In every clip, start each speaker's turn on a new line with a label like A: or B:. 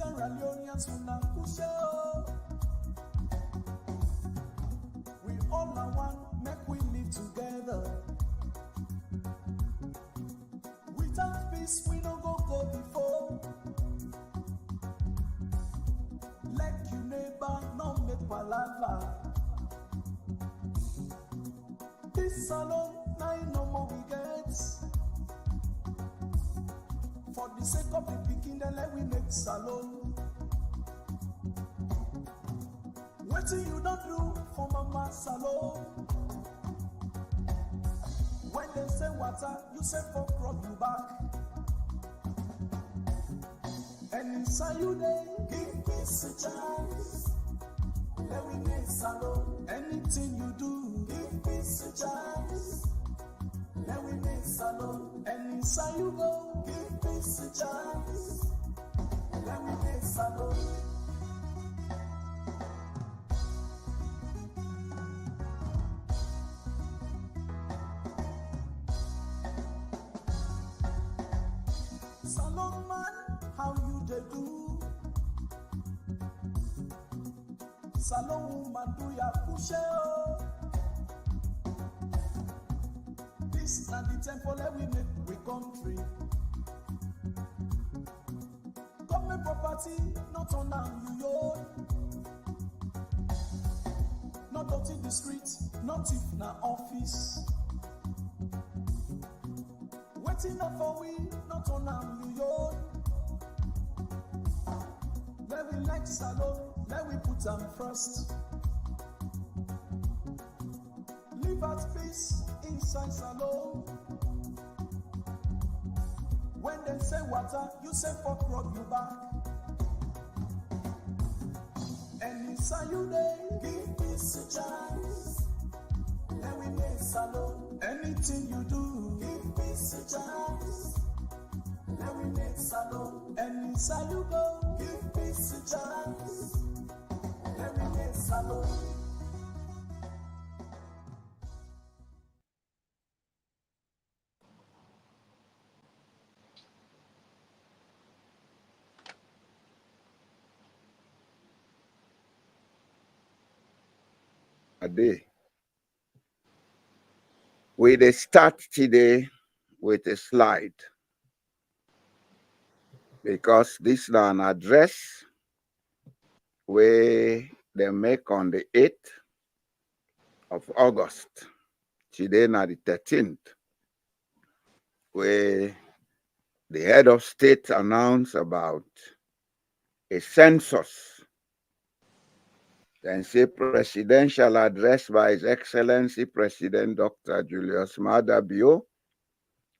A: Sierra Leoneans una kushe o. We all are one, make we live together. Without peace, we no go before. Like you neighbor, no make palava. This SaLone, now no more we get. For the sake of the picking, then let we make SaLone. What you don't do for mama SaLone? When they say water, you say for crop you back. And inside you they give peace a chance. Let we make SaLone. Anything you do, give peace a chance. Let we make SaLone. And inside you go, give peace a chance. Let we make SaLone. SaLone man, how you dey do? SaLone woman do ya kushe o. This na the temple that we make we country. Government property, not on am you own. Not dirty the street, not if na office. Waiting up for we, not on am you own. Let we like SaLone, let we put them first. Live at peace inside SaLone. When they say water, you say for crop you back. And inside you they give peace a chance. Let we make SaLone. Anything you do, give peace a chance. Let we make SaLone. And inside you go, give peace a chance. Let we make SaLone.
B: A day. We start today with a slide because this is an address where they make on the 8th of August. Today na the 13th, where the head of state announced about a census. Then say presidential address by His Excellency President Dr. Julius Maada Bio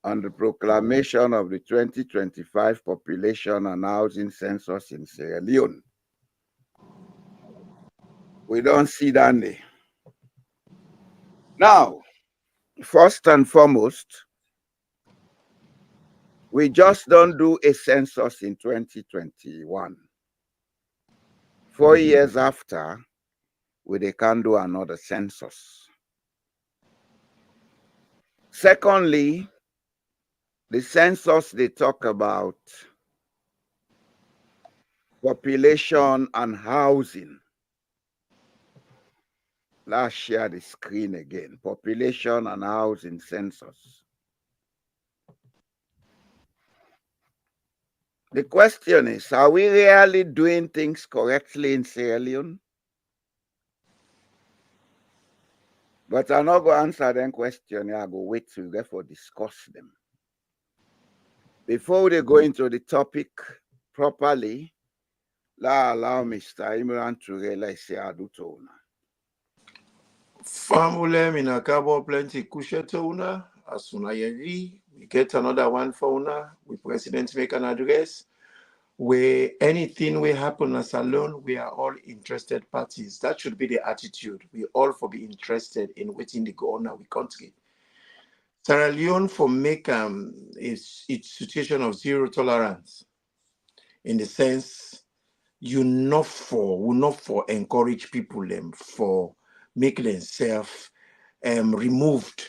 B: on the proclamation of the 2025 population and housing census in Sierra Leone. We don't see that day. Now, first and foremost, we just don't do a census in 2021. 4 years after, they can do another census. Secondly, the census, they talk about population and housing. Let's share the screen again. Population and housing census. The question is, are we really doing things correctly in Sierra Leone? But I'm not going to answer them questions. I go wait till therefore discuss them. Before they go into the topic properly, allow Mr. Imran to realize say I do to una.
C: Famule minakabo plenty kusheto una. As soon as we get another one for una. We president make an address. Where anything will happen as SaLone, we are all interested parties. That should be the attitude. We all for be interested in waiting the go on our country. Sierra Leone for make its situation of zero tolerance, in the sense will not for encourage people for make themselves removed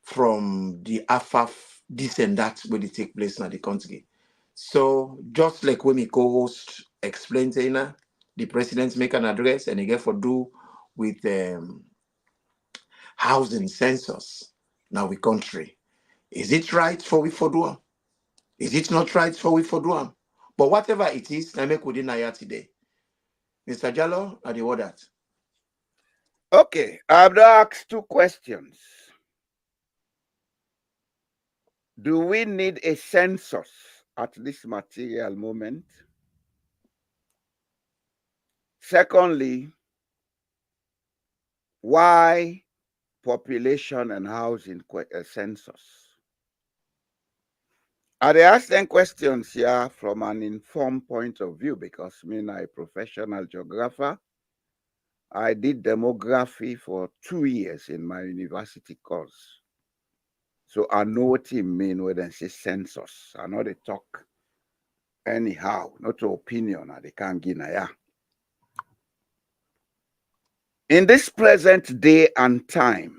C: from the AFAF this and that when it take place in the country. So just like when we co-host explain saying the president make an address and he get for do with housing census now we country. Is it right for we for do am? Is it not right for we for do am? But whatever it is, I make within Naya today. Mr. Jallo, are the word that?
B: Okay, I've asked 2 questions. Do we need a census at this material moment? Secondly, why population and housing census? I ask them questions here from an informed point of view because I'm a professional geographer. I did demography for 2 years in my university course. So I know what it means when they say census. I know they talk anyhow, not to opinion, they can't give ya. In this present day and time,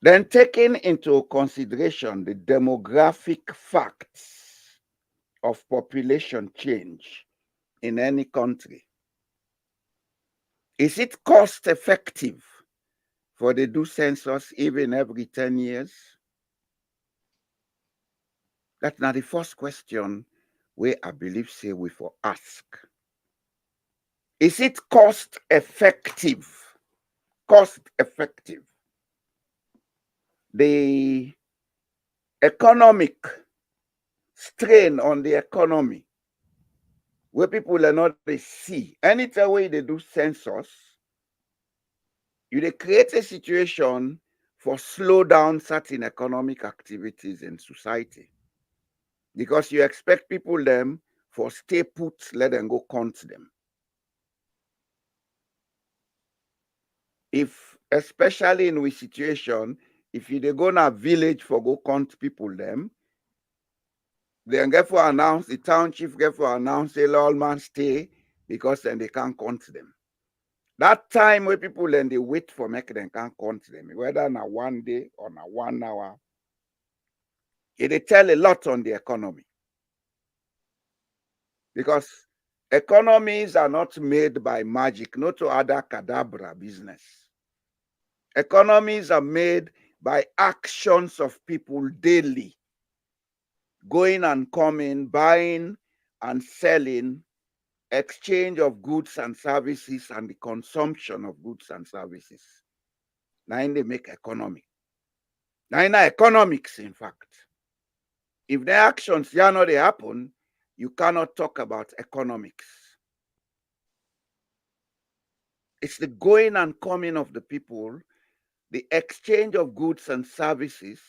B: then taking into consideration the demographic facts of population change in any country, is it cost effective for the do census even every 10 years? That's not the first question where I believe say we for ask. Is it cost effective? Cost effective. The economic strain on the economy, where people are not they see. Anytime way they do census, they create a situation for slow down certain economic activities in society. Because you expect people them for stay put, let them go count them. If, especially in we situation, if you they go na village for go count people them, then get for announce, the town chief get for announce, say all man stay, because then they can't count them. That time where people then they wait for make them can't count them, whether na 1 day or na 1 hour, it tell a lot on the economy. Because economies are not made by magic, not to other cadabra business. Economies are made by actions of people daily, going and coming, buying and selling, exchange of goods and services, and the consumption of goods and services. Now they make economy. Now in economics, in fact. If the actions yeah not they happen, you cannot talk about economics. It's the going and coming of the people, the exchange of goods and services,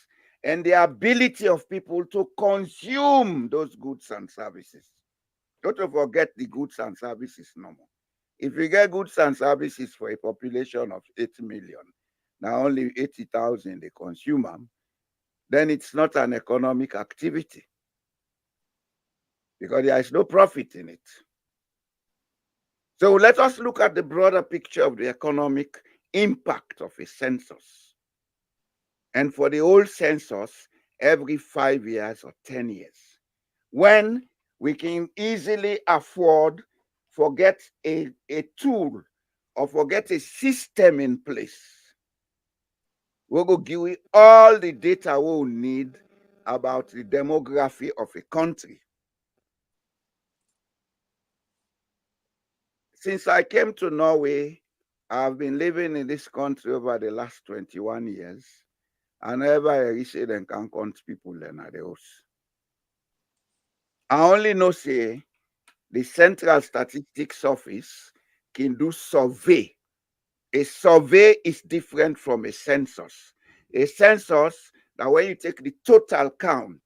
B: and the ability of people to consume those goods and services. Don't forget the goods and services no more. If you get goods and services for a population of 8 million, now only 80,000 they consume them, then it's not an economic activity because there is no profit in it. So let us look at the broader picture of the economic impact of a census. And for the whole census, every 5 years or 10 years, when we can easily afford forget a tool or forget a system in place, we'll go give you all the data we'll need about the demography of a country. Since I came to Norway, I've been living in this country over the last 21 years. And ever I reach it and can count people then at the house. I only know say the Central Statistics Office can do survey. A survey is different from a census. A census, that when you take the total count,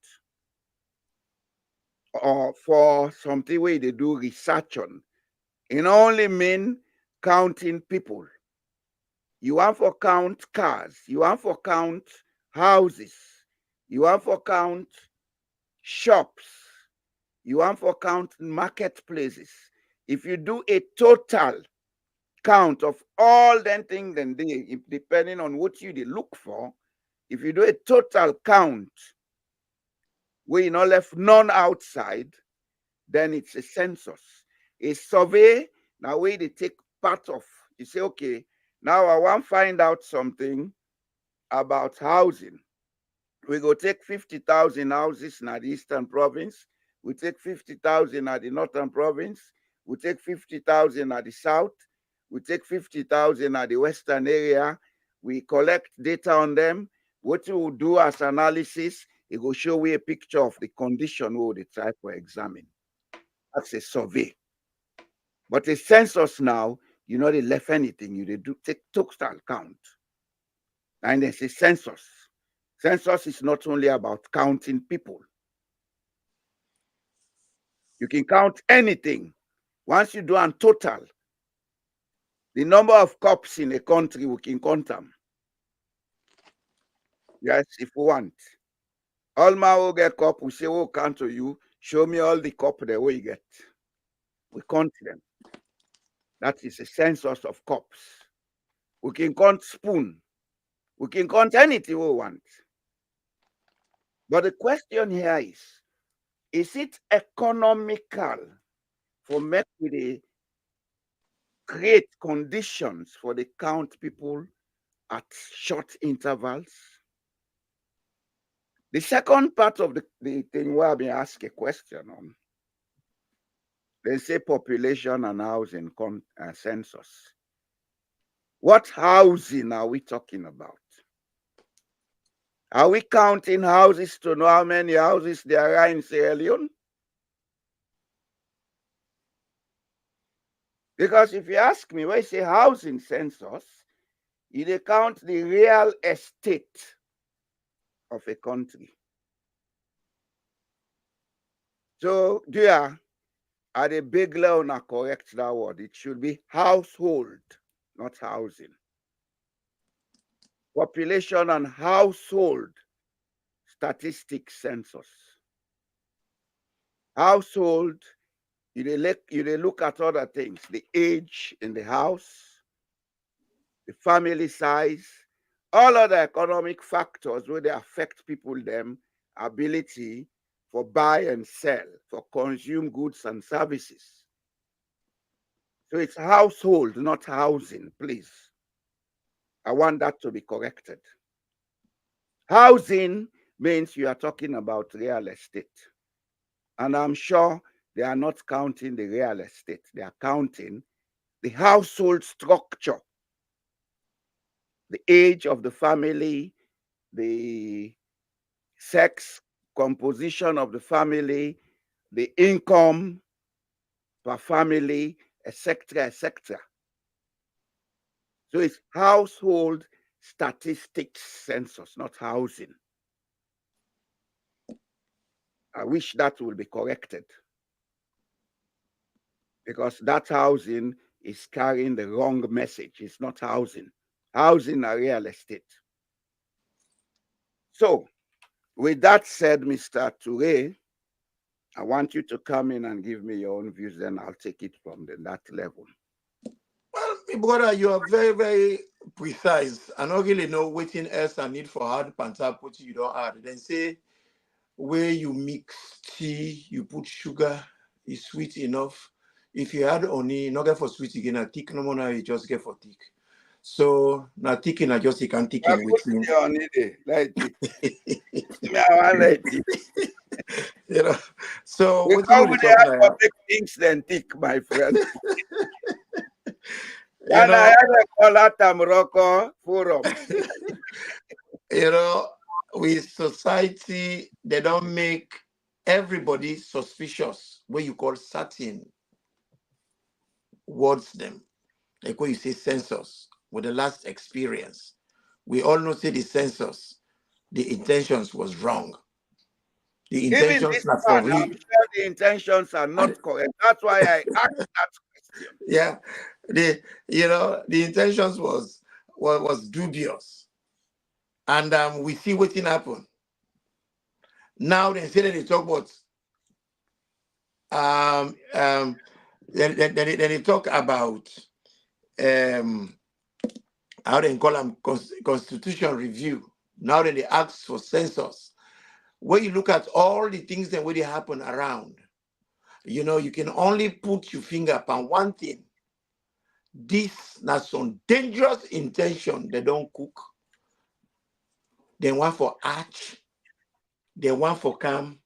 B: or for something where they do research on, it only mean counting people. You want for count cars, you want for count houses, you want for count shops, you want for count marketplaces. If you do a total count of all them things, then they, depending on what you they look for, if you do a total count where you not left none outside, then it's a census. A survey, now we they take part of, you say, okay, now I want to find out something about housing. We go take 50,000 houses in the Eastern Province. We take 50,000 at the Northern Province. We take 50,000 at the South. We take 50,000 at the Western area. We collect data on them. What we will do as analysis, it will show we a picture of the condition we will try to examine. That's a survey. But a census now, you know, they left anything. You they do take total count. And there's a census. Census is not only about counting people. You can count anything. Once you do a total, the number of cops in a country, we can count them. Yes, if we want. All my will get cop, we say, we'll count to you. Show me all the cop the way you get. We count them. That is a census of cops. We can count spoon. We can count anything we want. But the question here is it economical for me to create conditions for the count people at short intervals? The second part of the thing where I've been asked a question on, they say population and housing census. What housing are we talking about? Are we counting houses to know how many houses there are in Sierra Leone? Because if you ask me, when you say housing census, you count the real estate of a country. So, dear, at a big level, I correct that word. It should be household, not housing. Population and household statistics census. Household, you look at other things, the age in the house, the family size, all other economic factors where they affect people, them ability for buy and sell, for consume goods and services. So it's household, not housing, please. I want that to be corrected. Housing means you are talking about real estate. And I'm sure they are not counting the real estate. They are counting the household structure, the age of the family, the sex composition of the family, the income per family, etc., etc. So it's household statistics census, not housing. I wish that will be corrected, because that housing is carrying the wrong message. It's not housing. Housing are real estate. So, with that said, Mr. Toure, I want you to come in and give me your own views, then I'll take it from that level.
C: Well, my brother, you are very, very precise. I don't really know what else I need for hard panta put you don't add. Then say where you mix tea, you put sugar, is sweet enough. If you add honey, not get for sweet again, a thick no more now you just get for thick. So now thicken I just you can thicken with him. You know, so what you really talk now?
B: Things then thick, my friend.
C: You know,
B: forum.
C: You know, with society, they don't make everybody suspicious. What you call certain words them. Like when you say census, with the last experience, we all know say the census, the intentions was wrong. The intentions are for real.
B: I'm sure the intentions are not correct. That's why I asked that question.
C: Yeah, the intentions was dubious, and we see what thing happen. Now they say that they talk about then they talk about how they call them constitution review. Now that they ask for census, where you look at all the things that really happen around, You can only put your finger upon one thing. This na some dangerous intention they don't cook. They want for arch. They want for come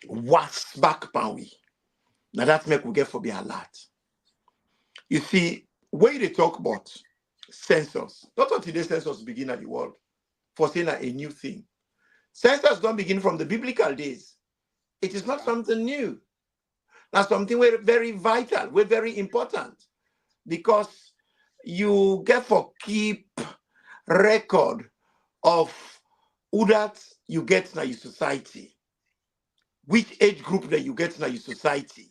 C: was back pan we. Now that make we get for be alert. You see, when they talk about census, not until the census begin at the world, for saying a new thing. Census don't begin from the biblical days. It is not something new. That's something very vital, very important, because you get for keep record of who that you get in your society, which age group that you get in your society,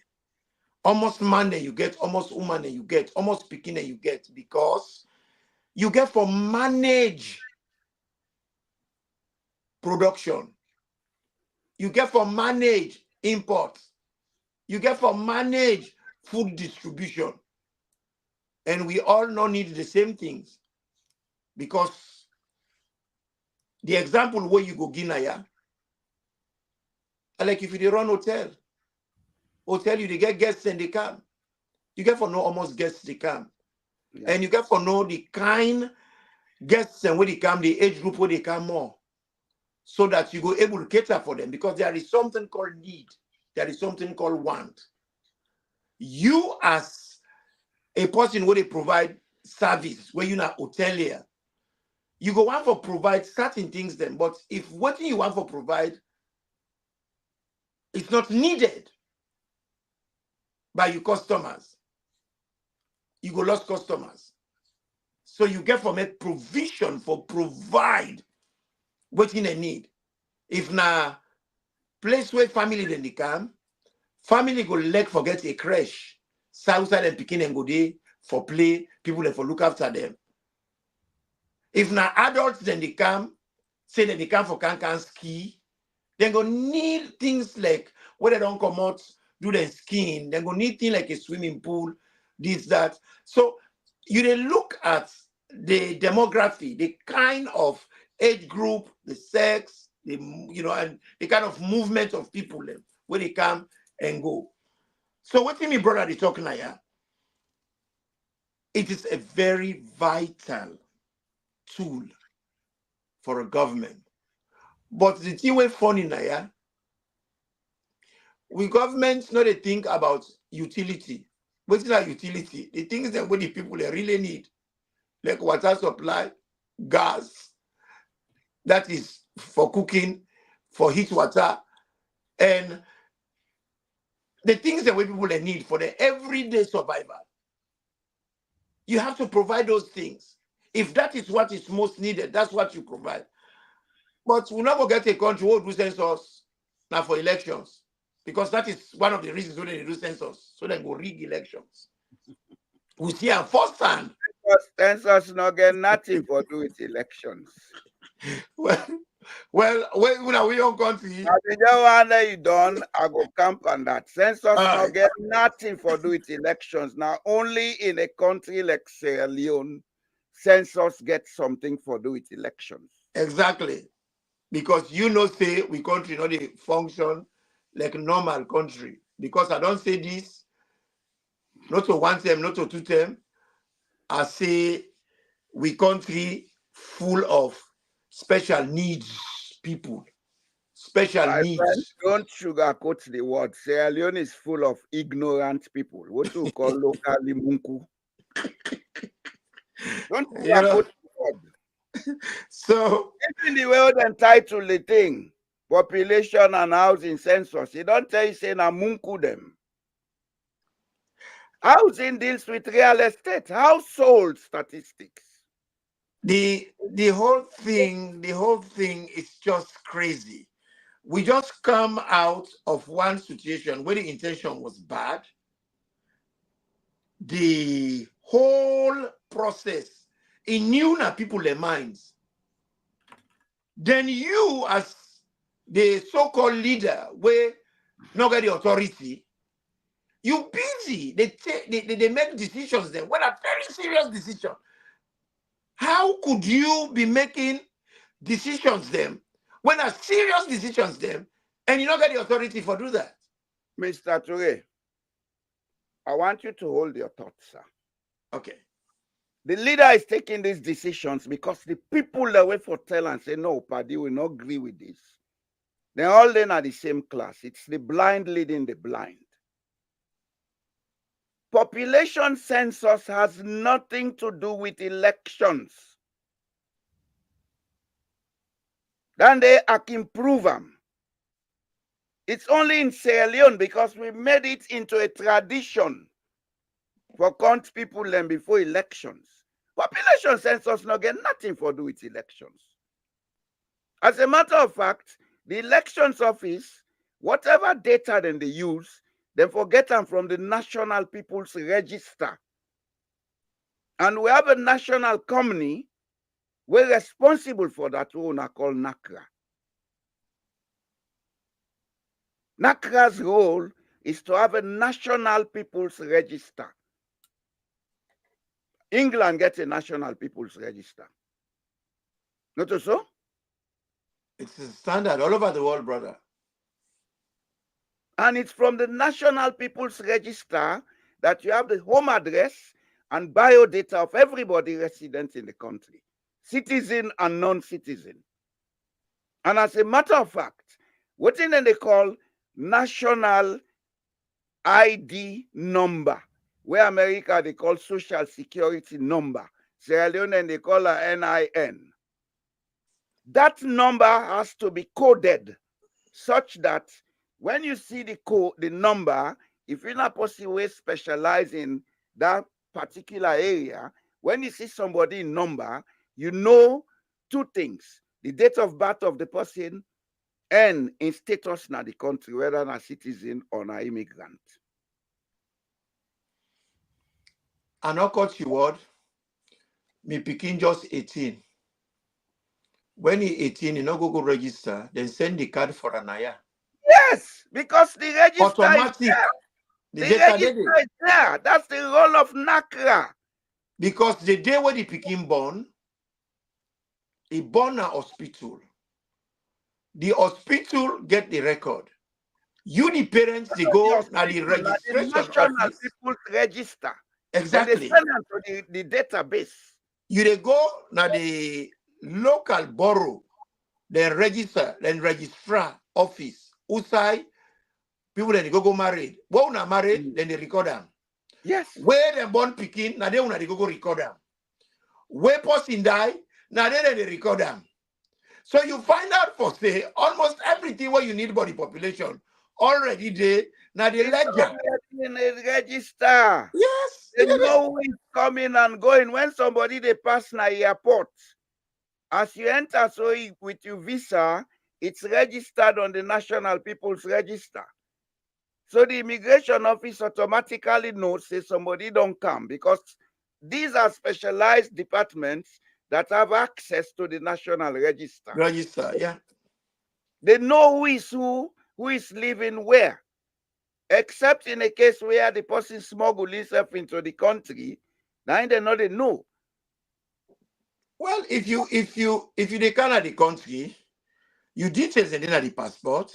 C: almost man that you get, almost woman that you get, almost speaking that you get, because you get for manage production, you get for manage import, you get for manage food distribution, and we all now need the same things, because the example where you go Guinea, like if you dey run hotel you they get guests and they come, you get for know almost guests they come, and you get for know the kind guests and when they come, the age group where they come more, so that you go able to cater for them, because there is something called need, there is something called want. You as a person where they provide service, where you not hotelier, you go want for provide certain things then, but if what you want for provide is not needed by your customers, you go lost customers. So you get for make provision for provide what you need. If na place where family then they come, family go let forget a crash, Southside and Pekin and go there for play, people and for look after them. If na adults then they come, say that they come for can ski, they go need things like where they don't come out, do the skiing, they go need things like a swimming pool, this, that. So you then look at the demography, the kind of age group, the sex, and the kind of movement of people where they come and go. So what me brother they talking here, it is a very vital tool for a government. But the thing we're funny now, we governments not they think about utility. What is that utility? The things that what the people they really need, like water supply, gas, that is for cooking, for heat water, and the things that people they need for their everyday survival. You have to provide those things. If that is what is most needed, that's what you provide. But we'll never get a country who will do census now for elections, because that is one of the reasons why they do census, so they go rig elections. We see a first hand.
B: Census not get nothing for do with elections.
C: Well, we don't country.
B: Now, the one you done, I go camp on that. Census not get nothing for do with elections. Now, only in a country like Sierra Leone, census get something for do with elections.
C: Exactly. Because say we country not they function like a normal country. Because I don't say this, not to one term, not to two term. I say we country full of special needs people. Special
B: My
C: needs.
B: friend, don't sugarcoat the word. Sierra Leone is full of ignorant people. What you call locally munku. Don't sugarcoat the word.
C: So
B: even the way they entitle the thing, population and housing census, you don't tell you say na munku them. Housing deals with real estate, household statistics.
C: The whole thing is just crazy. We just come out of one situation where the intention was bad. The whole process, it knew na people their minds. Then you, as the so-called leader, where not get the authority, you busy. They make decisions then. What a very serious decision. How could you be making decisions then when are serious decisions then and you don't get the authority for do that?
B: Mr. Toure, I want you to hold your thoughts, sir.
C: Okay.
B: The leader is taking these decisions because the people that wait for tell and say, no, Paddy will not agree with this. They all then are the same class. It's the blind leading the blind. Population census has nothing to do with elections. Then they can prove them. It's only in Sierra Leone because we made it into a tradition for count people then before elections. Population census not get nothing to do with elections. As a matter of fact, the elections office, whatever data then they use, they forget them from the National People's Register. And we have a national company we're responsible for that one called NACRA. NACRA's role is to have a National People's Register. England gets a National People's Register. Not so?
C: It's a standard all over the world, brother.
B: And it's from the National People's Register that you have the home address and biodata of everybody resident in the country, citizen and non-citizen. And as a matter of fact, what they call national ID number, where America they call social security number, Sierra Leone they call a NIN. That number has to be coded such that when you see the code, the number, if you're not possibly specialize in that particular area, when you see somebody in number, you know two things: the date of birth of the person and in status in the country, whether a citizen or an immigrant.
C: I not cut you word. Me picking just 18. When he 18, he no go register, then send the card for an aya.
B: Yes, because the register
C: Automatic.
B: is there.
C: The
B: The
C: data
B: register is there. That's the role of NACRA.
C: Because the day when the picking born, he born a hospital. The hospital get the record. You, the parents, they go now the registration
B: the National
C: office.
B: People's Register.
C: Exactly.
B: Then they send them to the database.
C: You they go now the local borough, then register, then registrar office. Usai people then they go married. When una married, then they record them.
B: Yes.
C: Where they born picking, now they una they go record them. Where person die, now they record them. So you find out for say almost everything where you need body population already there. Now the ledger.
B: In a register.
C: Yes.
B: They know who is coming and going. When somebody they pass na airport, as you enter so with your visa, it's registered on the National People's Register. So the immigration office automatically knows say somebody don't come, because these are specialized departments that have access to the National Register.
C: Register, yeah.
B: They know who is living where. Except in a case where the person smuggled himself into the country, now they know.
C: Well, if you they come at the country, you details and then the passport,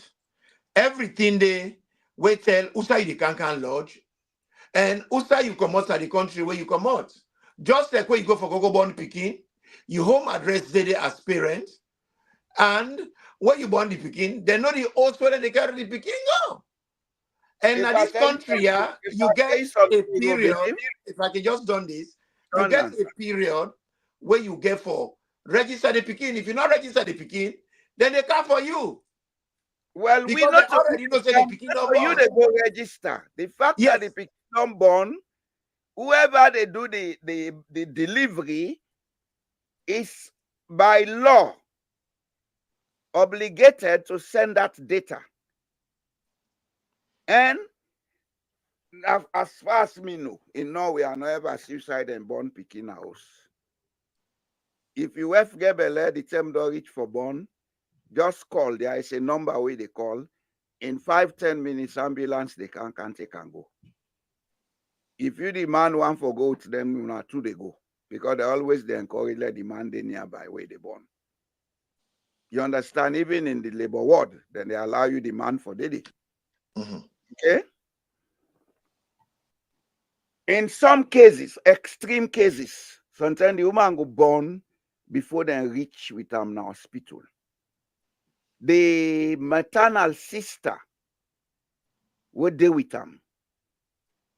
C: everything they we tell Usa you can lodge, and Usa you come out of the country where you come out. Just like when you go for Gogo born picking, you home address there as parent, and when you born the picking, they know the host where they carry the picking go. And in this country, you get a period. If I can just done this, you get a period where you get for register the picking. If you not register the picking, then they come for you.
B: Well,
C: because
B: we not
C: already know say the picking not born.
B: You they go register. The fact that the picking not born, whoever they do the delivery is by law obligated to send that data. And as far as me know, in Norway, I never suicide and born picking house. If you have Gebele, the term don't reach for born, just call. There is a number where they call. In 5-10 minutes, ambulance they can take and go. If you demand one for go to them, not two they go. Because they encourage the man they nearby where they born. You understand? Even in the labor ward, then they allow you demand for daily.
C: Mm-hmm.
B: Okay. In some cases, extreme cases, sometimes the woman go born before they reach with them in hospital. The maternal sister would deal with them.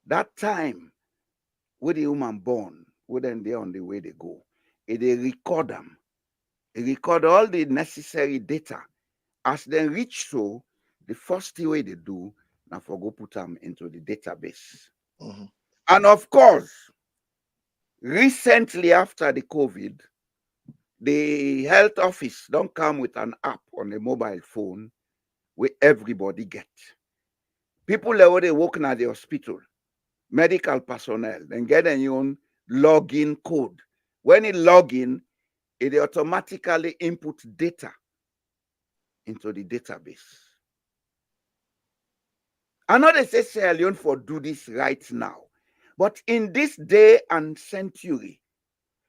B: That time, when the woman born, when they on the way they go, they record them. They record all the necessary data. As they reach so, the first way they do, now for go put them into the database.
C: Mm-hmm.
B: And of course, recently after the COVID, the health office don't come with an app on a mobile phone where everybody get. People that already working at the hospital, medical personnel, then get a own login code. When it log in, it automatically input data into the database. I know they say Sierra Leone for do this right now, but in this day and century,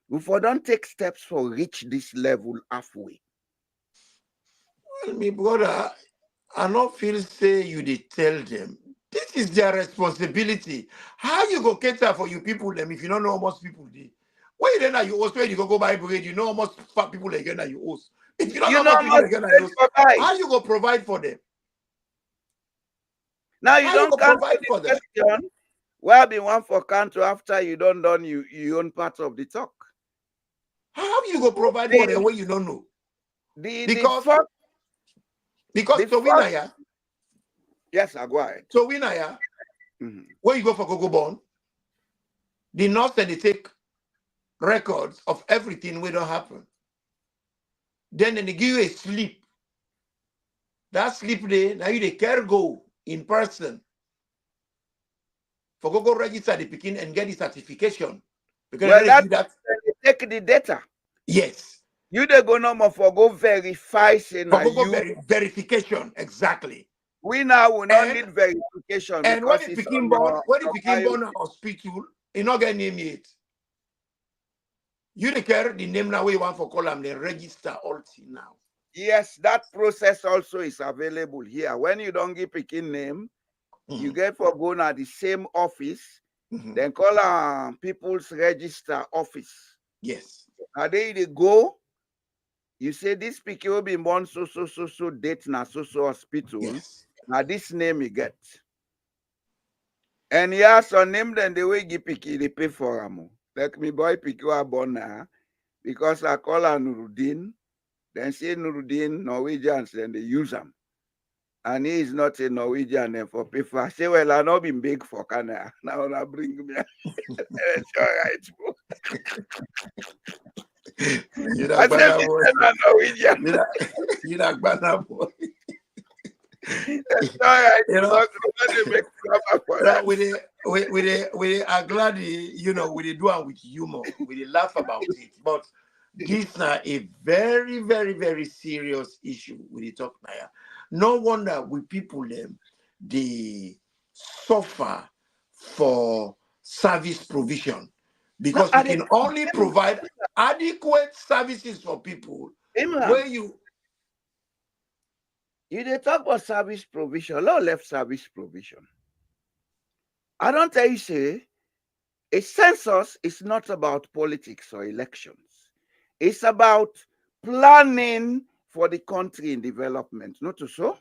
B: we for don't take steps for reach this level halfway.
C: Well, me brother, I not feel say you dey tell them. This is their responsibility. How you go cater for you people them if you don't know how much people dey? Where then are you host? Where you go buy bread? You know how much fat people again that you host. If you don't
B: You
C: know
B: know
C: how
B: how
C: much people
B: much
C: again that you
B: bread
C: host,
B: for buy.
C: how you go provide for them?
B: Now you
C: How you
B: don't
C: go
B: answer
C: provide
B: the
C: for them?
B: question. Well, be one for country after you don't done you own part of the talk.
C: How you go provide for them
B: The
C: when you don't know?
B: the
C: Because
B: first
C: because
B: the
C: to win
B: first
C: aya,
B: yes, I go ahead.
C: to win aya,
B: Mhm.
C: when you go for Coco Born, the nurse then they take records of everything we don't happen. Then they give you a slip. That slip day, now you the care go in person for go register the picking and get the certification. Because
B: Well,
C: they give
B: that
C: you that.
B: they take the data.
C: Yes.
B: You they go no more for go verify say
C: For
B: na
C: go
B: you.
C: verification, exactly.
B: We now will not
C: And
B: need verification
C: and when
B: because
C: the
B: it's
C: picking
B: on
C: born, when the
B: your
C: picking
B: bio.
C: born hospital, you not get name yet. You the care the name now where you want for column, they register all now.
B: Yes, that process also is available here. When you don't give picking name, you get for going at the same office,
C: Mm-hmm.
B: then call people's register office.
C: Yes.
B: Now they go, you say this pikin will be born so date na so hospital.
C: Yes.
B: Now this name you get. And yeah, so name then the way give pikin, they pay for them. Like me boy pikin was born now because I call her Nuruddin, then say Nuruddin Norwegians, then they use them. And he is not a Norwegian and for people. I say, well, I've not been big for Canada. Now I bring me. It's all right.
C: You
B: I
C: not
B: said,
C: banana boy.
B: I'm Norwegian.
C: You not banana boy.
B: It's all right.
C: You know,
B: Nobody make trouble for
C: that
B: us.
C: we are glad you know we do it with humor. We laugh about it. But this now a very, very, very serious issue with the talk now. No wonder we people them they suffer for service provision
B: No,
C: because we
B: I did
C: can only provide adequate services for people
B: Imran,
C: where you
B: you dey talk about service provision, law left service provision. I don't tell you say a census is not about politics or elections. It's about planning for the country in development. Not so.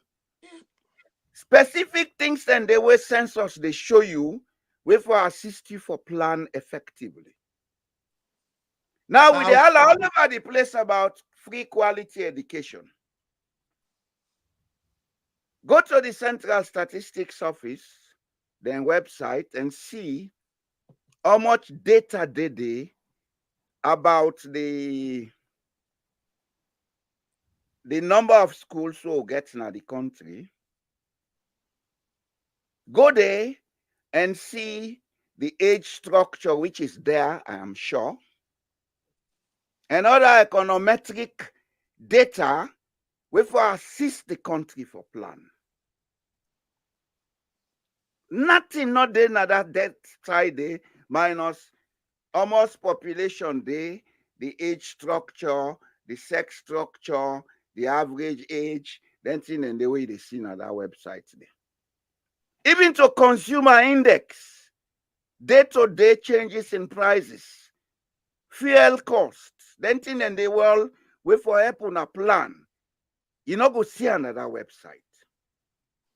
B: Specific things and the way census they show you will for assist you for plan effectively. Now with the
C: house.
B: all over the place about free quality education. Go to the Central Statistics Office, then website, and see how much data they about the number of schools who get in the country. Go there and see the age structure which is there, I am sure, and other econometric data which will assist the country for plan. Nothing not there na that death side day minus almost population day, the age structure, the sex structure, the average age, then thing and the way they see on that website there. even to consumer index, day-to-day changes in prices, fuel costs, then thing in the world, we for help on a plan. You not go see another website.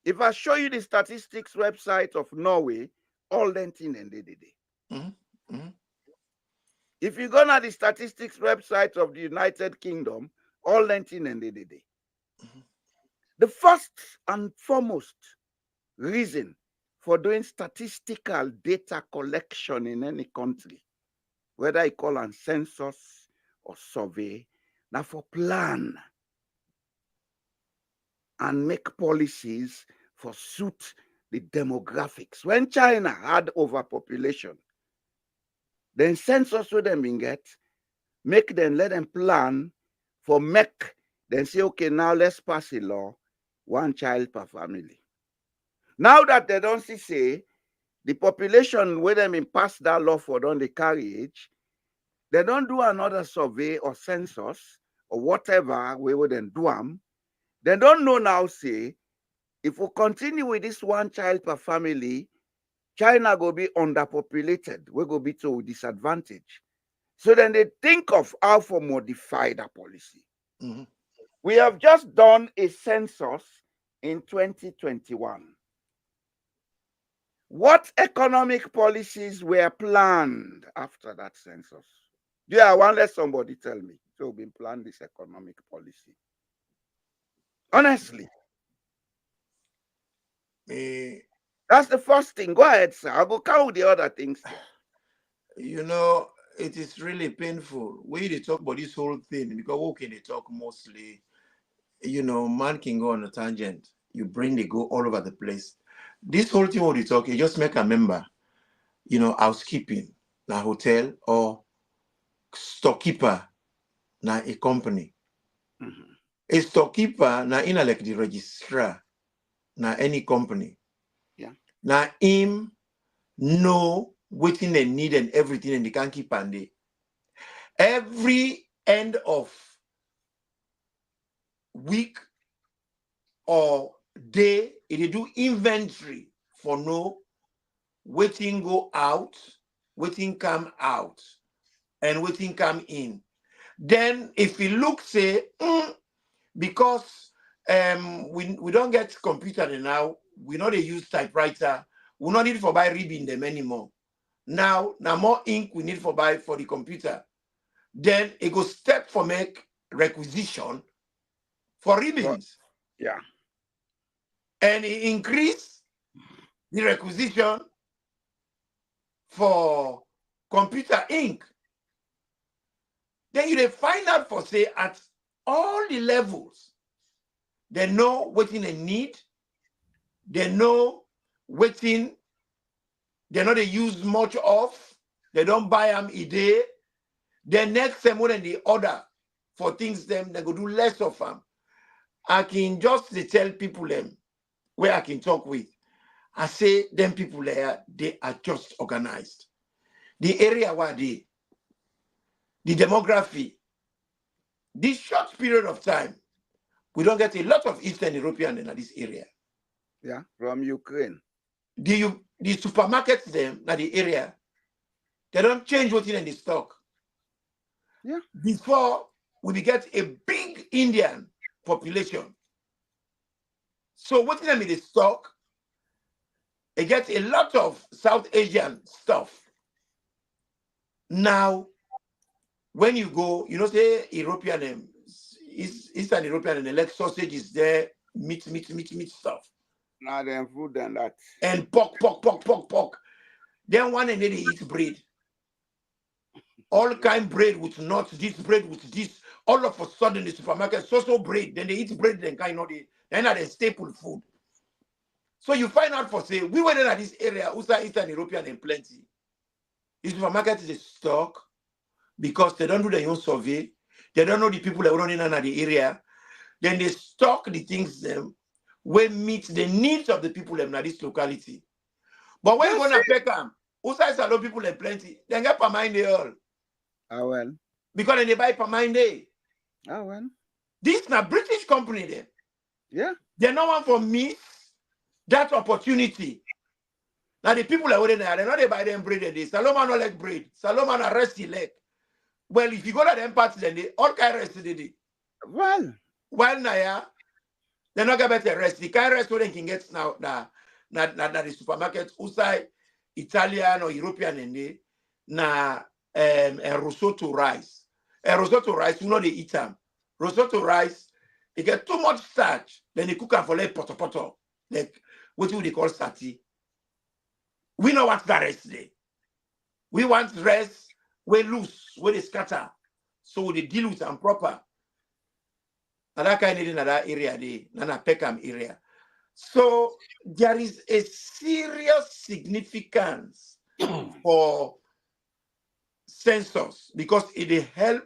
B: If I show you the statistics website of Norway, all them thing and they did. If you go to the statistics website of the United Kingdom, all them thing and they did. The first and foremost reason for doing statistical data collection in any country, whether you call a census or survey, now for plan and make policies for suit the demographics. When China had overpopulation, then census with them in get, make them let them plan for make, then say, okay, now let's pass a law, one child per family. Now that they don't see, say, the population where them in pass that law for don the carriage, they don't do another survey or census or whatever we would then do them. They don't know now, say, if we continue with this one child per family, China will be underpopulated. We go be to disadvantage. So then they think of how to modify that policy. We have just done a census in 2021. What economic policies were planned after that census? Yeah, I want let somebody tell me. So we've been planned this economic policy. Honestly. That's the first thing. Go ahead, sir. I'll go count the other things.
C: You know, it is really painful. We need to talk about this whole thing because we can talk mostly, you know, man can go on a tangent. You bring the go all over the place. This whole thing what you talk, you just make a member, you know, housekeeping, na hotel or storekeeper, na a company. A storekeeper, na in like the registrar, na any company.
B: Yeah.
C: Na him know waiting they need and everything and they can keep and they. Every end of week or day, they do inventory for no waiting go out, waiting come out, and waiting come in. Then if you look, say, because we don't get computer now, we not they use typewriter, we not need for buy ribbon them anymore. Now more ink we need for buy for the computer. Then it goes step for make requisition for ribbons.
B: Yeah.
C: And it increase the requisition for computer ink. Then you find out for say at all the levels, they know what they need, they know waiting, they know they use much of, they don't buy them a day. The next time when they order for things them, they go do less of them. I can just tell people them where I can talk with. I say them people there, they are just organized. The area where they, the demography, this short period of time, we don't get a lot of Eastern European in this area.
B: Yeah, from Ukraine.
C: The supermarkets them in the area, they don't change what's in the stock.
B: Yeah.
C: Before we get a big Indian population. So what's in the stock, it gets a lot of South Asian stuff. Now, when you go, you know, say European, Eastern European, and like sausage is there, meat stuff.
B: Now them food and that.
C: And pork. Then one and then they eat bread. All kind bread with nuts, this bread with this. All of a sudden, the supermarket, so bread. Then they eat bread, then kind of then are the staple food. So you find out for say, we went in at this area, USA, Eastern European and plenty. The supermarket is a stock because they don't do their own survey. They don't know the people that are running in the area. Then they stock the things them where meet the needs of the people in this locality. But when you go to Peckham, USA SaLone people have plenty. They get per mind they all.
B: Ah well.
C: Because they buy per mind day.
B: Ah well.
C: This is a British company then.
B: Yeah.
C: They no one for miss that opportunity Now the people are waiting there, they're not they buy them bread. They SaLone man no like bread. SaLone man arrest the leg. Well, if you go to them parties, then they all kind of rest the
B: Well,
C: now, they're not gonna better rest. The kind of rest where they can get now the supermarket outside Italian or European and they na risotto rice. Risotto rice, you know they eat them. Risotto rice, they get too much starch, then they cook them for like poto, like what do they call sati. We know what that rest day. We want rest we loose, where they scatter. So they dilute and proper. And that kind of in that area, the Peckham area. So there is a serious significance for census because it help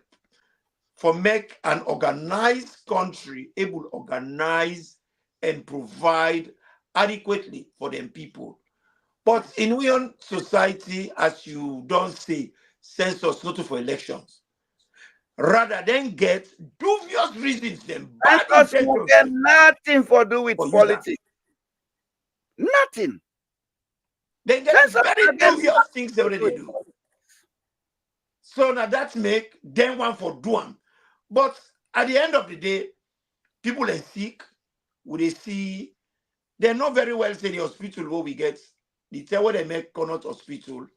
C: for make an organized country able to organize and provide adequately for them people. But in we own society, as you don't say, census not for elections. Rather than get dubious reasons, them bad
B: census will
C: intentions
B: get nothing for do with
C: for user.
B: politics. Nothing.
C: They get
B: Census
C: very
B: against
C: dubious things they already do. So now that make them one for do them. But at the end of the day, people are sick. Would they see they're not very well say the hospital where we get the tell what they make Connaught Hospital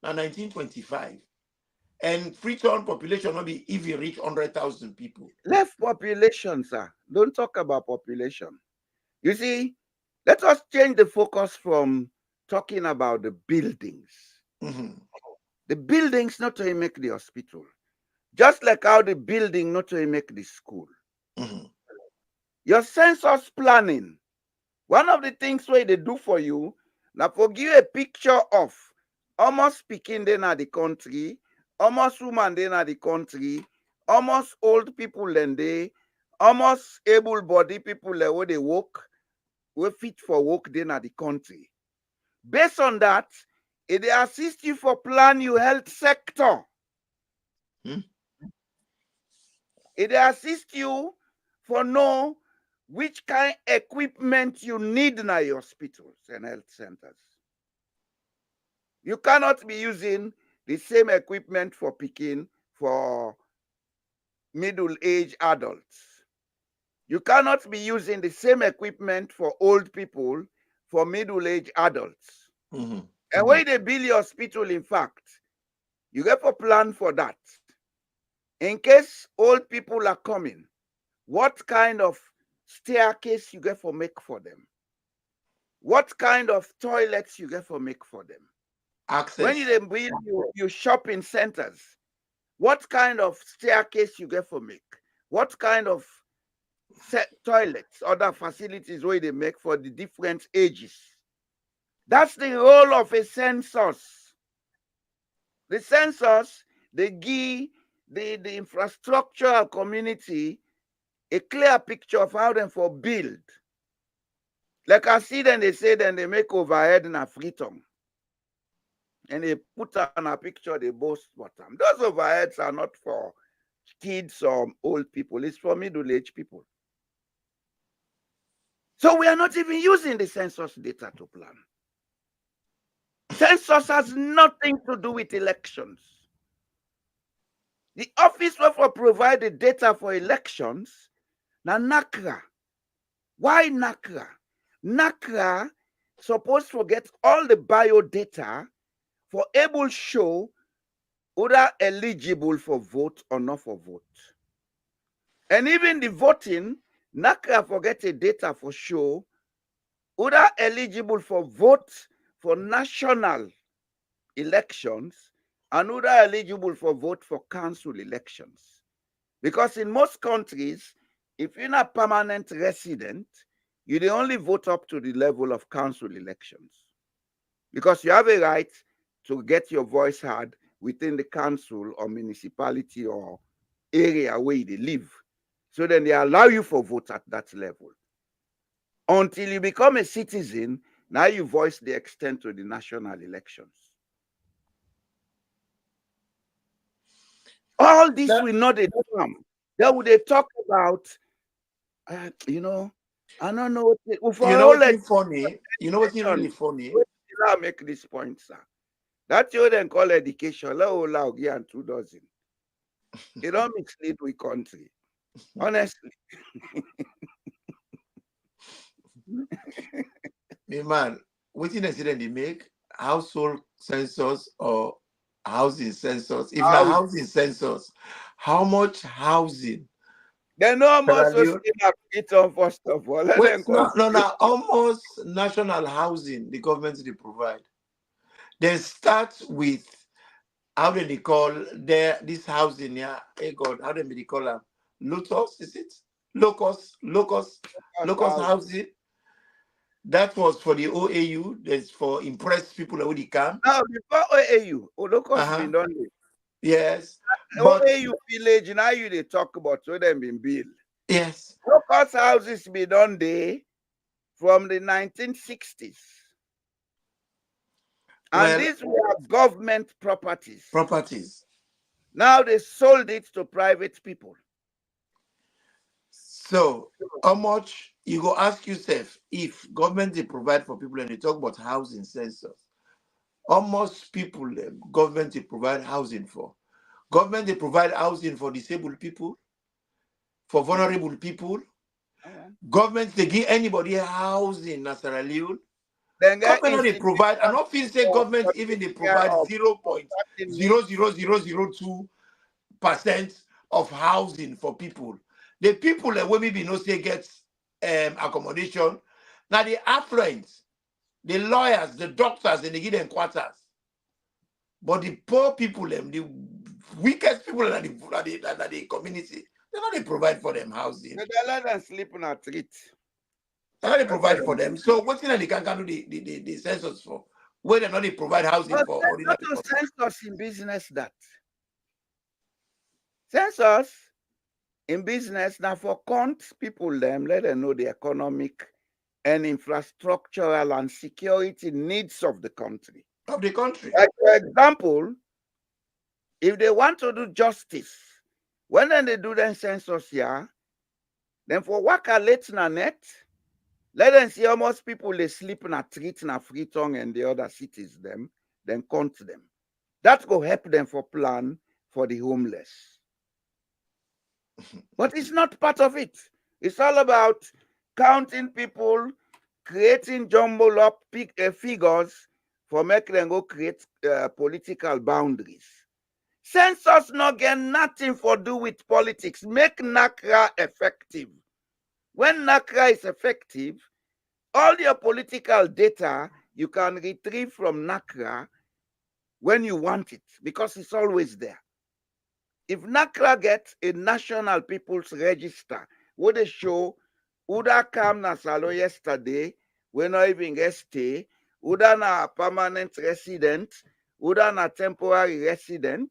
C: now 1925. And Freetown population will be if you reach 100,000 people.
B: Left population, sir. Don't talk about population. You see, let us change the focus from talking about the buildings.
C: Mm-hmm.
B: The buildings not to make the hospital. Just like how the building not to make the school.
C: Mm-hmm.
B: Your census planning, one of the things where they do for you, now for give a picture of almost speaking then at the country, almost woman then at the country, almost old people then they, almost able-bodied people where they work, we fit for work then at the country. Based on that, it they assist you for plan your health sector. It they assist you for know which kind of equipment you need in your hospitals and health centers. You cannot be using the same equipment for picking for middle-aged adults. You cannot be using the same equipment for old people for middle-aged adults.
C: Mm-hmm.
B: And when they build your hospital, in fact, you have a plan for that. In case old people are coming, what kind of staircase you get for make for them? What kind of toilets you get for make for them?
C: Access.
B: When you build your shopping centers, what kind of staircase you get for make? What kind of toilets, other facilities where they make for the different ages? That's the role of a census. The census, they give the infrastructural community a clear picture of how them for build. Like I see them, they say then they make overhead in a freedom. And they put on a picture, they boast bottom. Those overheads are not for kids or old people, it's for middle-aged people. So we are not even using the census data to plan. Census has nothing to do with elections. The office will provide the data for elections. Now NACRA. Why NACRA? NACRA supposed to get all the bio data for able show whether eligible for vote or not for vote. And even the voting, NACRA forget the data for show whether eligible for vote for national elections and whether eligible for vote for council elections. Because in most countries, if you're not permanent resident, you only vote up to the level of council elections. Because you have a right to get your voice heard within the council or municipality or area where they live. So then they allow you for vote at that level. Until you become a citizen, now you voice the extent to the national elections. All this will not come. Then would they talk about, I don't know.
C: You know what's funny? You know what's really funny?
B: allow make this point, sir. That you then call education, let allow and 2 dozen. It don't mislead we country. Honestly.
C: Me man, what in they make household census or housing census? If not housing census, how much housing?
B: They know most
C: Sierra
B: of
C: Leone-
B: it on first of all. Let
C: Wait,
B: them
C: no,
B: come.
C: no, no, almost national housing the government they provide. They start with how do they call this housing? Yeah, hey God, how do they call them? Lotus, is it? Locust housing. That was for the OAU. There's for impressed people who they come.
B: Now before OAU, Olokos been done it.
C: Yes, but
B: OAU village, now you they talk about so them been built.
C: yes,
B: Locust houses be done there from the 1960s. And
C: well,
B: these were government properties.
C: properties.
B: Now they sold it to private people.
C: So how much you go ask yourself if government they provide for people and they talk about housing census? How much people government they provide housing for? Government they provide housing for disabled people, for vulnerable people. Government they give anybody housing in Sierra Leone.
B: Then get
C: Government they provide, and not feel say government even they provide
B: of
C: 0.00002% of housing for people. The people that will be no say get accommodation. Now the affluent, the lawyers, the doctors, and they give them quarters. But the poor people, the weakest people in the community, they not they provide for them housing.
B: They let them sleep in a street.
C: They not they provide for them. So what thing they can do the census for? Where they not they provide housing
B: But
C: for
B: there's
C: ordinary
B: not
C: people.
B: a census in business that. Census in business now for count people them, let them know the economic and infrastructural and security needs of the country.
C: Of the country.
B: Like for example, if they want to do justice, when then they do the census here, then for waka late na net, let them see how much people they sleep in a treat in a Freetown and the other cities them, then count them. That will help them for plan for the homeless. But it's not part of it. It's all about counting people, creating jumble up figures for making them go create political boundaries. Census not get nothing for do with politics. Make NACRA effective. When NACRA is effective, all your political data you can retrieve from NACRA when you want it because it's always there. If NACRA gets a national people's register, would they show who that come na SaLone yesterday, we not even get stay, who that na permanent resident, who that na temporary resident,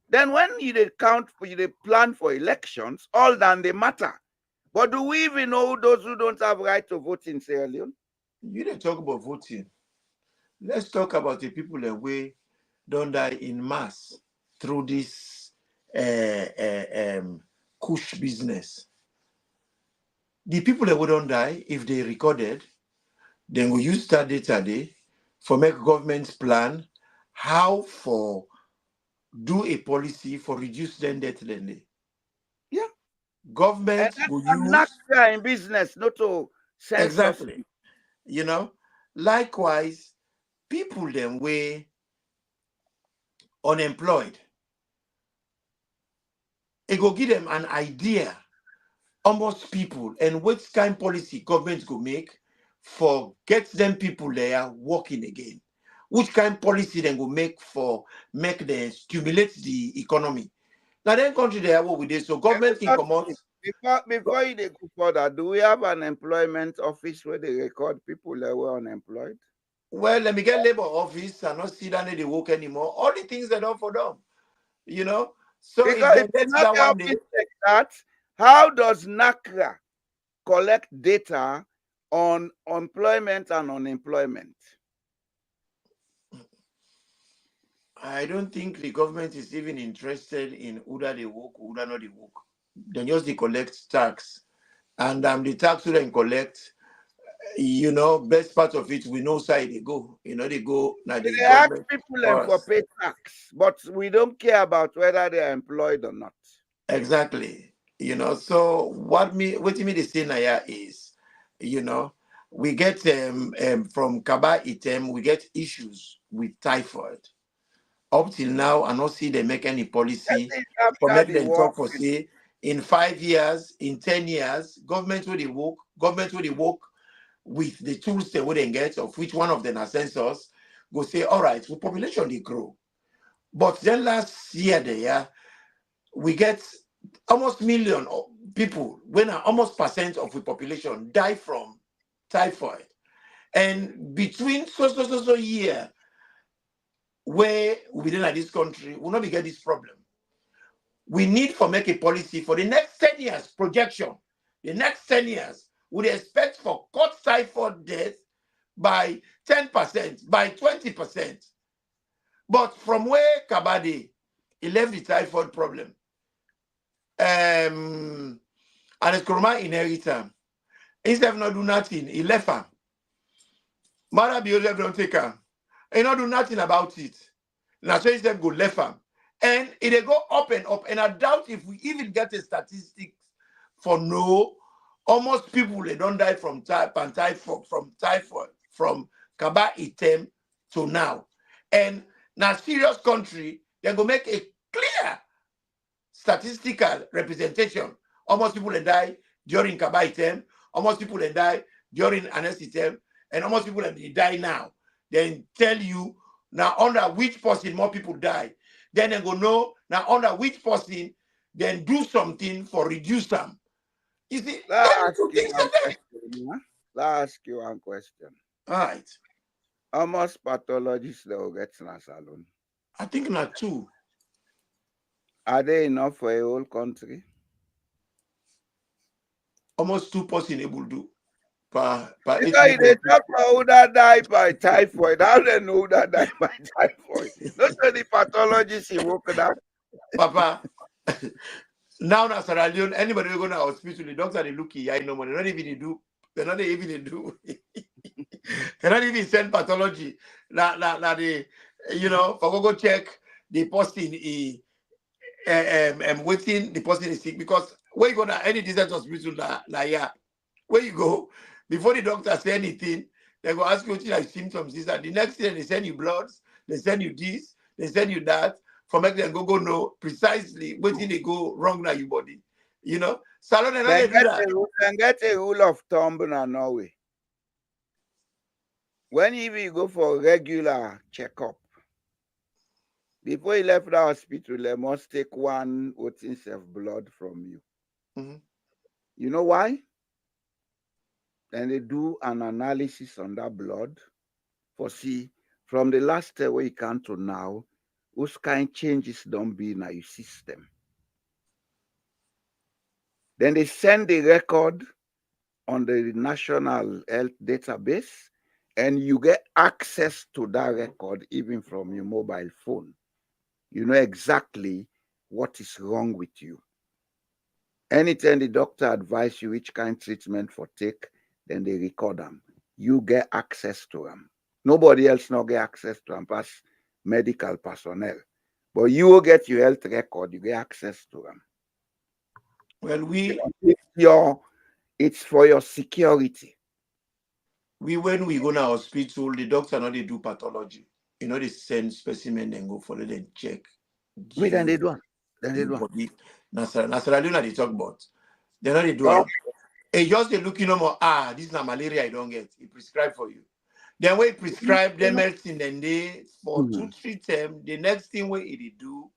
B: then when you dey count for you dey plan for elections, all that they matter. But do we even know those who don't have right to vote in Sierra Leone?
C: You didn't talk about voting. Let's talk about the people that we don't die in mass through this kush business. The people that we don't die, if they recorded, then we use that data there for make governments plan how for do a policy for reduce then death then day.
B: Yeah.
C: Government
B: And
C: will
B: that's
C: use
B: NACRA in business, not to census.
C: exactly. You know, likewise, people them way unemployed. It go give them an idea, almost people, and what kind of policy government go make for get them people there working again. Which kind of policy then go make for make them stimulate the economy. Now then country they have what we did, so government can come out.
B: Before you dey go further, do we have an employment office where they record people that were unemployed?
C: Well, let me get labor office and not see that they work anymore. All the things they done for them, you know. So
B: Because
C: if
B: if
C: they
B: you
C: get
B: not
C: that one day,
B: like that, how does NACRA collect data on employment and unemployment?
C: I don't think the government is even interested in whether they work or whether not they work. They just they collect tax, and the tax they collect, best part of it, we know side they go. They go now the
B: They ask
C: government
B: people
C: or
B: for pay tax, but we don't care about whether they are employed or not.
C: exactly. So what me they say now yeah, is, we get from Kaba Item, we get issues with typhoid. Up till now, I not see they make any policy
B: That is
C: for
B: after
C: make
B: the
C: them
B: war.
C: talk for say in 5 years, in 10 years, government will they work with the tools they wouldn't get, of which one of them are sensors, go say, all right, well, population they grow. But then last year, we get almost million of people, when almost percent of the population die from typhoid. And between so year, where within this country, will not be get this problem. We need for make a policy for the next 10 years projection. The next 10 years, we expect for cut typhoid death by 10%, by 20%. But from where Kabade, he left the typhoid problem. And as Kuruma inherit him. Instead of not do nothing, he left him. Mother Biosef don't take him. He not do nothing about it. Now so instead go left him. And it go up and up. And I doubt if we even get a statistics for no, almost people they don't die from typhoid, from Kaba Item to now. And now serious country, they go make a clear statistical representation. Almost people that die during Kaba Item, almost people that die during Anes Item, and almost people that die now. Then tell you now under which person more people die. Then they go know now under which person then do something for reduce them. You see,
B: Let's
C: then
B: ask
C: two
B: you
C: things
B: one
C: are there.
B: question. Huh? Let's ask you one question.
C: All right.
B: Almost pathologists that will get in a salon.
C: I think not two.
B: Are they enough for a whole country?
C: Almost 2% able to do per 8
B: Because
C: million
B: they
C: people.
B: talk about who that died by typhoid. How they know who that died by typhoid? Not only pathologists he woke up.
C: Papa, now na Sierra Leone, anybody who go to hospital, the doctor they look here, no money. Not even they do. They're not even they do. They're not even send pathology. They, for go check the person waiting the person is sick, because where you go to any decent hospital yeah, where you go before the doctor say anything, they go ask you what like symptoms is that. The next thing they send you bloods, they send you this, they send you that, for make them go know precisely what they go wrong now your body. SaLone and they do that.
B: Then get a rule of thumb in Norway. When you go for regular checkup, before you left the hospital, they must take one ounce of blood from you.
C: Mm-hmm.
B: You know why? Then they do an analysis on that blood for see from the last where you can to now, those kind of changes don't be in your system. Then they send the record on the National Health Database, and you get access to that record even from your mobile phone. You know exactly what is wrong with you. Anytime the doctor advises you which kind of treatment for take, then they record them. You get access to them. Nobody else not get access to them past medical personnel. But you will get your health record, you get access to them.
C: Well,
B: It's for your security.
C: when we go to hospital, the doctor not they do pathology. They send specimen and go for them check.
B: Wait, then they
C: Give
B: do. Then they
C: you
B: do.
C: body. Sierra Leone they talk about. They know they do.
B: Oh,
C: It just they looking no more. This is not malaria I don't get. He prescribe for you. Then when he prescribe them medicine, then they for 2-3 terms, the next thing what he do,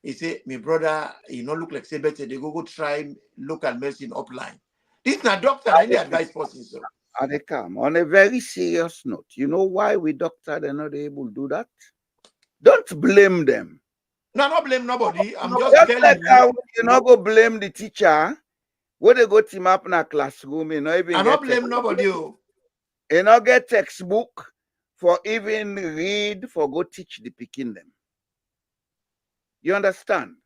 C: he say, my brother, you not look like say better, they go try local medicine upline. This is not doctor, and the advice person, so.
B: and they come. On a very serious note, you know why we doctor they're not able to do that? Don't blame them.
C: No, not blame nobody. I'm just
B: Just
C: telling
B: like
C: you.
B: how you not go blame the teacher. When they go team up in a classroom, you know, even
C: I not
B: get
C: blame nobody. Oh.
B: you know, get textbook for even read for go teach the picking them. You understand?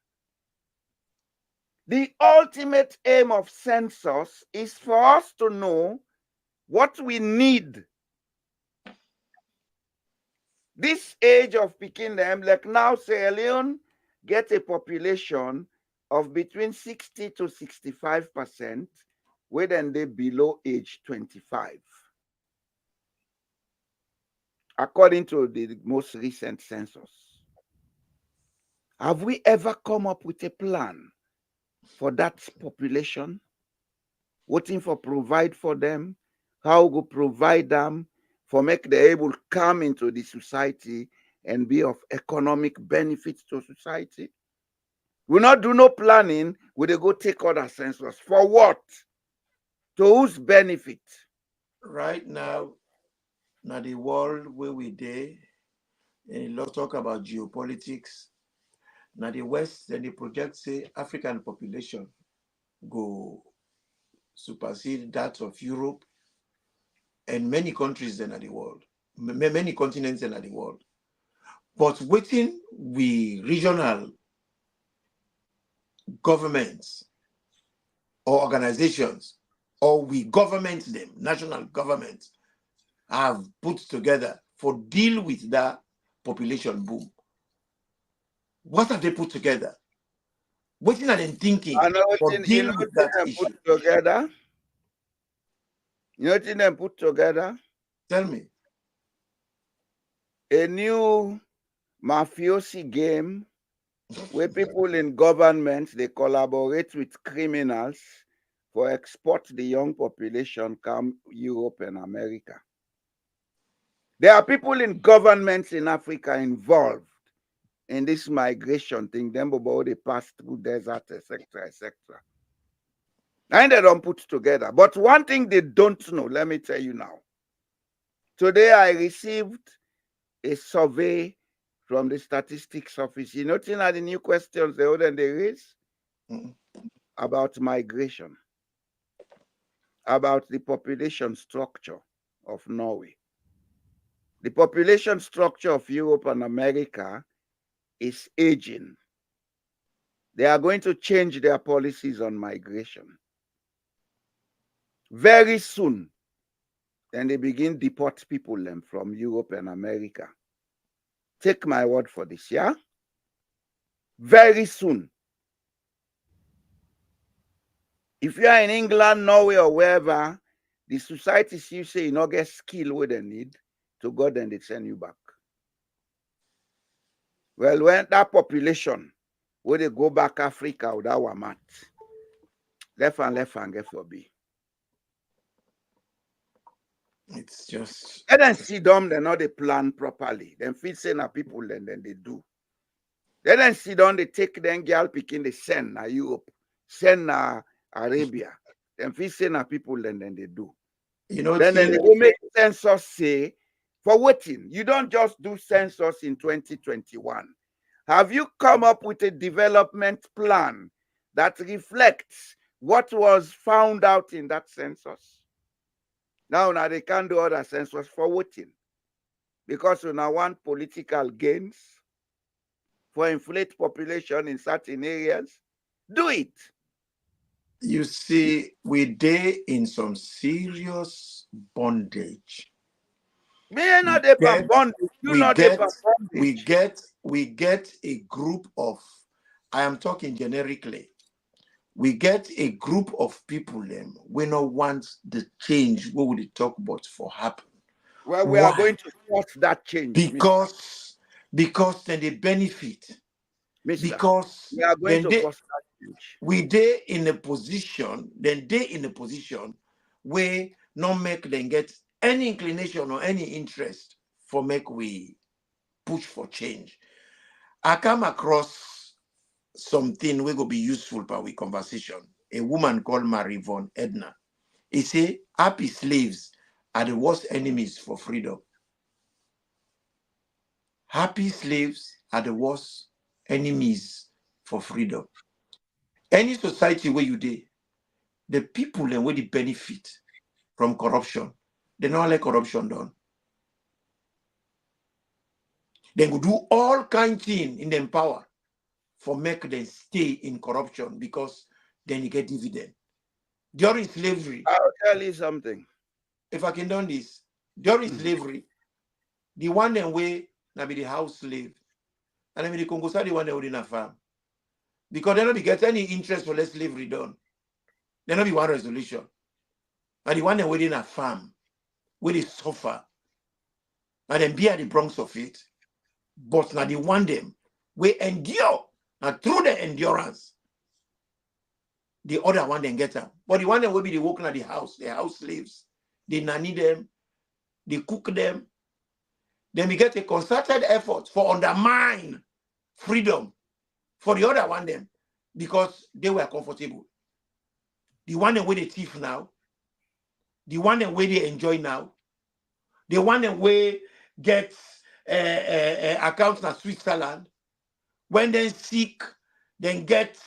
B: The ultimate aim of census is for us to know What we need, this age of picking them, like now Sierra Leone get a population of between 60 to 65%, where then they below age 25. According to the most recent census. Have we ever come up with a plan for that population? Waiting for provide for them, how we provide them for make them able to come into the society and be of economic benefit to society? We not do no planning, we dey go take other census. For what? To whose benefit?
C: Right now the world where we dey, and let's talk about geopolitics. Now the West, then they project say African population go supersede that of Europe and many countries in the world, many continents in the world. But within we regional governments or organizations, or we government them, national governments, have put together for deal with that population boom. What have they put together? What are they thinking for deal with that issue?
B: Put together? You know what them put together?
C: Tell me.
B: A new mafiosi game where people in government they collaborate with criminals for export the young population come Europe and America. There are people in governments in Africa involved in this migration thing, them about they pass through desert, etc., etc. And they don't put together. But one thing they don't know, let me tell you now. Today I received a survey from the statistics office. You know, are the new questions they raise about migration, about the population structure of Norway. The population structure of Europe and America is aging. They are going to change their policies on migration. Very soon, then they begin deport people from Europe and America. Take my word for this, yeah? Very soon. If you are in England, Norway, or wherever, the societies you say you not get skill where they need to go, then they send you back. Well, when that population, where they go back Africa without our mat, left and get for be.
C: It's just.
B: And then see them, they know they plan properly. Then feel say na people, then they do. Then see them, they take them girl picking, they send na Europe, send na Arabia. Then feel say na people, then they do.
C: You know,
B: Then they will make census say, for waiting, you don't just do census in 2021. Have you come up with a development plan that reflects what was found out in that census? Now they can't do other census for waiting. Because we now want political gains for inflate population in certain areas. Do it.
C: You see, we dey in some serious bondage.
B: We
C: get a group of, I am talking generically, we get a group of people we don't want the change what would it talk about for happen.
B: Well, we are going to force that change.
C: Because then they benefit.
B: Mister,
C: because
B: we are going to force that change.
C: We they in a position where not make them get any inclination or any interest for make we push for change. I come across something we go be useful for we conversation. A woman called Marie von Edna. He say happy slaves are the worst enemies for freedom. Happy slaves are the worst enemies for freedom. Any society where you dey, the people and where they benefit from corruption, they don't let corruption done. They will do all kind of things in them power for make them stay in corruption because then you get dividend. During slavery,
B: I'll tell you something.
C: if I can do this, during slavery, the one that way now be the house slave, and I mean the Congo the one that would in a farm. Because they don't get any interest for less slavery done. There not be one resolution. And the one that within a farm, where they suffer, and then be at the Bronx of it. But now the one them we endure, and through the endurance, the other one then get them. But the one that will be the working at the house slaves, they nanny them, they cook them. Then we get a concerted effort for undermine freedom for the other one them because they were comfortable. The one that where they thief now, the one that where they enjoy now, the one that where gets accounts in Switzerland, when they seek, then get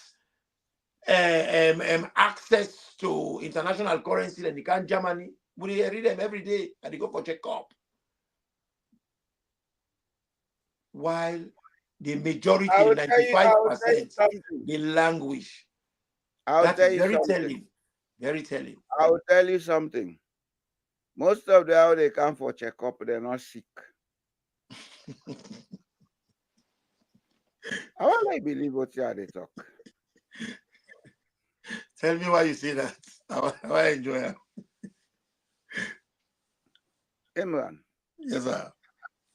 C: access to international currency, and they can Germany. We read them every day and they go for checkup. While the majority, 95%, they languish. That is very telling. Very telling.
B: I will tell you something. Most of the how they come for checkup, they're not sick. How will I believe what you are they talk?
C: Tell me why you say that. How I enjoy it.
B: Imran.
C: Yes, sir.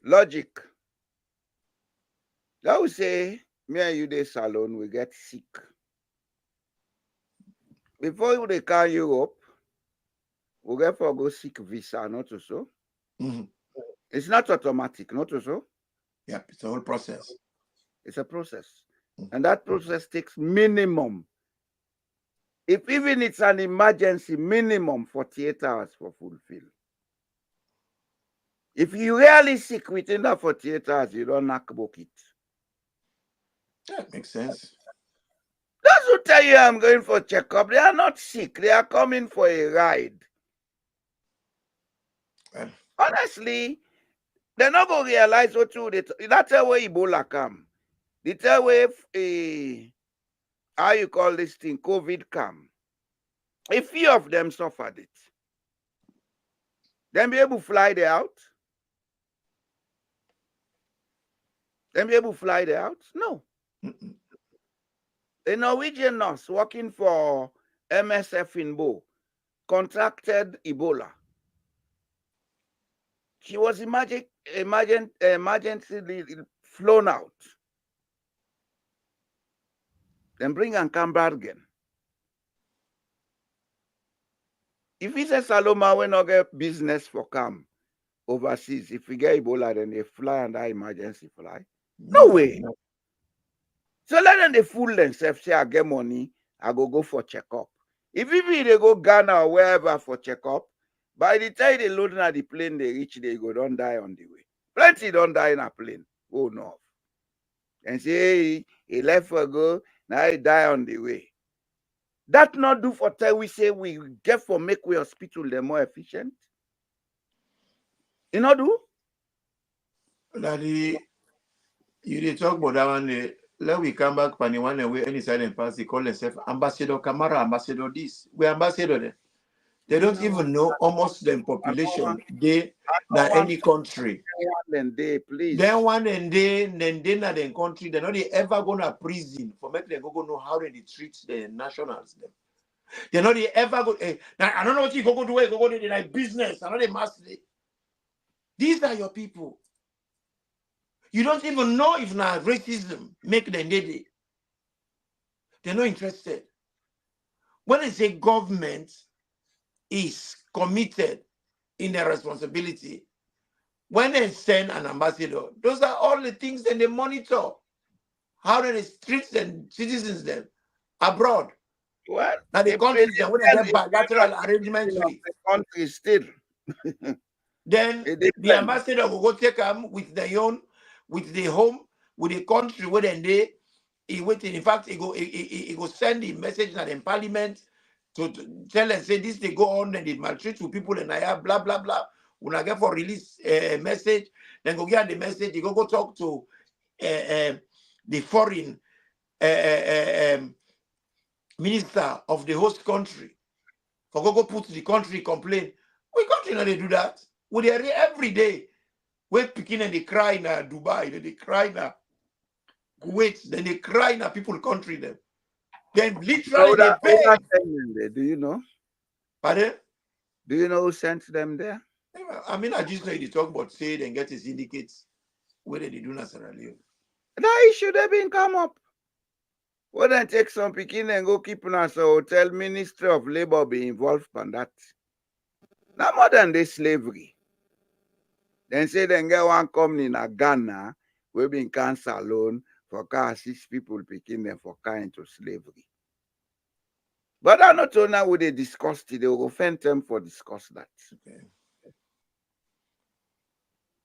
B: Logic. That would say, me and you, they SaLone, we get sick. Before they come Europe, we get for go seek visa, not so.
C: Mm-hmm.
B: It's not automatic, not so.
C: Yeah, it's a whole process.
B: It's a process. And that process takes minimum. If even it's an emergency, minimum 48 hours for fulfill. If you really sick within that 48 hours, you don't knock book it.
C: That makes sense.
B: That's who tell you I'm going for checkup. They are not sick. They are coming for a ride.
C: Well,
B: honestly, they're not going to realize what you do. That's the way Ebola come. That's the way, how you call this thing, COVID come. A few of them suffered it. Then be able to fly there out? Then be able to fly there out? No. A Norwegian nurse working for MSF in Bo contracted Ebola. She was emergently flown out. Then bring and come back again. If it's a SaLone, we not get business for come overseas. If we get Ebola, then they fly under emergency fly. No way. No. So let them they fool themselves, say I get money, I go for checkup. If even they go Ghana or wherever for checkup, by the time they load at the plane, they reach, they go don't die on the way. Plenty don't die in a plane. Oh no. And say, hey, he left for go, now he die on the way. That not do for time we say we get for make we hospital them more efficient. You know do?
C: Daddy, you did talk about that one. Let we come back for the one away any side and pass. They call themselves Ambassador Kamara, Ambassador this. We ambassador them. They don't even know almost the population. They na any country.
B: Then they please.
C: Then one and then na the country. They're not ever gonna prison for make them go know how they treat the nationals. Them. They're not ever go. Now I don't know what you go do. Go do like business. I know they must. These are your people. You don't even know if now racism make them day. They're not interested. When I say government is committed in their responsibility, when they send an ambassador, those are all the things that they monitor. How do they treat the citizens then abroad?
B: Well,
C: now the countries that when they get bilateral arrangements free.
B: The country still.
C: Then the ambassador will go take them with their own, with the home, with the country where they waiting. In fact, he go send the message that in parliament to tell and say this they go on and they maltreat to people and I have blah blah blah. When I get for release a message, then go get the message. You go talk to the foreign minister of the host country. For go put the country complaint. We got country now they do that. Well, they every day. When picking and they cry now Dubai, then they cry now Kuwait, then they cry now people country them. Then literally they beg.
B: Do you know?
C: Pardon?
B: Do you know who sent them there?
C: I mean, I just know they talk about say and get his indicates where they do not Sierra Leone.
B: That issue they been come up. Why don't take some picking and go keep us a hotel? Ministry of Labor be involved in that. Now more than this slavery. Then say then get one company in Ghana we been cancer loan for car assist people picking them for car into slavery. But I not only would they discuss it, they will offend them for discuss that.
C: Okay.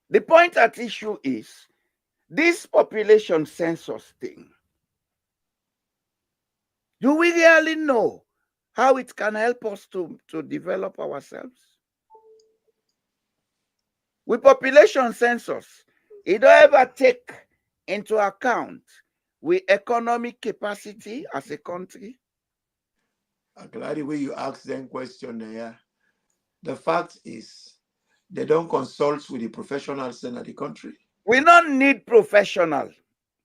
B: The point at issue is this population census thing. Do we really know how it can help us to develop ourselves? With population census, it don't ever take into account with economic capacity as a country.
C: I'm glad the way you ask them question there. The fact is they don't consult with the professionals in the country.
B: We don't need professional,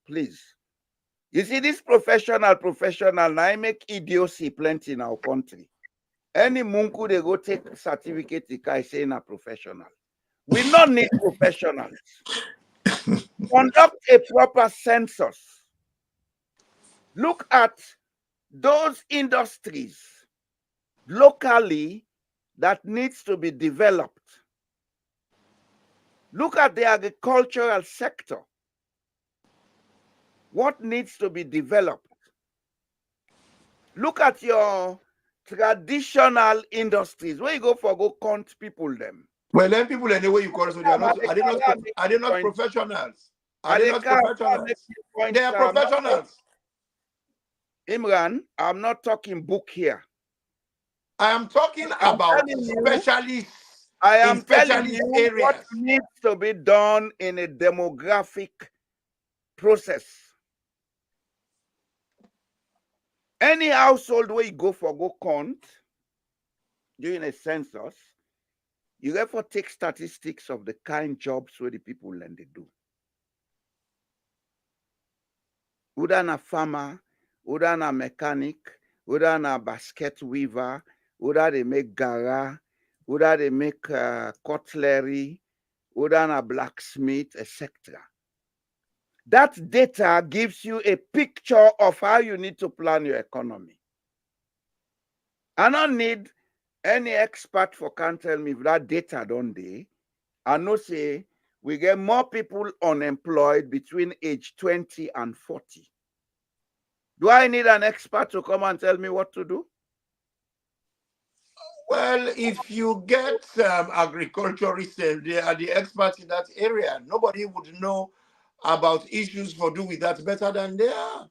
B: please. You see, this professional, now I make idiocy plenty in our country. Any munku they go take certificate, the guy saying a professional. We don't need professionals. Conduct a proper census. Look at those industries locally that needs to be developed. Look at the agricultural sector. What needs to be developed? Look at your traditional industries. Where you go for go count people them.
C: Well, then people anyway you call so they are not professionals. Are they not professionals? They are professionals.
B: Imran, I'm not talking book here.
C: I am talking about specialists.
B: I am telling you areas. What needs to be done in a demographic process. Any household where you go for go count during a census, you therefore take statistics of the kind jobs where the people and they do. Whether a farmer, whether a mechanic, whether a basket weaver, whether they make gara, whether they make cutlery, whether a blacksmith, etc. That data gives you a picture of how you need to plan your economy. I don't need any expert for can tell me if that data don't they. I know say we get more people unemployed between age 20 and 40. Do I need an expert to come and tell me what to do?
C: Well, if you get agriculturists, they are the experts in that area. Nobody would know about issues for do with that better than they are.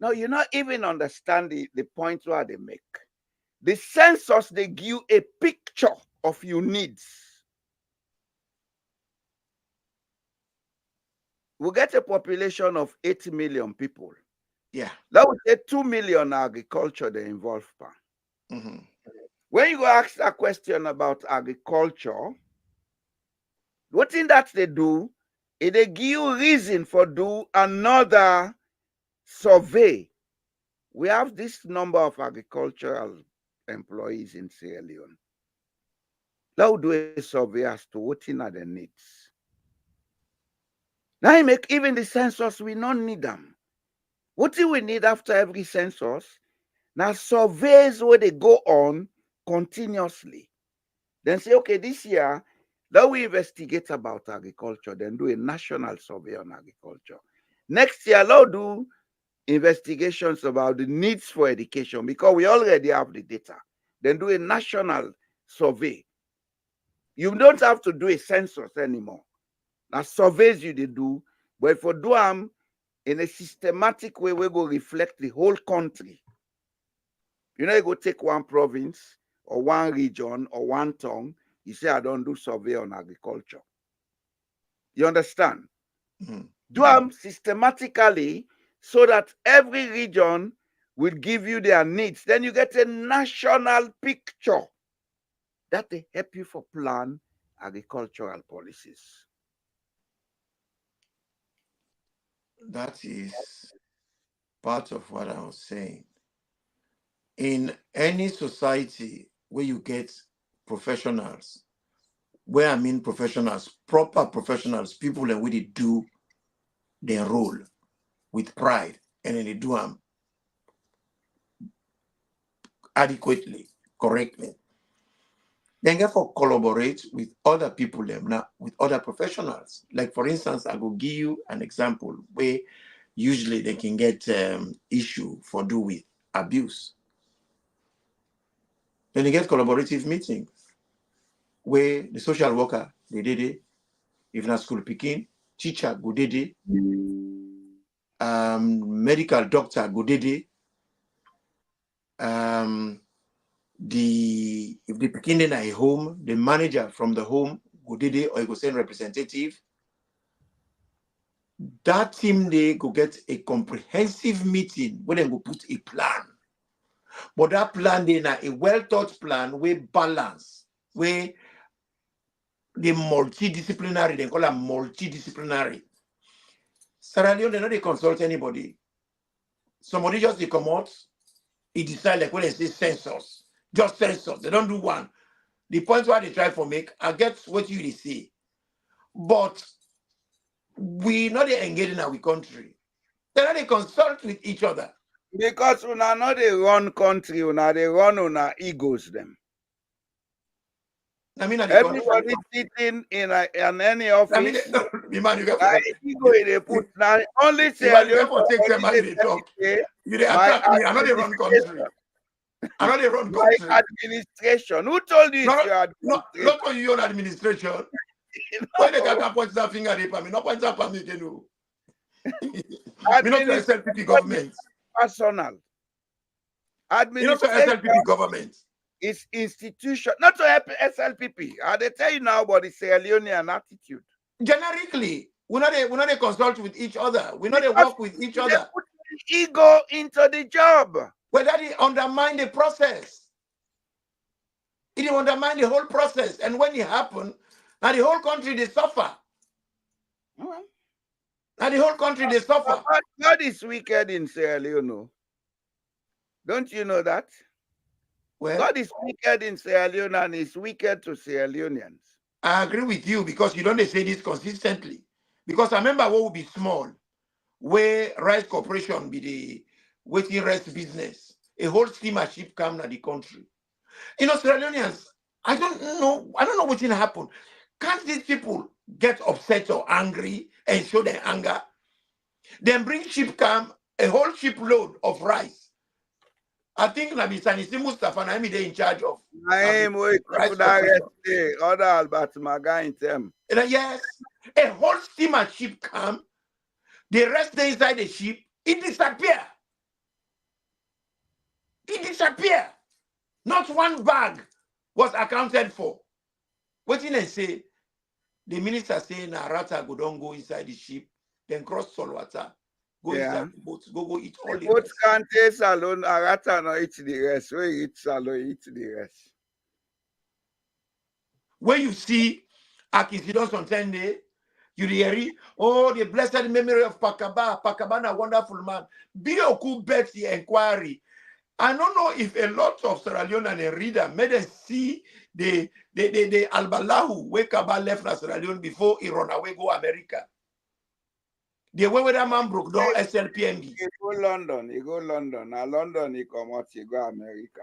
B: No, you're not even understanding the point where they make. The census, they give you a picture of your needs. We get a population of 80 million people.
C: Yeah.
B: That would say 2 million agriculture they involve.
C: Mm-hmm.
B: When you go ask that question about agriculture, what in that they do, is they give you reason for do another survey. We have this number of agricultural employees in Sierra Leone. Now do a survey as to what in are the needs. Now you make even the census, we don't need them. What do we need after every census? Now surveys where they go on continuously. Then say, okay, this year, now we investigate about agriculture, then do a national survey on agriculture. Next year, now do investigations about the needs for education because we already have the data. Then do a national survey. You don't have to do a census anymore. Now surveys you they do, but for do them in a systematic way, we go reflect the whole country. You know, you go take one province or one region or one town, you say, I don't do survey on agriculture. You understand?
C: Mm-hmm.
B: Do them systematically so that every region will give you their needs. Then you get a national picture. that they help you for plan agricultural policies.
C: That is part of what I was saying. In any society where you get professionals, where I mean professionals, proper professionals, people that really do their role with pride, and then they do them adequately, correctly, then therefore collaborate with other people, now with other professionals. Like for instance, I will give you an example where usually they can get issue for do with abuse. Then they get collaborative meetings where the social worker, they did it. If not school picking, teacher, go did it. Medical doctor, go did it. If the picking in a home, the manager from the home, go did it, or you go send representative. That team, they go get a comprehensive meeting where they go put a plan. But that plan, they na a well-thought plan, where balance, where the multidisciplinary, they call it multidisciplinary. Sierra Leone, they know they consult anybody. Somebody just they come out, he decide like when they say census, just census, they don't do one. The point why they try for make, I get what you say. But we not they engage in our country. They not they consult with each other.
B: Because una not they run country, una they run una egos them.
C: I mean,
B: everybody sitting in any office.
C: I mean, no, man, you get
B: ego they put now only say
C: you get for take time and they talk. You they attack me. I know they run country. I know they run country.
B: My administration. Who told you
C: no,
B: it's your administration?
C: Not for your administration. When they can't point that finger at me, not point that at me, you know. Me not to SLPP government.
B: Personal.
C: Administration. You know, to SLPP government.
B: It's institution, not to SLPP. They tell you now about the Sierra Leonean attitude.
C: Generically, we not they consult with each other. We not they work with each other.
B: Put ego into the job.
C: Well, that it undermine the process. It undermine the whole process, and when it happen, now the whole country they suffer. Now the whole country they suffer.
B: God is wicked in Sierra Leone. Don't you know that? Well, God is wicked in Sierra Leone and is wicked to Sierra Leoneans.
C: I agree with you because you don't say this consistently. Because I remember what would be small, where Rice Corporation be the waiting rice business. A whole steamer ship come to the country. You know, Sierra Leoneans, I don't know what will happen. Can't these people get upset or angry and show their anger? Then bring ship come, a whole shipload of rice. I think Nabi Sanisi Mustafa Naimi they in charge of.
B: Other Albert Maga in them.
C: Yes, a whole steamer ship come, the rest they inside the ship, it disappear. It disappear. Not one bag was accounted for. What did they say? The minister say Narata go don't go inside the ship, then cross Solwata. Go inside the boat, go eat all the
B: rest. Can't taste alone, Arata no eat the rest. Where you eat SaLone, eat the rest.
C: When you see Akisidon Sontende, you hear, oh, the blessed memory of Pakaba, Pakabana, wonderful man. Bioku bet the inquiry. I don't know if a lot of Sierra Leone and a reader made them see the Albalahu where Kaba left Sierra Leone before he run away go America. The way where that man broke down SLPMB.
B: You go London. Now London, you come out, you go America.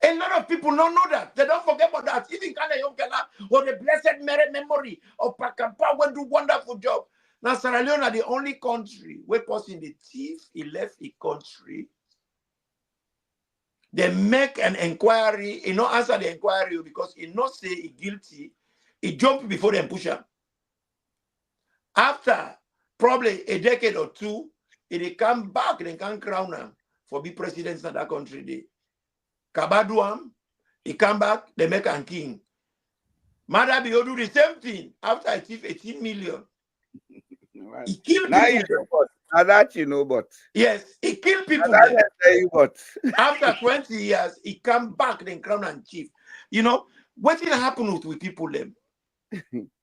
C: A lot of people don't know that. They don't forget about that. Even Kana Yonkela or the blessed memory of Pakampa went do wonderful job. Now Sierra Leone are the only country where person the thief he left the country. They make an inquiry, he not answer the inquiry because he not say he guilty. He jump before them push him. After probably a decade or two, he come back, they can crown him for be president of that country. They Kabaduam, he come back, they make him king. Madabi do the same thing after I thief 18 million.
B: Right.
C: He killed
B: now
C: people.
B: Now that you know, but
C: yes, he killed people.
B: But
C: after 20 years, he come back, then crown and chief. You know, what will happen with people them?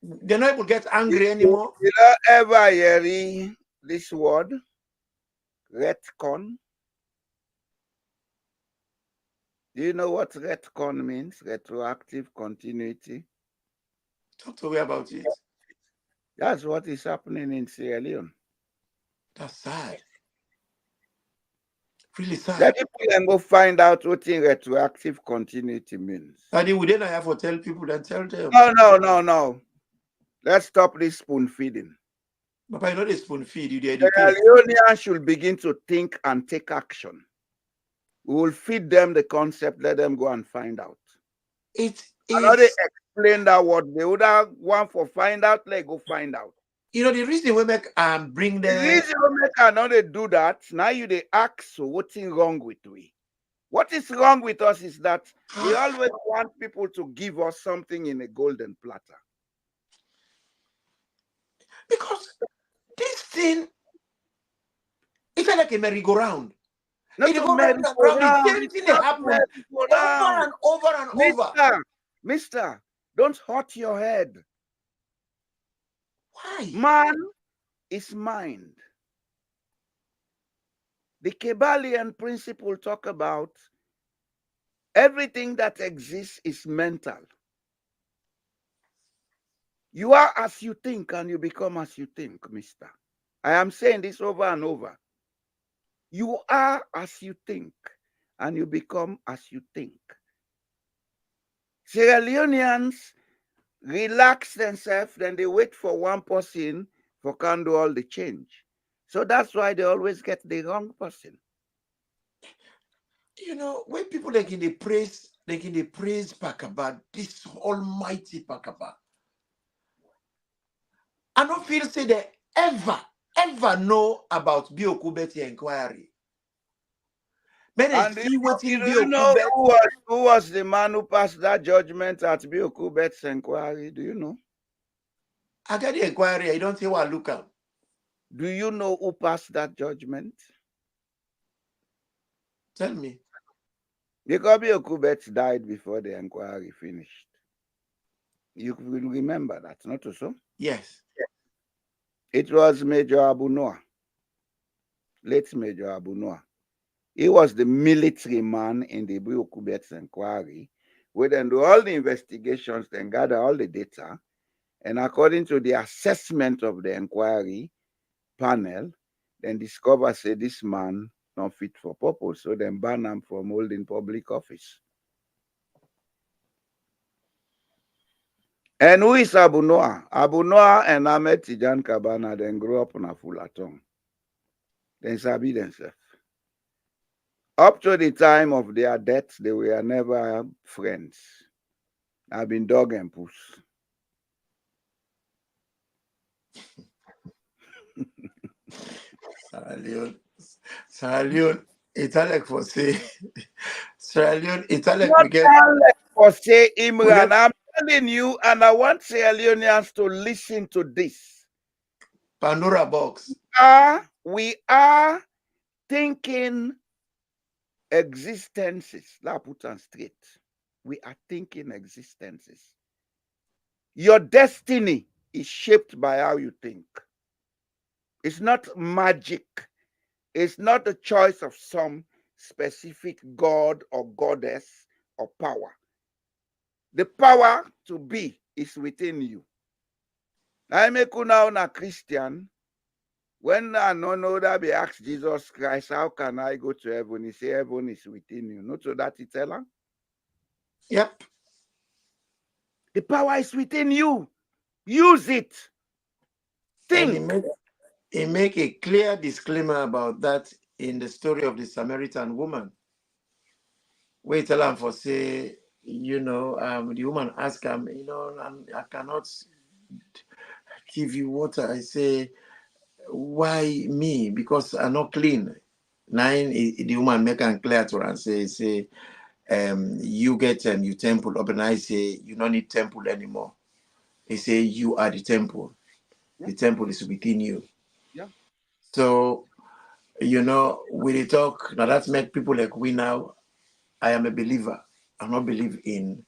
C: They're not able to get angry anymore.
B: You know, ever hear this word, retcon? Do you know what retcon means? Retroactive continuity.
C: Talk to me about it.
B: That's what is happening in Sierra Leone.
C: That's sad. Really sad.
B: Let people then go find out what in retroactive continuity means.
C: And we then have to tell people and tell them.
B: No. Let's stop this spoon feeding.
C: But I know they spoon feed you, they
B: Sierra
C: educate.
B: Leoneans should begin to think and take action. We will feed them the concept, let them go and find out.
C: It's
B: How they explain that word, they would have one for find out, let go find out.
C: You know, the reason we make bring
B: The reason we make another do that, now you they ask, so what's wrong with we? What is wrong with us is that we always want people to give us something in a golden platter.
C: Because this thing, it's like a merry-go-round.
B: Not
C: It
B: to
C: go round and round. The same thing that happen over and over and over.
B: Mister, don't hurt your head.
C: Why?
B: Man is mind. The Kybalion principle talk about everything that exists is mental. You are as you think and you become as you think, mister. I am saying this over and over. You are as you think and you become as you think. Sierra Leoneans relax themselves, then they wait for one person for can do all the change. So that's why they always get the wrong person.
C: You know, when people like in the praise Pakaba, this almighty Pakaba, I don't feel say they ever know about Biokubeti inquiry.
B: And you know who was the man who passed that judgment at Biokubet's inquiry? Do you know?
C: I got the inquiry. I don't say what look up.
B: Do you know who passed that judgment?
C: Tell me.
B: Because Biokubet died before the inquiry finished. You will remember that, not so?
C: Yes.
B: It was Major Abu Noah, late Major Abu Noah. He was the military man in the Biokubet's inquiry, where then do all the investigations, then gather all the data, and according to the assessment of the inquiry panel, then discover say this man not fit for purpose, so then ban him from holding public office. And who is Abu Noah? Abu Noah and Ahmed Tijan Kabana then grew up on a Fulatong. Then sabi themselves. Up to the time of their death, they were never friends. I've been dog and puss.
C: Sierra Leone, Italic for say. Sierra Leone, Italic
B: Not
C: we get.
B: For say Imran, I'm telling you, and I want Sierra Leoneans to listen to this.
C: Pandora box.
B: We are thinking existences. Let's put on straight. We are thinking existences. Your destiny is shaped by how you think. It's not magic. It's not the choice of some specific god or goddess or power. The power to be is within you. I make you now a Christian. When I know that be asked Jesus Christ, how can I go to heaven? He say heaven is within you. Not so that he tell her.
C: Yep.
B: The power is within you. Use it. Think.
C: And he make a clear disclaimer about that in the story of the Samaritan woman. Wait tell him for say, you know, the woman asked him, you know, I cannot give you water. I say, why me? Because I'm not clean. Nine, the woman make him clear to her and say, you get you temple up, and I say, you don't need temple anymore. He say, you are the temple. Yeah. The temple is within you.
B: Yeah.
C: So, you know, we talk, now that's make people like we now, I am a believer. I don't believe in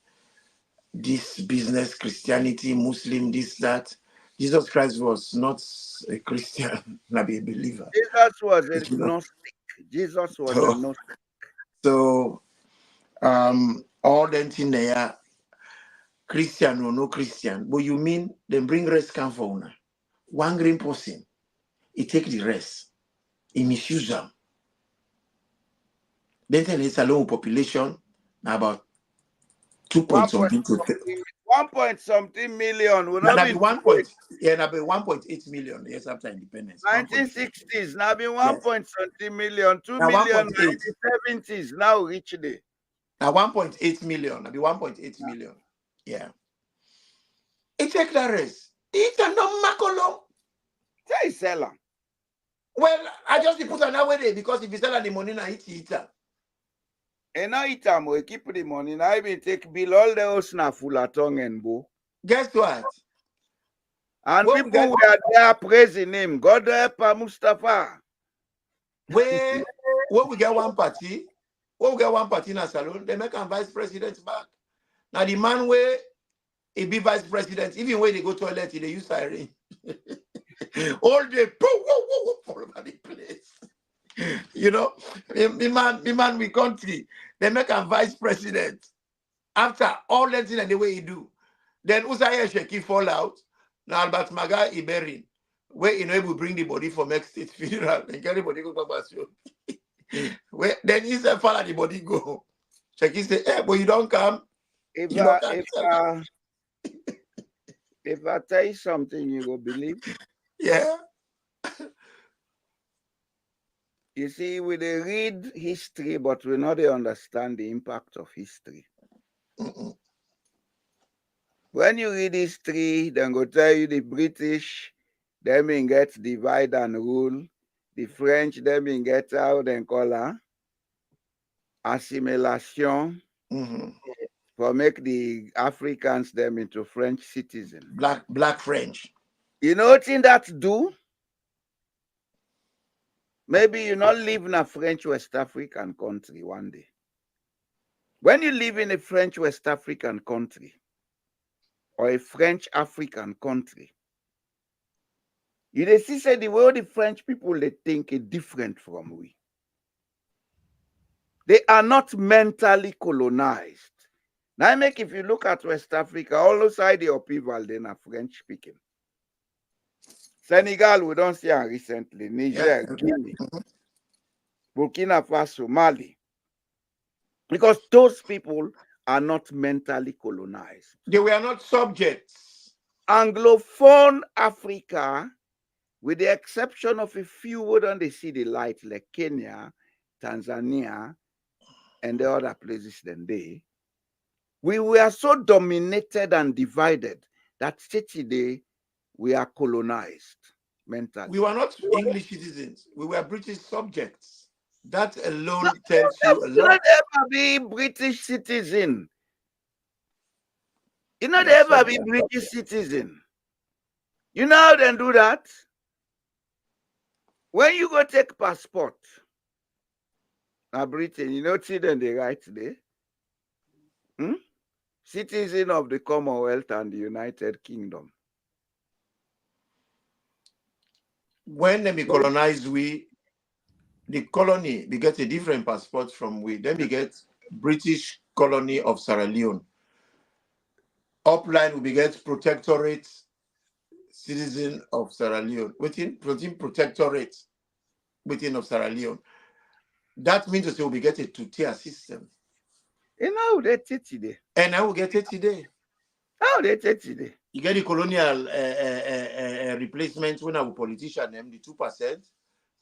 C: this business, Christianity, Muslim, this, that. Jesus Christ was not a Christian, not a believer.
B: Jesus was a
C: You know?
B: Gnostic. Jesus was a Gnostic.
C: So all them thing there, Christian or no Christian, but you mean they bring rest come for una. One green person, he take the rest, he misuse them. Then tell it's a low population, about 2 point something to
B: 1 point something million will
C: now
B: not
C: be
B: be
C: 1 point, yeah, now be 1.8 million years after independence.
B: 1960s now be 1
C: Yes.
B: point something million, 2
C: Now
B: million
C: 1.8.
B: 1970s now reach there.
C: Now 1.8 million, now be 1.8 million. Yeah. It take the rest. It a no macolo.
B: Say seller.
C: Well, I just put an away there because if you sell the money now, it's eater.
B: And now it we keep the money. Now even take bill all the house na full of tongue and bow.
C: Guess what?
B: And
C: What
B: people were there praising him. God help Mustafa.
C: Where we get one party, when we get one party in a SaLone, they make a vice president back. Now the man where he be vice president, even when they go to toilet, they use siren. All day, all over the place. You know, the man we country, they make a vice president. After all that thing and the way he do, then Usaya Sheki fall out. Now Albert Maga he burying. Where you know we bring the body for next state funeral and carry body go back. Where then he said follow the body go. Sheki say, hey, but you don't come.
B: If
C: You don't come.
B: If I tell you something, you will believe.
C: Yeah.
B: You see, we they read history, but we not they understand the impact of history. When you read history, then go tell you the British, them in get divide and rule. The French, them in get out and call her assimilation for make the Africans them into French citizens.
C: Black French.
B: You know what that do? Maybe you not live in a French West African country one day. When you live in a French West African country or a French African country, you see say the way the French people they think is different from we. They are not mentally colonized. Now make if you look at West Africa, all those side of people they are French speaking. Senegal, we don't see them recently. Niger, Guinea, Burkina Faso, Mali. Because those people are not mentally colonized.
C: They were not subjects.
B: Anglophone Africa, with the exception of a few who don't they see the light, like Kenya, Tanzania, and the other places than they, we were so dominated and divided that today we are colonized mentally.
C: We were not English citizens. We were British subjects. That alone tells you a lot.
B: You not ever be British citizen. You not ever be British citizen. You know how they do that? When you go take passport, now Britain, you know see them they write there. Citizen of the Commonwealth and the United Kingdom.
C: When they colonize we, the colony, we get a different passport from we. Then we get British colony of Sierra Leone. Upline we get protectorate citizen of Sierra Leone. Within protectorate within of Sierra Leone. That means to say we get a two-tier system.
B: And how they take today?
C: And now we get it today.
B: How they take today?
C: You get the colonial replacement when our politician them the 2%.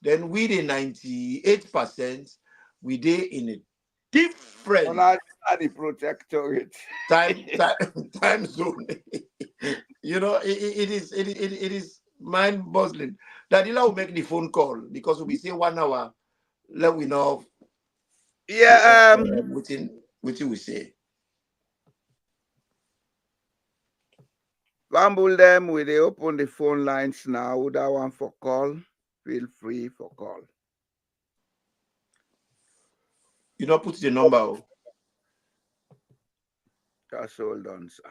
C: Then we the 98%, we did in a different
B: the protectorate
C: time zone. You know, it is mind-boggling. That will make the phone call because we say 1 hour, let we know.
B: Yeah,
C: within we say.
B: Ramble them, will they open the phone lines now? That one for call. Feel free for call.
C: You don't put the number.
B: Just hold on, sir.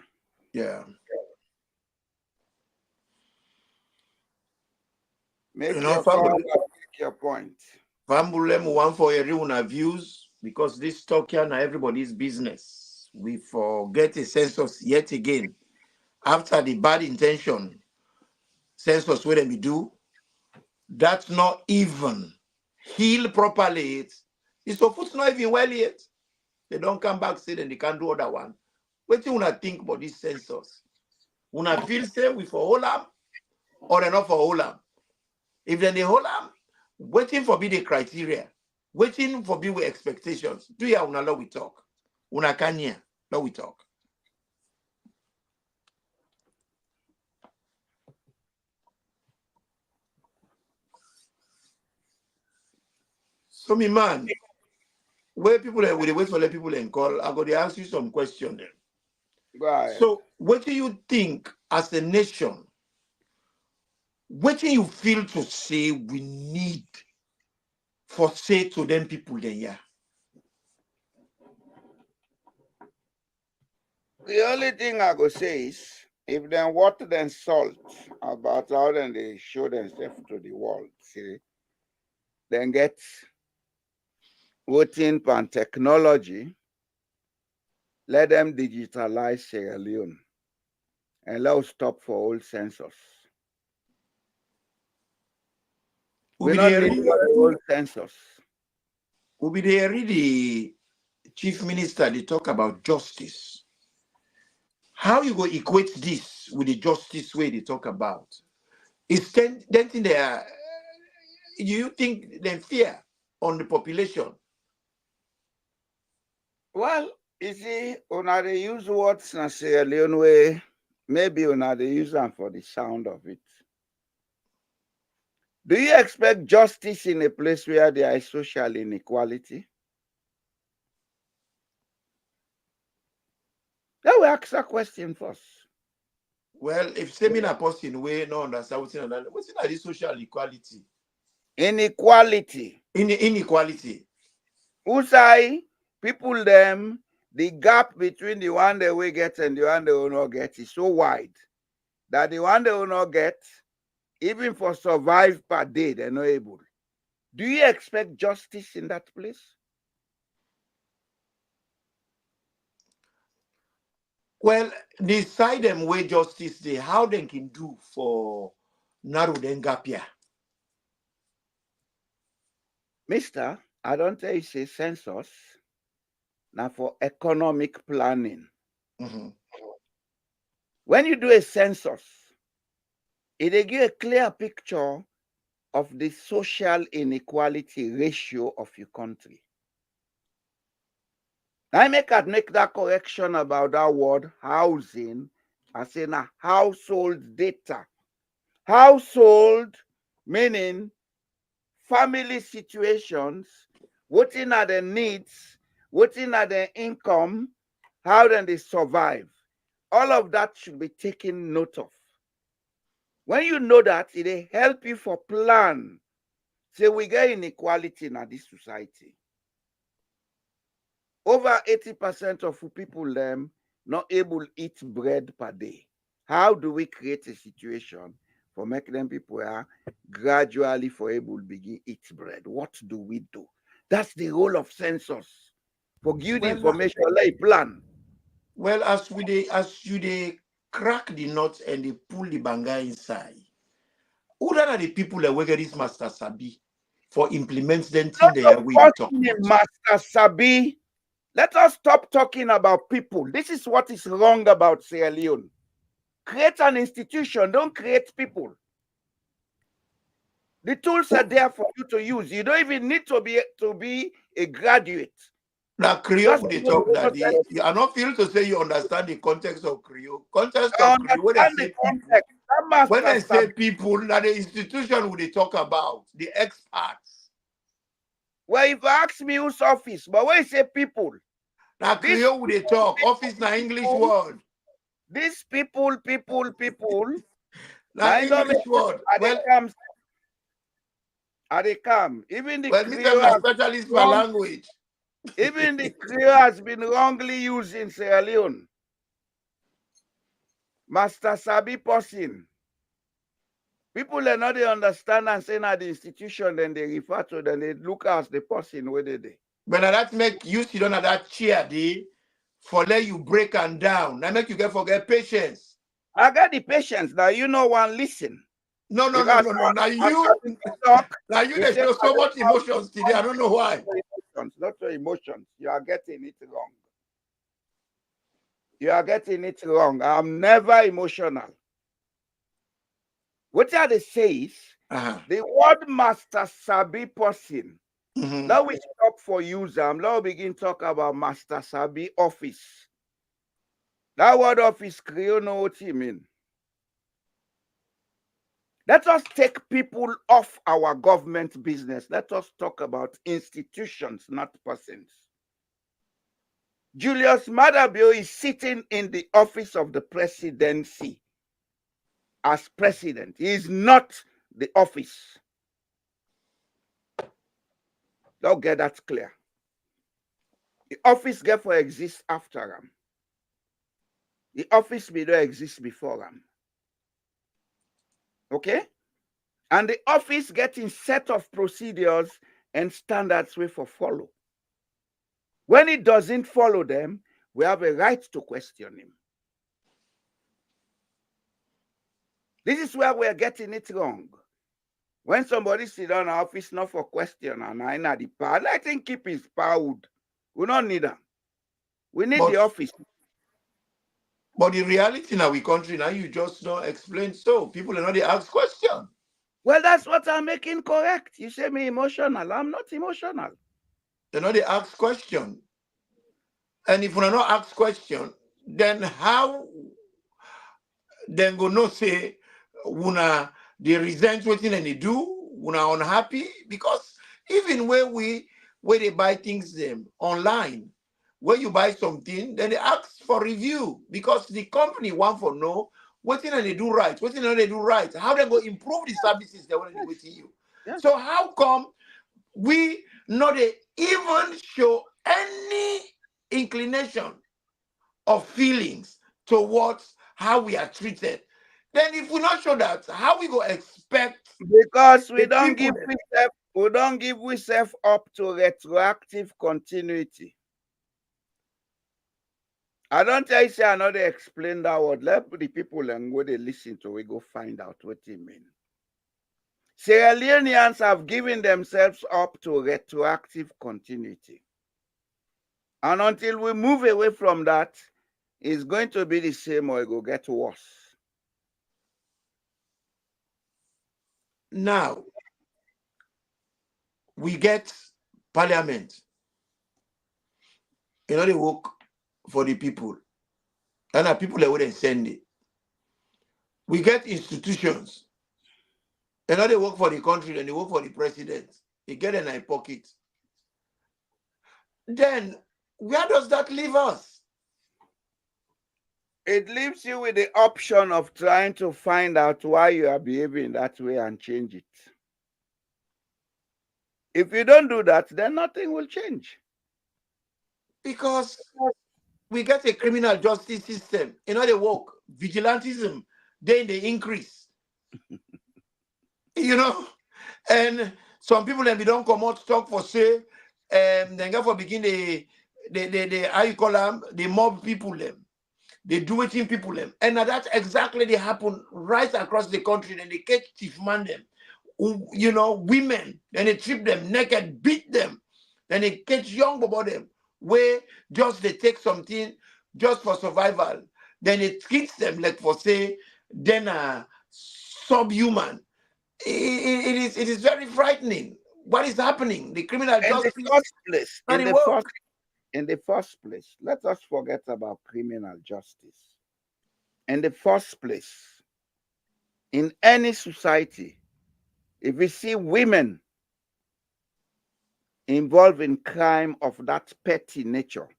C: Yeah.
B: Make
C: You know,
B: your call and make your point.
C: Fambulem one for everyone views because this talking na everybody's business. We forget a census yet again. After the bad intention census where we do, that's not even heal properly. It's supposed not even well yet. They don't come back say then they can't do other one. What you wanna think about this census? Una feel say we for whole am or they not for whole am? If then they whole am, waiting for be the criteria, waiting for be with expectations. Do ya una law we talk? Una kanya, law we talk. So me man, where people will they wait for the people and call, I go to ask you some question then.
B: Go ahead.
C: So what do you think as a nation? What do you feel to say we need for say to them people then yeah?
B: The only thing I go say is, if them water then salt about how then they show themselves to the world, see, then get voting pan technology, let them digitalize Sierra Leone and let us stop for old census. We don't need the old census.
C: We'll be there the chief minister, they talk about justice. How you go equate this with the justice way they talk about? Is then there, you think they fear on the population?
B: Well, you see, una they use words na Sierra Leone way, maybe una they use them for the sound of it. Do you expect justice in a place where there is social inequality? Let we ask that question first.
C: Well, if seminar person way no understand what's in this social equality?
B: Inequality.
C: Inequality.
B: Who say people them the gap between the one they will get and the one they will not get is so wide that the one they will not get, even for survive per day, they're not able. Do you expect justice in that place?
C: Well, decide them where justice they how they can do for narrow then gap here.
B: Mister, I don't tell you say census. Now for economic planning.
C: Mm-hmm.
B: When you do a census, it give a clear picture of the social inequality ratio of your country. Now I make that correction about that word housing. I say now household data. Household meaning family situations, what are the needs, what are the income, how then they survive. All of that should be taken note of. When you know that, it help you for plan. Say we get inequality in this society. Over 80% of people them not able to eat bread per day. How do we create a situation for making them people are gradually for able to begin eat bread? What do we do? That's the role of census. For give the information, like plan.
C: Well, as you they crack the nuts and they pull the banga inside, who are the people that work at this master sabi for implementing their way to talk about?
B: Master Sabi, let us stop talking about people. This is what is wrong about Sierra Leone. Create an institution, don't create people. The tools are there for you to use. You don't even need to be a graduate.
C: Now, Creole, they talk that you are not feel to say you understand the context of Creole. Context of Creole, when they say people, when they say people, that the institution would they talk about, the experts.
B: Well, if you ask me whose office, but when you say people,
C: now Creole would they talk, office na English word.
B: These people.
C: Now English word.
B: Well, they come. Even the
C: Creole are specialist for language.
B: Even the Creole has been wrongly used in Sierra Leone. Master Sabi person. People are not they understand and say at the institution, then they refer to, then they look as the person where they.
C: But now that make you sit on that chair, the for let you break and down. That make you get forget patience.
B: I got the patience. Now you know one listen.
C: No, no, no,
B: Because
C: no, no. Now
B: I
C: you,
B: talk,
C: now you
B: you
C: they
B: say
C: show so much emotions today. I don't know why.
B: not your emotions. You are getting it wrong. You are getting it wrong. I'm never emotional. What are they say is the word Master Sabi person. Now we stop for user. Now we begin talk about Master Sabi office. That word office, you know what you mean. Let us take people off our government business. Let us talk about institutions, not persons. Julius Madabio is sitting in the office of the presidency as president. He is not the office. Don't get that clear. The office therefore exists after him. The office may not exist before him. Okay? And the office getting set of procedures and standards we for follow. When it doesn't follow them, we have a right to question him. This is where we're getting it wrong. When somebody sit down in our office, not for question, and I know the power, let him keep his power. We don't need them. We need the office.
C: But the reality in our country now, you just don't explain so. People are not they ask questions.
B: Well, that's what I'm making correct. You say me emotional. I'm not emotional.
C: They know they ask question. And if we not ask question, then how then go no say una they resent waiting and they do, una unhappy? Because even where they buy things them online, when you buy something, then they ask for review because the company want for know what thing they do right, what thing they do right, how they go improve the services they want to do with you. Yes. So how come we not even show any inclination of feelings towards how we are treated? Then if we not show that, how we go expect?
B: Because we don't give ourselves up to retroactive continuity. I don't tell you say I know they explain that word. Let the people and go they listen to we go find out what it mean. Sierra Leoneans have given themselves up to retroactive continuity. And until we move away from that, it's going to be the same or it will get worse.
C: Now, we get parliament. You know, they work for the people. And the people that wouldn't send it. We get institutions. You know, they work for the country and they work for the president. They get in their pocket. Then, where does that leave us?
B: It leaves you with the option of trying to find out why you are behaving that way and change it. If you don't do that, then nothing will change.
C: Because we get a criminal justice system. You know, they work. Vigilantism, then they increase. You know? And some people then we don't come out talk for say, then go for begin the how you call them, they mob people them. They do it in people them. And that exactly they happen right across the country. And they catch chief man them. You know, women, then they strip them naked, beat them. Then they catch young about them, where just they take something just for survival. Then it treats them like for say, then subhuman. It is very frightening. What is happening? The criminal justice.
B: In the first place, let us forget about criminal justice. In the first place, in any society, if we see women involved in crime of that petty nature,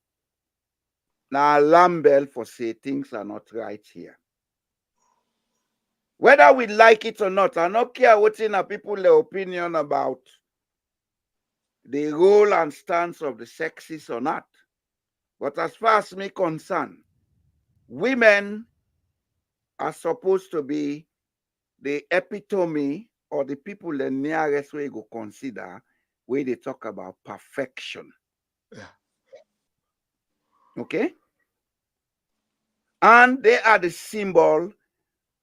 B: now alarm bell for say things are not right here. Whether we like it or not, I don't care what's in people's opinion about the role and stance of the sexes or not. But as far as me concerned, women are supposed to be the epitome or the people the nearest way you go consider where they talk about perfection.
C: Yeah.
B: Okay? And they are the symbol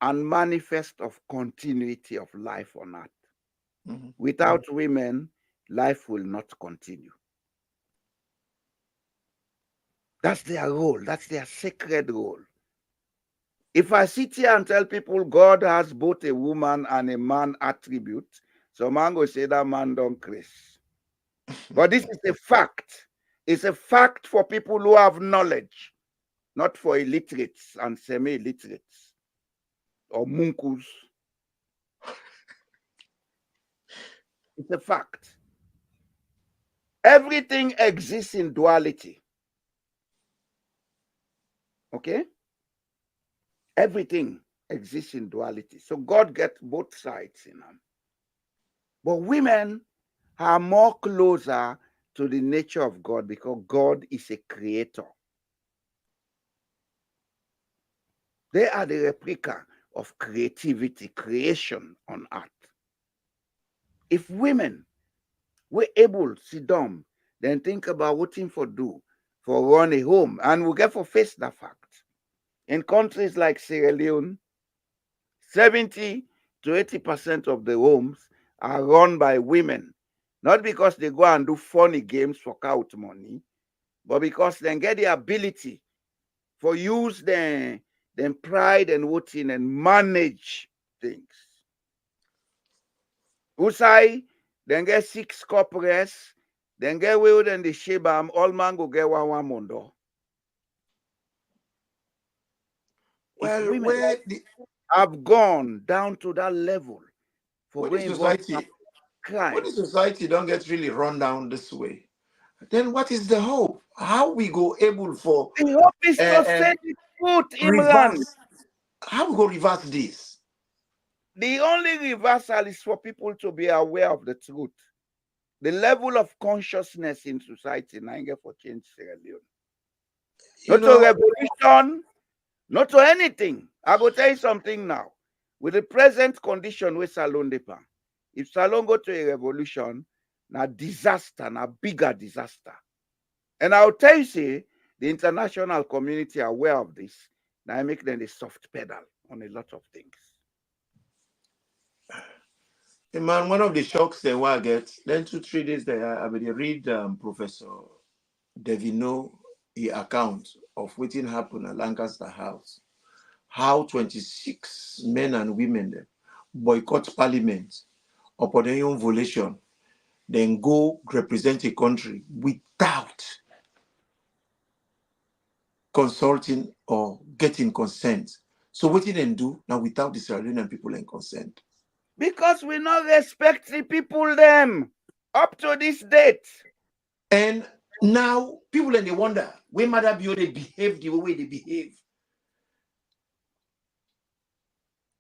B: and manifest of continuity of life on earth.
C: Mm-hmm.
B: Without women, life will not continue. That's their role. That's their sacred role. If I sit here and tell people God has both a woman and a man attribute, some man will say that man don't craze. But this is a fact. It's a fact for people who have knowledge, not for illiterates and semi-illiterates or munkus. It's a fact. Everything exists in duality. Okay? Everything exists in duality. So God gets both sides in them. But women are more closer to the nature of God because God is a creator. They are the replica of creativity, creation on earth. If women were able to sit down, then think about what thing for do for run a home, and we get for face that fact. In countries like Sierra Leone, 70 to 80% of the homes are run by women, not because they go and do funny games for couch money, but because they get the ability for use them pride and voting and manage things. Usai, then get 6 corporates, then get wheel and the shebam, all man go get one mondo. If
C: Well,
B: women have gone down to that level for
C: when
B: going
C: the
B: involved
C: society, when the
B: crime,
C: society don't get really run down this way, then what is the hope? How we go able for
B: the hope is to
C: uh,
B: say the truth, Imran.
C: reverse? How we go reverse this?
B: The only reversal is for people to be aware of the truth. The level of consciousness in society now get for change Sierra Leone.
C: You
B: Not to
C: know,
B: revolution, not to anything. I go tell you something now. With the present condition with SaLone depend, if SaLone go to a revolution, now disaster, now bigger disaster. And I'll tell you, say, the international community are aware of this. Now I make them a soft pedal on a lot of things.
C: hey man, one of the shocks they will get, then 2, 3 days there, I will read Professor Devino account of what happened at Lancaster House. How 26 men and women them boycott parliament upon their own volition, then go represent a country without consulting or getting consent. So what did they do now without the Sierra Leonean people and consent?
B: Because we not respect the people them up to this date.
C: And now people and they wonder when Mother Bio they behave the way they behave.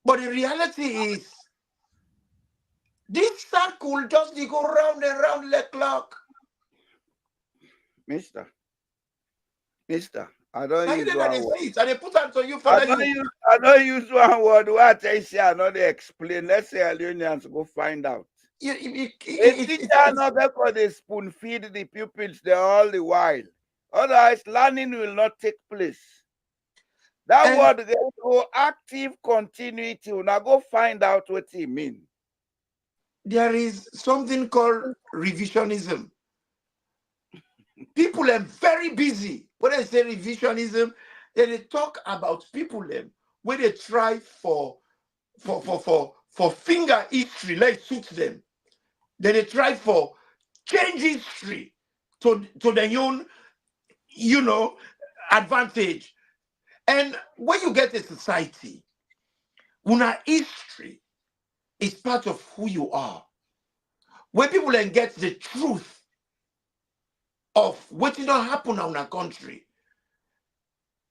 C: But the reality is this circle just they go round and round like clock.
B: Mister, I don't
C: Now you
B: use
C: then at
B: one
C: the
B: word.
C: seats and they put on to you for you.
B: I don't use one word. What I say, I know they explain. Let's say Alionians go find out. A teacher not for the spoon feed the pupils there all the while. Otherwise, learning will not take place. That
C: And
B: word they go active continuity. Now go find out what it means.
C: there is something called revisionism. People are very busy. When I say revisionism, then they talk about people when they try for finger history, like suit them. Then they try for change history to their own, advantage. And when you get a society, una history is part of who you are. When people then get the truth of what did not happen in our country,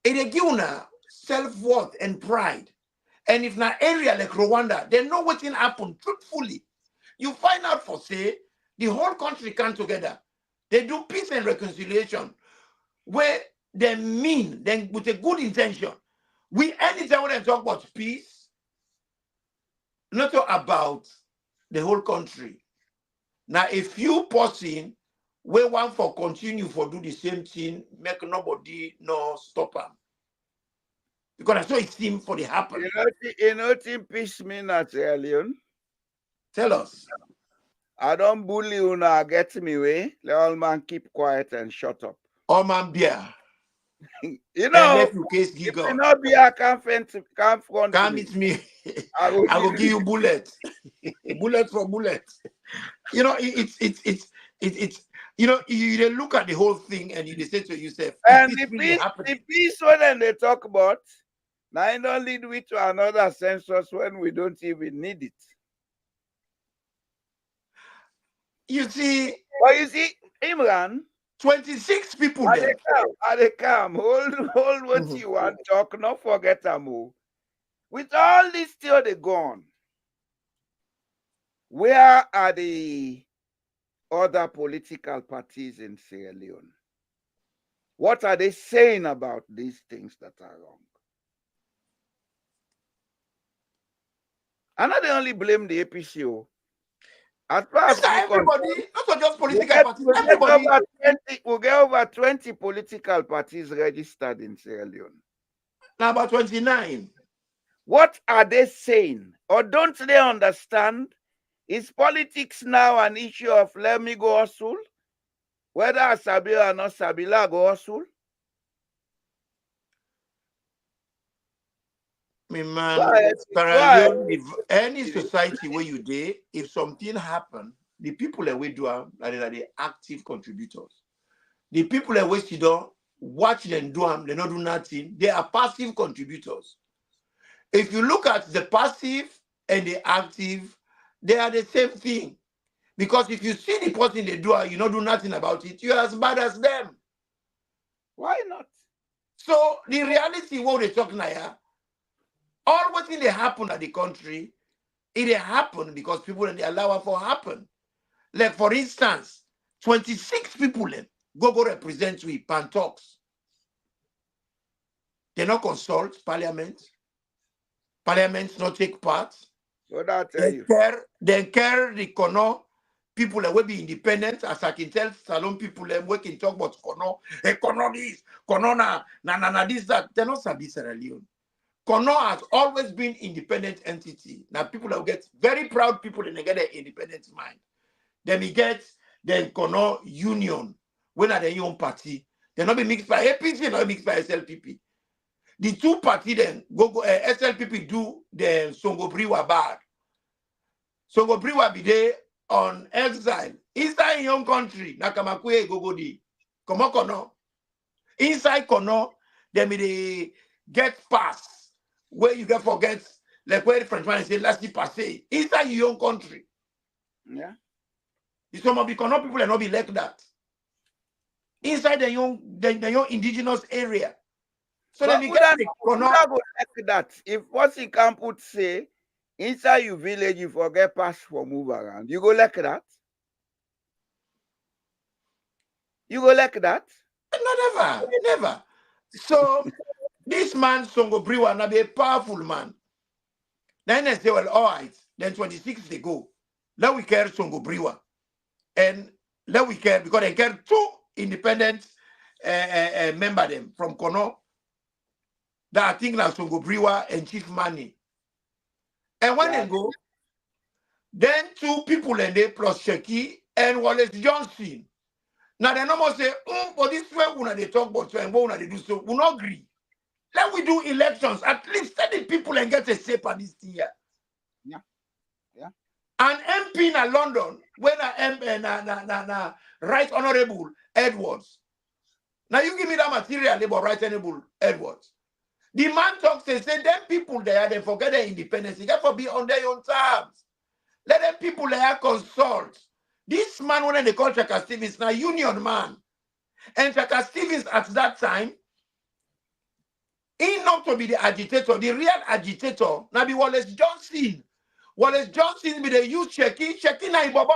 C: it give una self-worth and pride. And if na area like Rwanda, they know what happened truthfully. You find out for say, the whole country come together. They do peace and reconciliation where they mean, then with a good intention. We anytime when I talk about peace, not talk about the whole country. Now, a few person we want for continue for do the same thing, make nobody no stop them. Because I saw it seem for the happen.
B: You know, peace me not alien.
C: Tell us.
B: I don't bully you now, get me way. Let all man keep quiet and shut up.
C: Oh man, beer.
B: You
C: And
B: know,
C: let you case
B: if
C: gig
B: you
C: on.
B: not be a can't front
C: Come
B: me.
C: meet me.
B: I will
C: I will give you bullet. Bullet for bullet. You know, it's you know, you look at the whole thing and you say to yourself, if
B: And
C: this really happening.
B: the peace when they talk about, now it don't lead we to another census when we don't even need it.
C: You see,
B: But you see, Imran,
C: 26 people there.
B: they come, hold what you want, talk, not forget them. With all this still they gone, where are the other political parties in Sierra Leone? What are they saying about these things that are wrong? And not they only blame the APCO. As far as we
C: Everybody, not just political parties, everybody.
B: we'll get over 20 political parties registered in Sierra Leone.
C: Now about 29.
B: What are they saying? Or don't they understand? Is politics now an issue of let me go hustle? Whether Sabila or not Sabila go hustle?
C: Me man,
B: Go ahead.
C: Sierra Leone, if any society where you there, if something happen, the people that we do are the active contributors. The people that we sit down, watch them do them, they not do nothing. They are passive contributors. If you look at the passive and the active, they are the same thing. Because if you see the person they do, you not do nothing about it, you're as bad as them.
B: Why not?
C: So the reality, what they talk now, all what thing they happen at the country, it happen because people and they allow it for happen. Like for instance, 26 people go represent we pan talks. They not consult parliament. Parliament not take part.
B: What I tell you?
C: They care the Kono people that will be independent, as I can tell SaLone people them we can talk about Kono. Hey, Kono this, Kono na this, that. They're not Sabi Sierra Leone. Kono has always been independent entity. Now people that get very proud people and they get their independent mind. Then we get the Kono Union. When are the young party? They're not be mixed by APC, not mixed by SLPP. The two parties then SLPP do the Songo Briwa bad. Songo Briwa be there on exile inside your own country. Nakamakuye Gogodi. Komo Kono. Inside Kono, then they get pass where you get forget like where the Frenchman say last passé inside your own country.
B: Yeah.
C: Some of the Kono people are not be like that. Inside the young indigenous area. So then we get the Kono.
B: Like that. If what's in camp would say, inside your village, you forget pass for move around. You go like that? You go like that?
C: No, never. So this man, Songo Briwa, now be a powerful man. Then they say, well, all right, then 26 they go. Let we care Songo Briwa. And let we care, because they care two independent member them from Kono. That I think now Songo Briwa and Chief Mani. And when they go, then two people and they plus Sheki and Wallace Johnson. Now they no more say, but this way when they talk about and what they do so, we not agree. Let we do elections. At least let the people and get a say for this year.
B: Yeah. Yeah.
C: An MP in London, when Right Honorable Edwards. Now you give me that material about Right Honorable Edwards. The man talks, they say, them people there, they forget their independence. They therefore be on their own terms. Let them people there consult. This man, when they call Chaka Stevens, now union man. And Chaka Stevens at that time, he not to be the agitator, the real agitator, now be Wallace Johnson. Wallace Johnson be the youth Sheki na Bobo.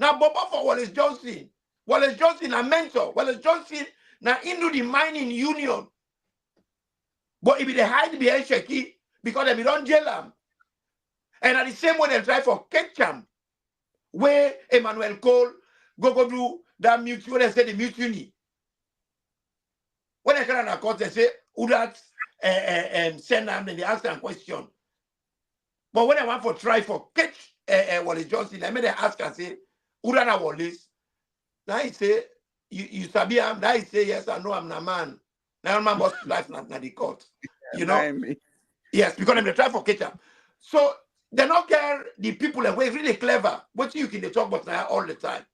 C: Now Bobo for Wallace Johnson. Wallace Johnson a mentor. Wallace Johnson now into the mining union. But if they hide behind Sheki, because they don't jail them. And at the same way they try for Ketcham, where Emmanuel Cole go do that mutiny, when they say the mutiny. When they come on the court, they say, who that send them, then they ask them a question. But when I want for try for catch Wallace Johnson, I made them ask and say, who that Wallace? Now he say, you sabi him. Now he say, yes, I know I'm a man. Now man boss life na the court. You know? Yes, because they try for catch up. So they don't care the people that were really clever. What you can talk about now all the time.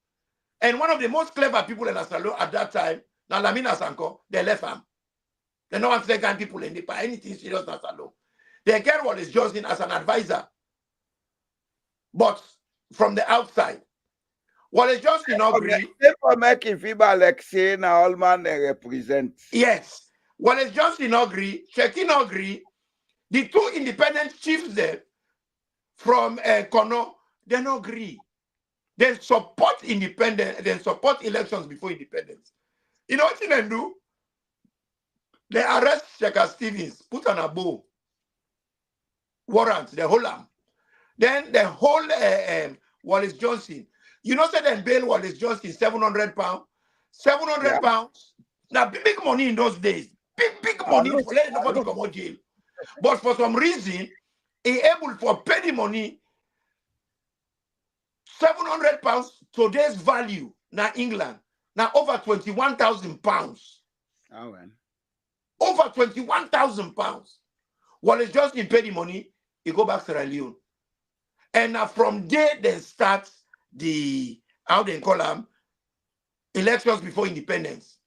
C: And one of the most clever people in SaLone at that time, now Lamina Sanko, they left him. They don't want second people in the past, anything serious in SaLone. They get Wallace Johnson as an advisor. But from the outside, Wallace Johnson agree. Yes. Wallace Johnson agree. Shekin agree. The two independent chiefs there from Kono, they don't agree. They support independence, they support elections before independence. You know what they do? They arrest Sheikha Stevens, put on a bow, warrant, they hold him. Then they hold Wallace Johnson. You know, say they bail Wallace Johnson 700 pounds. 700 pounds. Now, big money in those days. Big money for letting nobody come out jail. But for some reason, he able to pay the money 700 pounds, today's value now England, now over 21,000 pounds.
B: Oh, man.
C: Over 21,000 pounds. Wallace Johnson pay the money, he go back to Sierra Leone. And now from there, they start the, how they call them, elections before independence.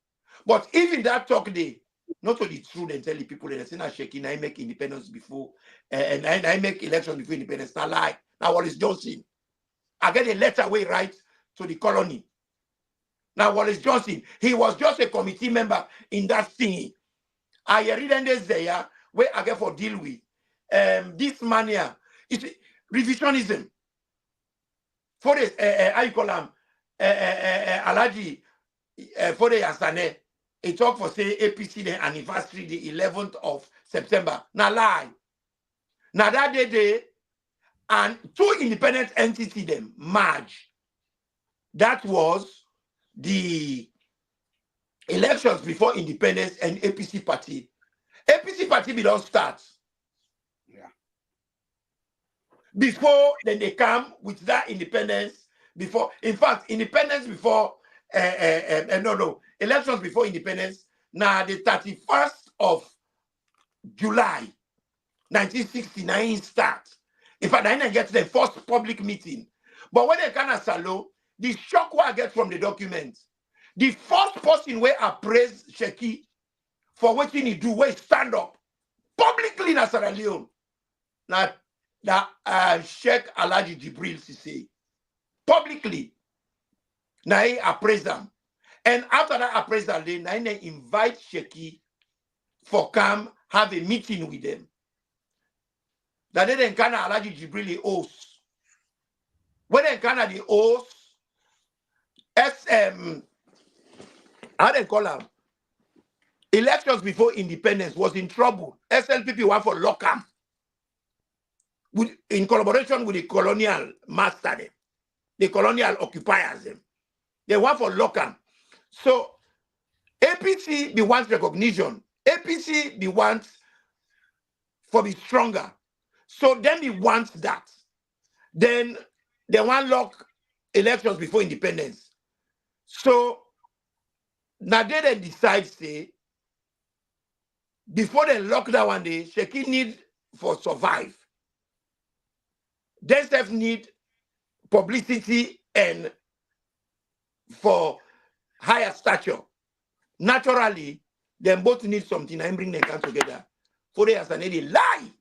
C: But even that talk day, not only true, they tell the people that they say, shaking, I make independence before, and I make elections before independence. Now lie. Now Wallace Johnson. I get a letter way right to the colony. Now Wallace Johnson, he was just a committee member in that thing. I read in this there where I get for deal with this mania. It's revisionism. For this, how you call them? Alaji for the Yasane. He talk for say APC the anniversary the 11th of September. Now lie. Now that day, and two independent entities them merge. That was the elections before independence and APC party. APC party we don't start.
B: Yeah.
C: Before then they come with that independence before. In fact, independence before elections before independence. Now the 31st of July 1969 start. In fact, I didn't get to the first public meeting. But when they come at SaLone, the shock what I get from the document, the first person where I praise Sheki for what he do, where he stand up publicly in Sierra Leone. Now, that Sheikh Alhaji Jibril Sise, publicly, now he appraise them. And after that appraisal, then I invite Sheki for come have a meeting with them. That they encounter Alhaji Jibril the host. When they encounter the host, how they call them? Elections before independence was in trouble. SLPP want for lock-up in collaboration with the colonial master, the colonial occupiers. They want for lock-up. So APC be wants recognition. APC be wants for be stronger. So then he wants that. Then they want lock elections before independence. So now they decide, say, before they lock that one day, Sheki need for survive. They self need publicity and for higher stature. Naturally, they both need something and bring them together. For they as an lie.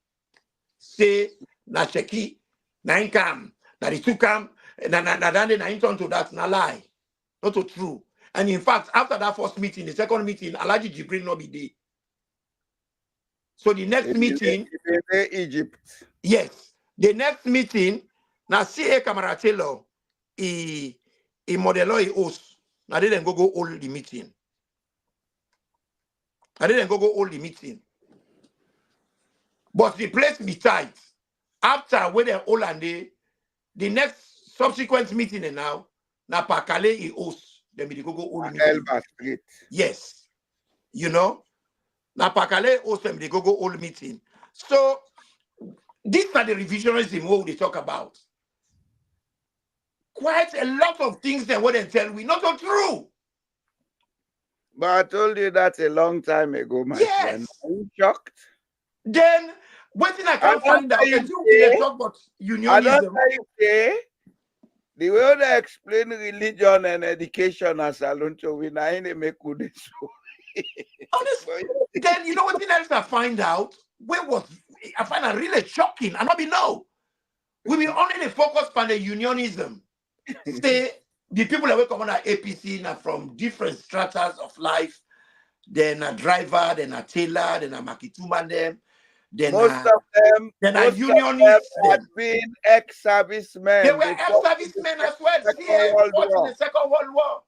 C: Say na Sheki, na income, na the two come, na turn to that, na lie. Not so true. And in fact, after that first meeting, the second meeting, Alhaji Jibril not be there. So the next meeting,
B: Egypt.
C: yes, the next meeting, now CA Camara Taylor, he modelo he host. Now they didn't go hold the meeting. I didn't go hold the meeting. But the place be tight. After when they all and the next subsequent meeting and now Pakale he host. Then we go all meeting.
B: Elba Street.
C: Yes. You know? Pakale host them they go all meeting. So these are the revisionism what they talk about. Quite a lot of things that what they tell we not so true.
B: But I told you that a long time ago, my friend. Are you shocked?
C: Then what thing I can't find out? They talk about unionism.
B: I don't say the way they explain religion and education as SaLone to we na in make good show.
C: Honestly, then you know what thing else I find out? I find it really shocking. And not be no. We will only focus on the unionism. Say the people that come on our APC now from different stratas of life. Then a driver, then a tailor, then a makituma them. Then
B: most of them,
C: then a unionist
B: had been ex-servicemen.
C: They were ex-servicemen as well. See, fought in the Second World War.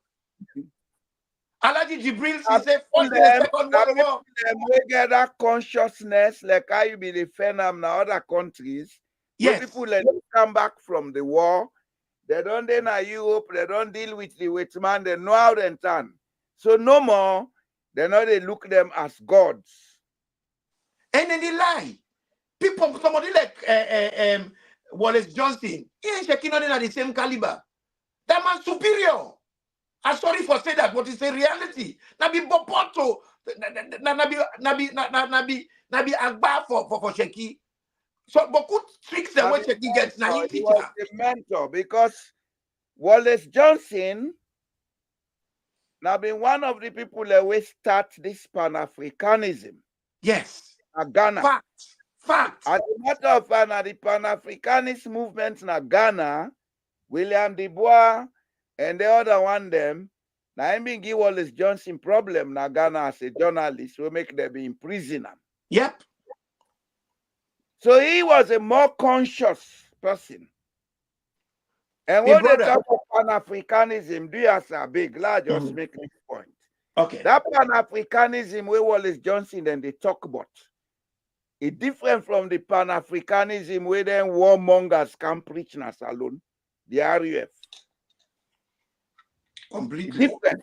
C: Alaji Jibril said fought in the Second World War.
B: We get that consciousness, like how you be the phenom in other countries.
C: Yes.
B: People that come back from the war, they don't in Europe, they don't deal with the wait man, they know how they turn. So no more, they know they look them as gods.
C: And then they lie. People, somebody like Wallace Johnson, he ain't checking on it at the same caliber. That man's superior. I'm sorry for saying that, but it's a reality. Nabi Bopoto, Nabi Agba for Sheki. So beaucoup tricks that what Sheki gets now he
B: was a mentor because Wallace Johnson now been one of the people that will start this Pan-Africanism.
C: Yes.
B: Ghana.
C: Fact.
B: As a matter of fact, the Pan-Africanist movement in Ghana, William Du Bois and the other one them, now I mean give Wallace Johnson problem in Ghana as a journalist, will make them be in prison.
C: Yep.
B: So he was a more conscious person. And when they talk of Pan-Africanism, do you as a big, large, just make this point.
C: Okay.
B: That Pan-Africanism where Wallace Johnson and they talk about, it's different from the Pan-Africanism where then warmongers can preach in SaLone, the RUF.
C: Completely.
B: Different.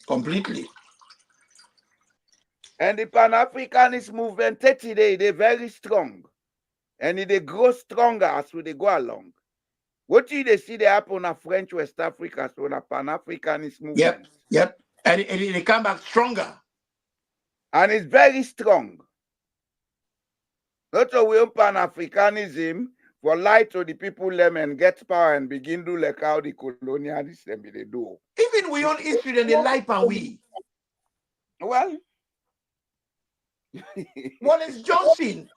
C: Completely.
B: And the Pan-Africanist movement, today, they're very strong. And they grow stronger as they go along. What do they see they happen in French West Africa, so the Pan-Africanist movement?
C: Yep. And they come back stronger.
B: And it's very strong. Not a way Pan-Africanism for lie to the people them and get power and begin to like how the colonialists them they do.
C: Even we on history then they lie and we.
B: Well,
C: Wallace Johnson,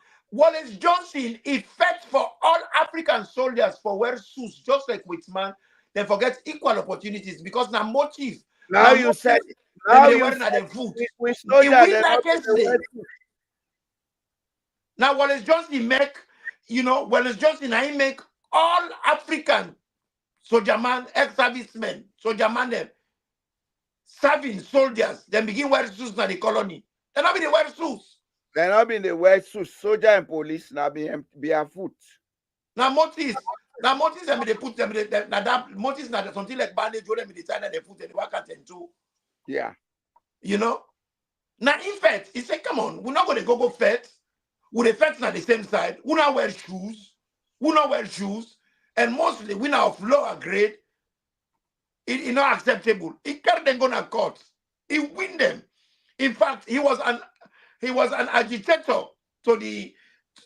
C: effect for all African soldiers for wear suits, just like Whitman, they forget equal opportunities because now motive.
B: Now you said now you
C: said
B: we soldiers
C: now Wallace Johnson make, Wallace Johnson I make all African soldier man, ex-servicemen, soldier man them serving soldiers, then begin wear suits in the colony. They're not be the wear suits.
B: They're not being the wear suits, soldier and police now be afoot.
C: Now motives and they put them now that motives now something like bandage them in the time they put the work at and two.
B: Yeah.
C: Now in fact, he said, come on, we're not gonna go fet. With the fets at the same side, we not wear shoes, and mostly we now of lower grade. It's not acceptable. He carried them gonna court. He win them. In fact, he was an agitator to the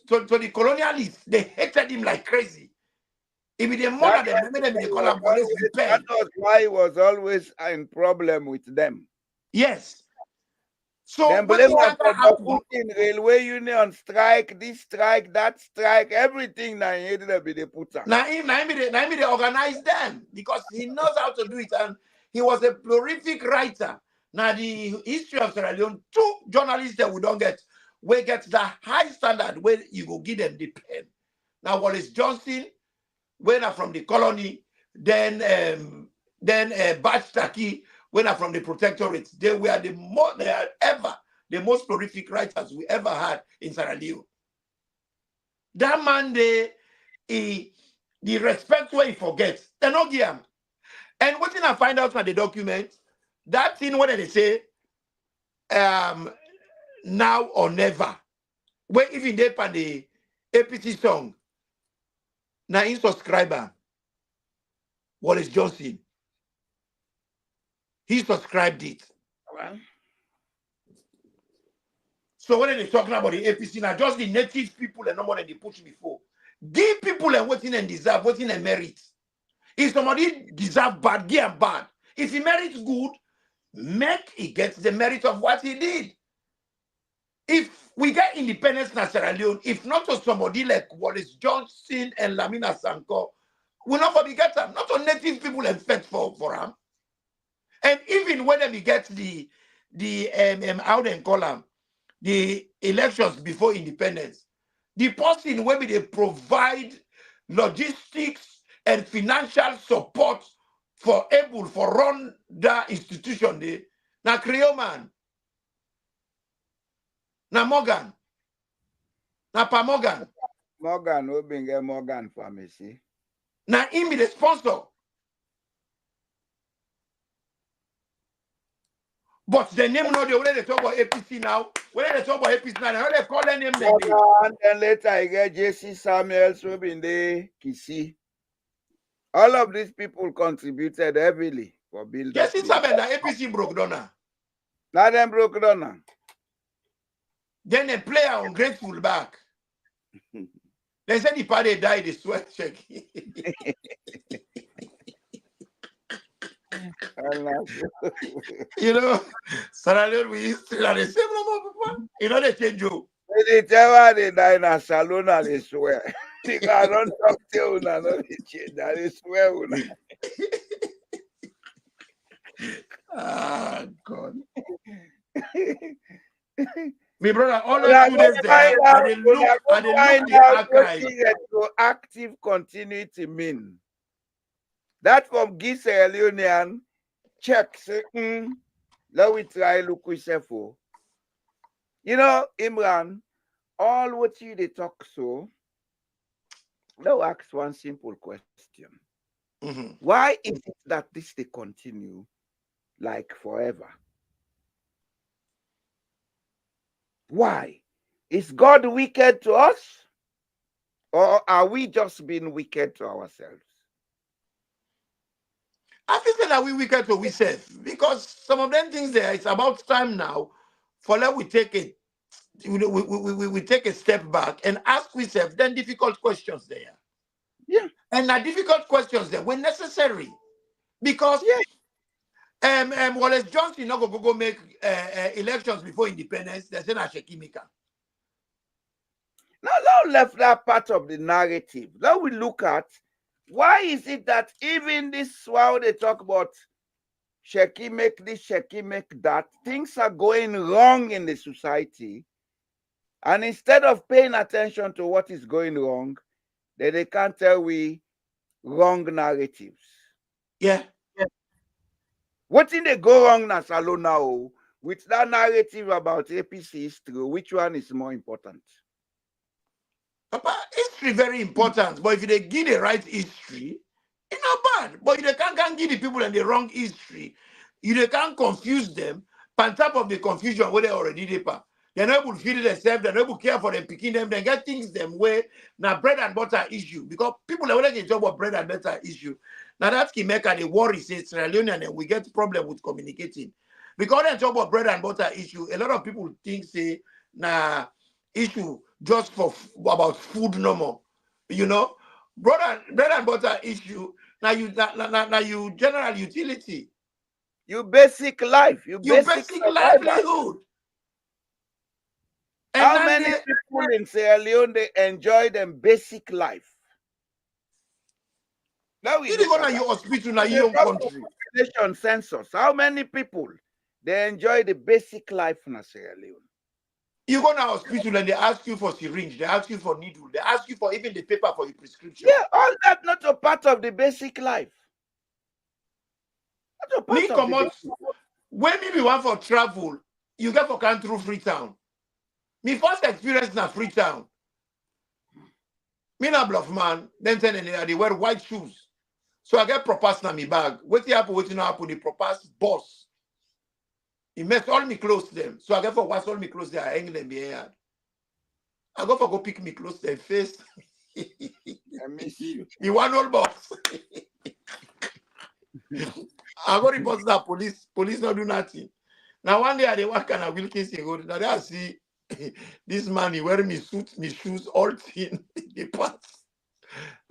C: colonialists. They hated him like crazy. If they murder them, maybe they call him police.
B: That was why he was always in problem with them.
C: Yes. So
B: then blame in railway union strike, this strike, that strike, everything now he be the putter.
C: Now they organize them because he knows how to do it, and he was a prolific writer. Now the history of Sierra Leone, 2 journalists that we don't get, we get the high standard where you go give them the pen. Now Wallace Johnson, when from the colony, then Batch Taki, when from the protectorate, they are the most prolific writers we ever had in Sierra Leone. That man the respect where he forgets. They not give him. And what thing I find out from the document, that thing what they say, now or never. Where even they pan the APC song, now in subscriber, Wallace Johnson, he subscribed it.
B: Well,
C: So when they talking about the APC now, just the native people and no more than they push before. Give people and what and deserve, what and merit. If somebody deserve bad, give him bad. If he merits good, make he gets the merit of what he did. If we get independence in Sierra Leone, if not to somebody like Wallace Johnson and Lamina Sanko, we'll not forget them. Not to native people and fed for them. And even when we get the how they call them, the elections before independence, the person where they provide logistics and financial support for able for run that institution they na Creole man, na Morgan, na Pa Morgan,
B: Morgan, Obinge Morgan Pharmacy.
C: na him be the sponsor. But the name no, when they talk about APC now, when they talk about APC now, how they call their name like this?
B: And then later I get JC Samuels, Obinde, Kisi. All of these people contributed heavily for building.
C: Yes, it's happened that APC broke down now.
B: Now them broke down now.
C: Then a player on grateful back. They said the party died, they sweat check. You know, Sierra Leone, we used to the same number, you know, they change you.
B: They tell they die in a salon and they swear. They don't talk to you, no, they change, they swear.
C: Ah, God. My brother, all those students there, and they look the archive.
B: To active continuity mean. That from Sierra Leonean check, say, let we try look with for. You know, Imran, all what you they talk so, now ask one simple question. Why is it that this they continue like forever? Why? Is God wicked to us? Or are we just being wicked to ourselves?
C: I think that we wicked to ourselves because some of them things there, it's about time now for let we take it. We take a step back and ask ourselves then difficult questions there.
B: Yeah.
C: And the difficult questions there when necessary. Because Wallace Johnson not go make elections before independence, there's an Ashekimika.
B: Now left that part of the narrative. Now we look at why is it that even this while they talk about Sheki make this, Sheki make that, things are going wrong in the society. And instead of paying attention to what is going wrong, they can't tell we wrong narratives.
C: Yeah.
B: What in they go wrong na SaLone now with that narrative about APC history? Which one is more important?
C: Papa, history very important, but if they give the right history, it's not bad. But if they can't give the people in the wrong history, if they can't confuse them, on top of the confusion where they already did, they're not able to feed themselves, they're not able to care for them, picking them, they get things them where now bread and butter issue. Because people are when talk about bread and butter issue. Now that's Kimeka, the worry says Sierra Leone and we get problem with communicating. Because they talk about bread and butter issue, a lot of people think say nah issue just for about food no more. You know, bread and butter issue. Now you general utility.
B: You basic life. You basic
C: livelihood.
B: How many people in Sierra Leone they enjoy them basic life? Now we
C: go to your hospital now your country.
B: Population census. How many people they enjoy the basic life in Sierra Leone?
C: You go to hospital and they ask you for syringe, they ask you for needle, they ask you for even the paper for your prescription.
B: Yeah, all that not a part of the basic life. Not a part of the basic life.
C: When me want for travel, you get for country through Freetown. Me first experience na Freetown. Me na bluff man. Then they wear white shoes. So I get propas na me bag. Waiting happen, the propas boss. He mess all me clothes them. So I get for wash all me clothes there, I hang them here. I go for go pick me clothes them face.
B: I miss you.
C: He want all box. I go report that police not do nothing. Now one day I dey work and I will kiss go. Now I see this man, he wearing me suit, me shoes, all thin. The parts.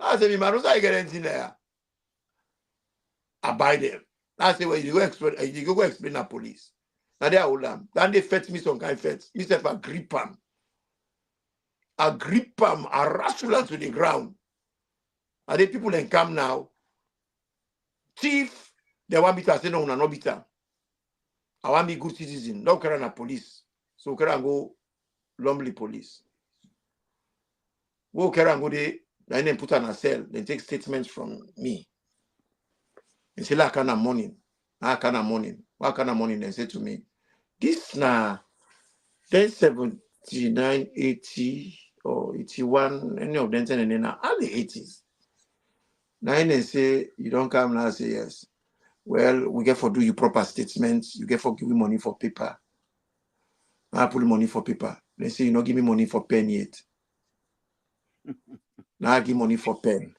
C: I say, me man, I get anything there. I buy them. I say, well, you go explain to police. Now they hold them. Then they fetch me some kind of fetch. Me say, I grip them. I wrestle them to the ground. And the people then come now. Chief, they want me to say, no, no, no, bitter. I want to be good citizen. No carry na police. So carry and go Lumley police. Go carry and go there. Then put on a cell. They take statements from me. They say, like, I kind of money. What kind of money? They say to me, this na 79, 80 or 81, any of them, and then all the 80s. Now they say, you don't come now, I say yes. Well, we get for do you proper statements. You get for give me money for paper. I put money for paper. They say, you don't give me money for pen yet. Now I give money for pen.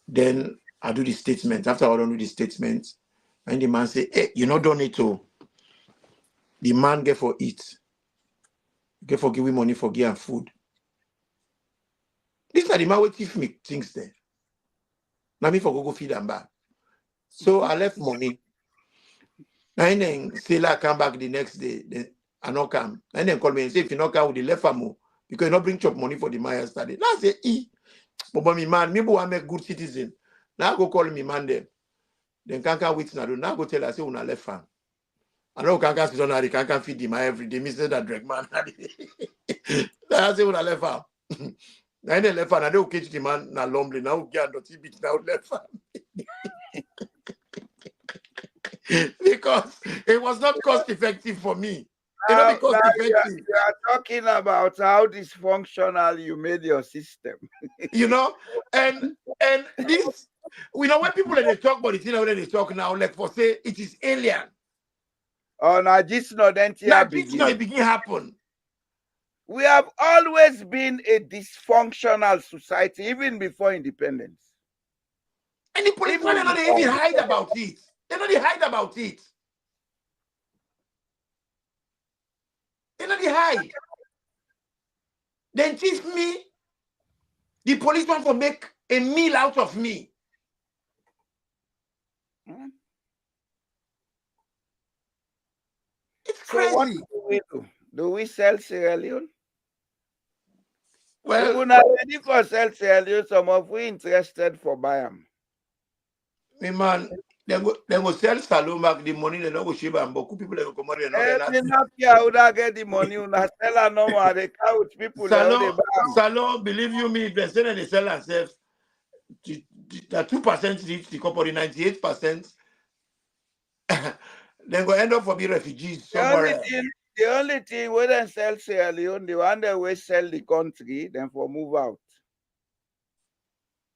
C: Then I do the statement. After I don't do the statement, and the man say, hey, you not done it too. The man get for eat. Get for give me money for gear and food. This are the man will give me things there. Now me for go feed them back. So I left money. And then Sailor come back the next day. Then I not come. And then call me and say, if you not come with the left famo, because you not bring chop money for the man yesterday. Now I say, but me man, maybe I make good citizen. Now I go call me man them. Then can't wait now. Now go tell us say una left farm. I know can't sit on that. Can't feed him every day. Mister that drag man. Now I say una left farm. Now they left farm. Now they catch the man na Lumley. Now we get dirty beat now left farm. Because it was not cost effective for me. It not be cost effective.
B: You are talking about how dysfunctional you made your system.
C: You know, and this, you know, when people they talk about it, you know, when they talk now, like for say it is alien.
B: Oh, now this not
C: Now this now it begin happen.
B: We have always been a dysfunctional society, even before independence.
C: And the policemen they not even hide about it. They not hide about it. They not hide. Then teach me. The police want to make a meal out of me. It's crazy.
B: So what do we do? Do we sell Sierra Leone?
C: Well,
B: we're not ready for sell Sierra Leone. Some of we interested for buy them.
C: Me man, they go sell SaLone back the money. They don't go ship and but people they go come out and
B: not here. Would I get the money? Una sell a normal. They count people.
C: SaLone, believe you me, if they sell and they sell themselves, the 2% reach the company 98%. Then go end up for be refugees somewhere.
B: The only thing we don't sell Sierra Leone, the one that we sell the country, then for move out.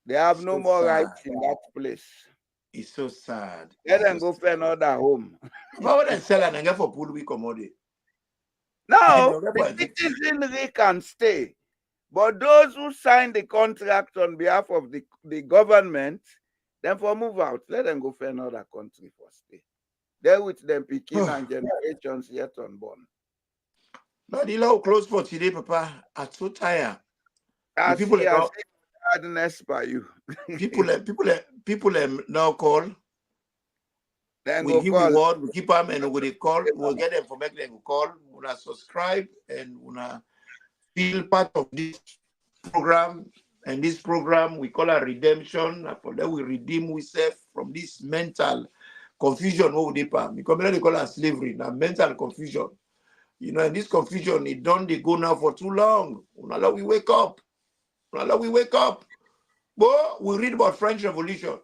B: They have no more rights in that place.
C: It's so sad.
B: Let them go for another home.
C: But when they sell and get for pool we commodity.
B: Now, the citizenry can stay. But those who sign the contract on behalf of the government, then for move out, let them go for another country for stay. They're with them picking and generations yet unborn.
C: But the law close for today, Papa. I'm so tired.
B: People sadness by you.
C: people now call.
B: Then
C: we give call. Reward, we keep them and we call. We'll get them for make them call. We'll subscribe and we'll feel part of this program. And this program we call a redemption. For that we redeem ourselves from this mental confusion. Because they call it slavery. Now mental confusion. You know, and this confusion, it don't they go now for too long. Unala we wake up. But we read about French Revolution.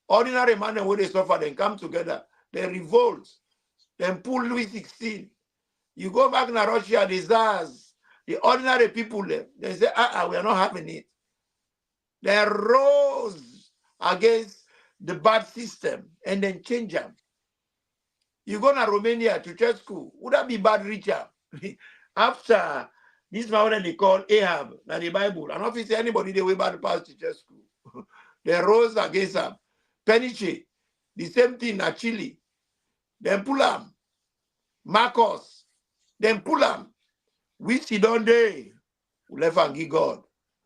C: Ordinary man and when they suffer, then come together. They revolt. Then pull Louis XVI. You go back to Russia, the Tsars, the ordinary people, they say, we are not having it. They rose against the bad system and then change them. You go to Romania to church school, would that be bad richer? After this mountain they call Ahab, now the Bible, and obviously anybody they way bad pass to church school. They rose against them. Peniche, the same thing at Chile. Then pull them. Marcos, then pull them. We sit down there. We left and give God.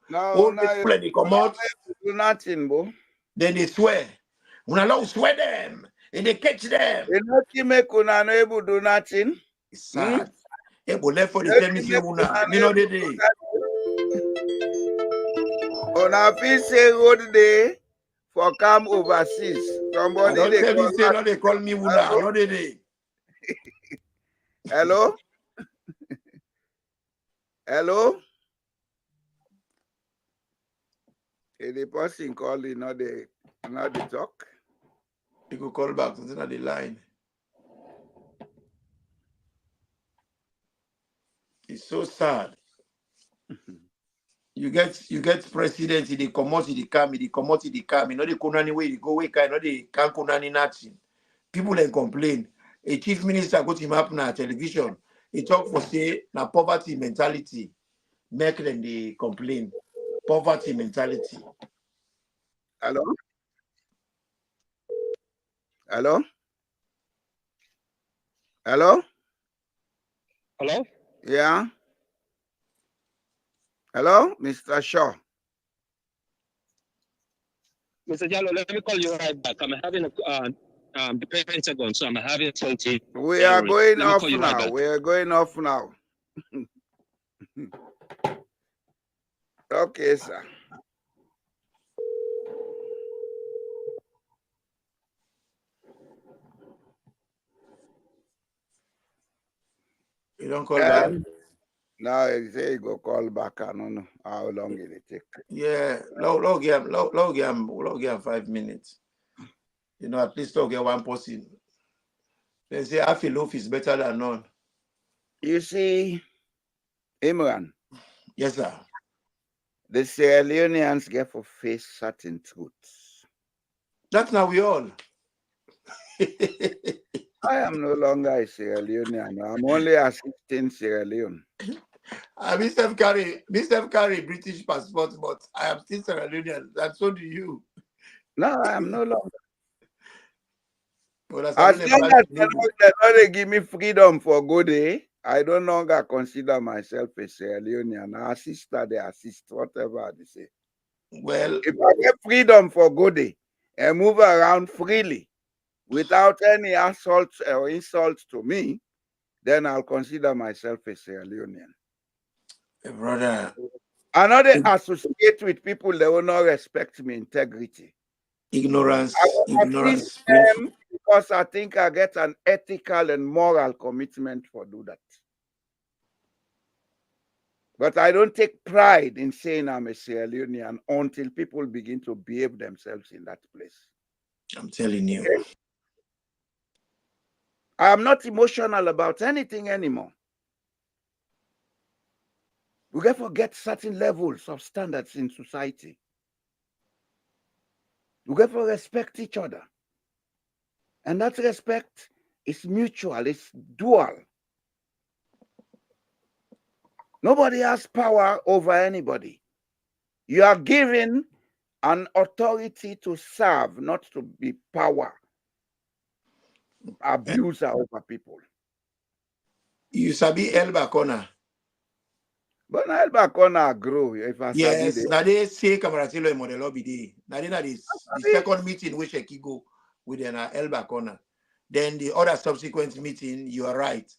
B: No,
C: All the people they come out.
B: do nothing, bro.
C: Then they swear. When Allah swear them, and they catch them.
B: They not make una no able do nothing.
C: It's sad. Able left for the same me say una. Me know they day.
B: Una feel say road day for come overseas. Somebody
C: don't
B: they
C: tell me
B: call
C: say no, they call me una. No they day.
B: Hello? Hello? The person calling, not the talk.
C: You could call back to the line. It's so sad. You get president, they come out, they come, they come out, they come. You know they couldn't anyway, they go away, you know they can't couldn't nothing. People then complain. A chief minister go to him up na television. He talk for say na poverty mentality. Make them they complain. Poverty mentality.
B: Hello? Hello? Hello?
D: Hello?
B: Yeah? Hello, Mr. Shaw.
D: Mr. Jallo, let me call you right back. I'm having the Pentagon, so I'm having something.
B: We are going off now. We are going off now. Okay, sir.
C: You don't call back?
B: Now he say he go call back. I don't know how long it take.
C: Yeah, log him 5 minutes. You know, at least log get one person. They say half a loaf is better than none.
B: You see, Imran.
C: Yes, sir.
B: The Sierra Leoneans get for face certain truths.
C: That's now we all.
B: I am no longer a Sierra Leonean. I'm only assisting Sierra Leone.
C: I myself carry British passport, but I am still Sierra Leonean, and so do you.
B: No, I am no longer.
C: Well,
B: as long as they don't give me freedom for good day, I don't longer consider myself a Sierra Leonean. I assist that they assist, whatever they say.
C: Well,
B: if I get freedom for good day and move around freely without any assault or insult to me, then I'll consider myself a Sierra Leonean.
C: Brother,
B: I know they associate with people that will not respect me integrity.
C: Ignorance.
B: Them because I think I get an ethical and moral commitment for do that. But I don't take pride in saying I'm a Sierra Leonean until people begin to behave themselves in that place.
C: I'm telling you.
B: Okay? I am not emotional about anything anymore. We get forget certain levels of standards in society. We get to respect each other. And that respect is mutual, it's dual. Nobody has power over anybody. You are given an authority to serve, not to be power abuser over people.
C: You sabi Elba Corner.
B: But Elba Corner grow if I
C: yes,
B: sabi
C: now they say Camaratilo and Modelo BD. Now the second meeting which I go with an Elba Corner. Then the other subsequent meeting, you are right.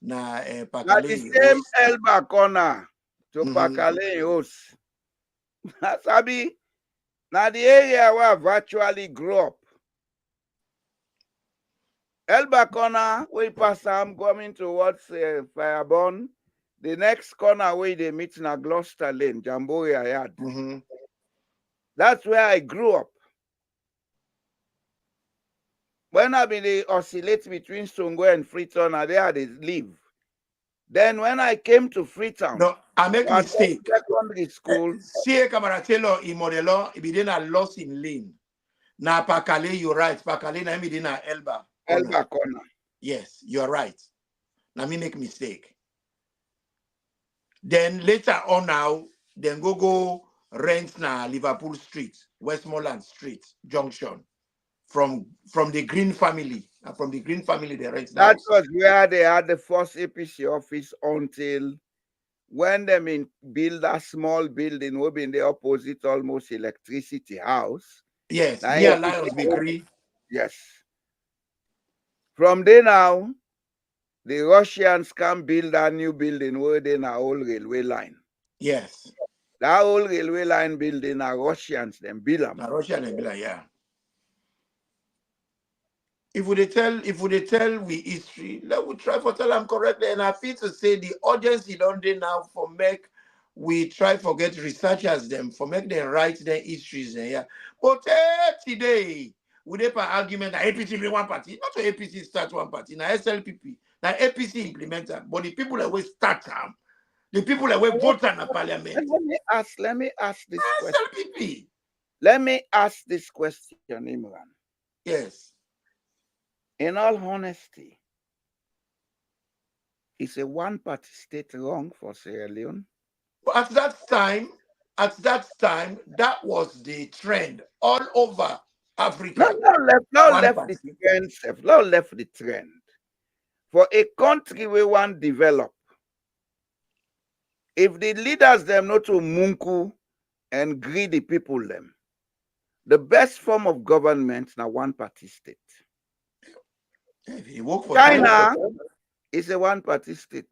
C: Now
B: the same Elba Corner to Pakale host. Sabi, now the area where I virtually grew up. Elba Corner, we pass I'm coming towards Fireborn. The next corner where they meet in Gloucester Lane, Jamboree Yard. That's where I grew up. When I been oscillate between Songo and Freetown, there they live. Then when I came to Freetown,
C: No, I make
B: to attend
C: mistake.
B: secondary school,
C: See, Camara Taylor, in Modelo, it be a loss in lane. Now, Pakale, you're right. Pakale, na me na Elba.
B: Elba Corner.
C: Yes, you're right. Now, me make mistake. Then later on now, then go rent na Liverpool Street, Westmoreland Street, Junction. From the Green family. From the Green family, they rent the
B: That
C: house.
B: was where they had the first APC office until when they build a small building, will be in the opposite almost electricity house.
C: Yes,
B: Now,
C: near Lions Bakery.
B: Yes. From there now, the Russians can build a new building where they na old railway line.
C: Yes.
B: That old railway line building are Russians, them build them.
C: Russian and like, yeah. If we tell we history, let we try for tell them correctly. And I feel to say the audience in London now for make we try for get researchers them for make them write their histories and yeah. But today we have an argument that APC be one party, not to APC start one party, now SLPP, now APC implementer, but the people that will start them, the people that will vote in the parliament.
B: Let me ask this question.
C: SLPP.
B: Let me ask this question, Imran.
C: Yes.
B: In all honesty, is a one-party state wrong for Sierra Leone?
C: But at that time, that was the trend all over Africa.
B: Not left the trend. For a country we want develop, if the leaders them not to munku and greedy people them, the best form of government now one-party state. China is a one-party state.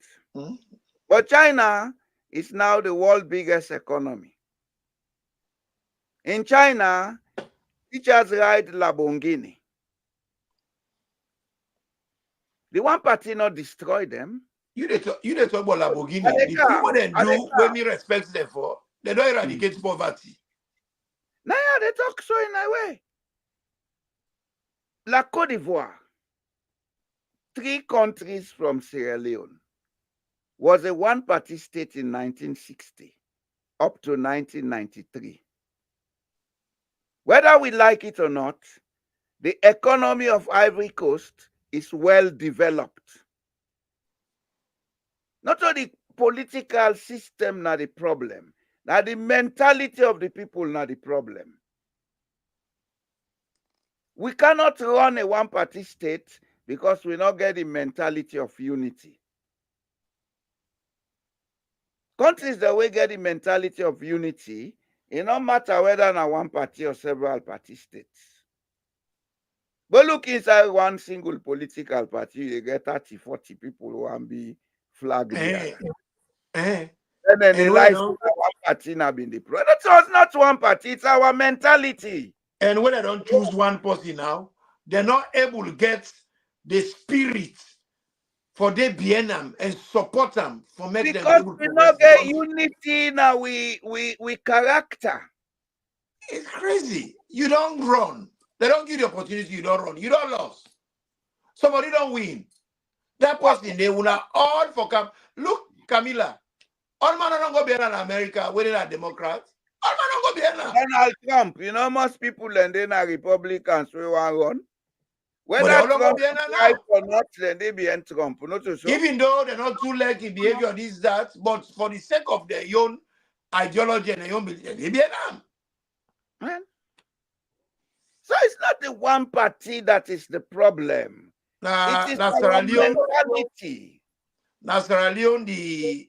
B: But China is now the world's biggest economy. In China, teachers ride Lamborghini. The one party not destroy them.
C: You dey talk about Lamborghini. The people they do when me respect them for, they don't eradicate poverty.
B: Now yeah, they talk so in a way. La Côte d'Ivoire, 3 countries from Sierra Leone, was a one-party state in 1960 up to 1993. Whether we like it or not, the economy of Ivory Coast is well developed. Not only the political system not the problem, now the mentality of the people not the problem. We cannot run a one-party state because we not get the mentality of unity. Countries that will get the mentality of unity, it no matter whether na one party or several party states. But look inside one single political party, you get 30, 40 people who want be flag bearer. And then they like one party not being the problem. That's not one party, it's our mentality.
C: And when they don't choose one party now, they're not able to get the spirit for their BNM and support them for make them able to
B: we not get unity now, we character.
C: It's crazy. You don't run. They don't give you the opportunity, you don't run. You don't lose. Somebody don't win. That person, they will not all for Cam. Look, Camilla, all man don't go behind in America, whether they're Democrats. All man don't go behind.
B: Donald Trump, you know, most people and then are Republicans we want run. Whether Trump right or not, then they behind Trump. Not so.
C: Even though they're not too like in behavior, this, that, but for the sake of their own ideology and their own belief, they behind them.
B: Man. So it's not the one party that is the problem. It is
C: Sierra Leone.
B: mentality.
C: Now Sierra Leone, the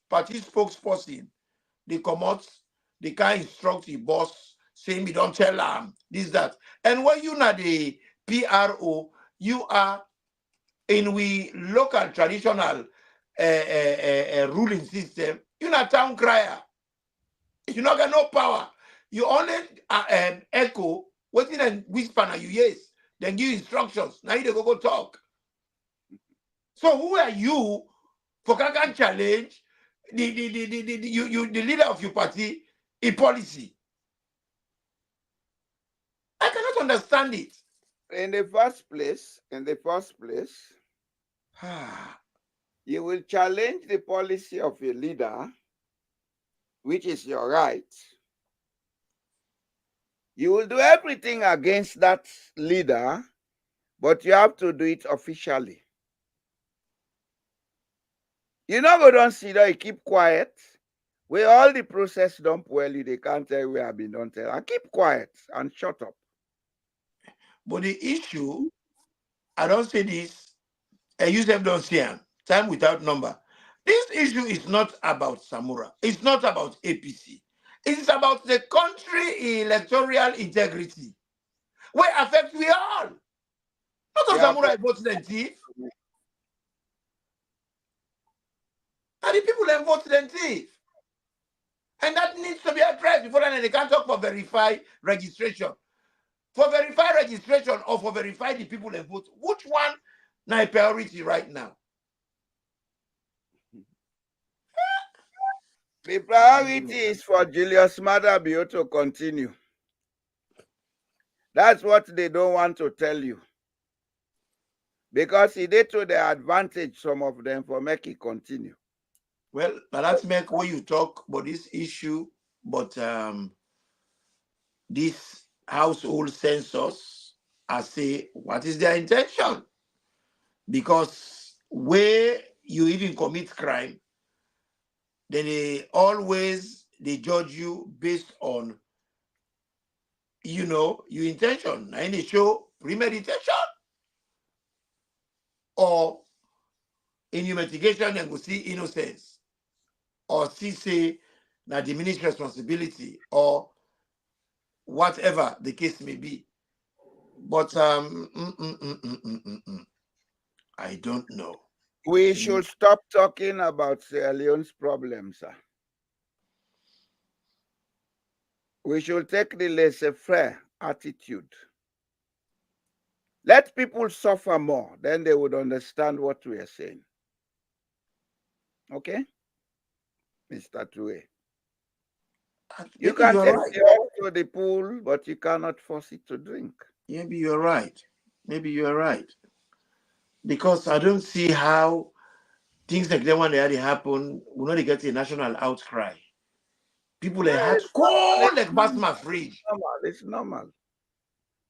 C: party spokesperson, they come out, they can instruct the boss, saying we don't tell them this, that. And when you are the PRO, you are in we local traditional ruling system, you're not town crier. You not got no power. You only echo what in whisper na you yes, then give instructions. Now you go talk. So who are you for can challenge the leader of your party in policy? I cannot understand it.
B: In the first place, You will challenge the policy of a leader, which is your right. You will do everything against that leader, but you have to do it officially. You know, go don't see that you keep quiet. Where all the process don't well, they can't tell we have been done tell. And keep quiet and shut up.
C: But the issue, I don't say this, I use them don't see them, time without number. This issue is not about Samura. It's not about APC. It's about the country electoral integrity. We affect we all. Not of
B: Yeah,
C: Samura votes them thief. And the people that vote them thief. And that needs to be addressed before then they can't talk for verified registration. For verified registration or for verify the people that vote, which one is priority right now?
B: the priority is for Julius Maada Bio to continue. That's what they don't want to tell you. Because he did to their advantage, some of them, for make it continue.
C: Well, but that's make when you talk about this issue, but this household census, I say, what is their intention? Because where you even commit crime, then they judge you based on, your intention. And they show premeditation or in your mitigation and go see innocence or see say na diminished responsibility or whatever the case may be. But I don't know.
B: We should stop talking about Sierra Leone's problems, sir. We should take the laissez-faire attitude. Let people suffer more, then they would understand what we are saying. Okay? Mr. Tue. You can take
C: right.
B: the horse to the pool, but you cannot force it to drink.
C: Maybe you're right. Maybe you're right. Because I don't see how things like that when they already happen, will not get a national outcry. People that had cold like Basma fridge.
B: It's normal.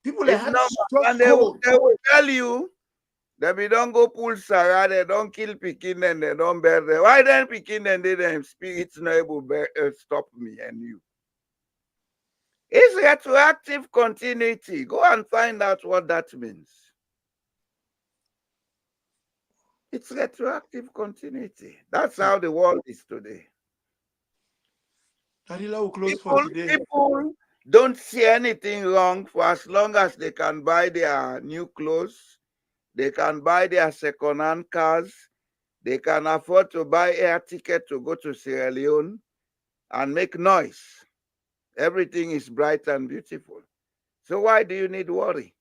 C: People that
B: It's
C: had
B: normal.
C: just
B: And they
C: cold.
B: will tell you that we don't go pull Sarah, they don't kill Pekin and they don't bear them. Why then Pekin and they them spirits not able to stop me and you? It's retroactive continuity. Go and find out what that means. It's retroactive continuity. That's how the world is today.
C: Tarila will close for today.
B: People don't see anything wrong for as long as they can buy their new clothes, they can buy their second-hand cars, they can afford to buy air ticket to go to Sierra Leone and make noise. Everything is bright and beautiful. So why do you need worry?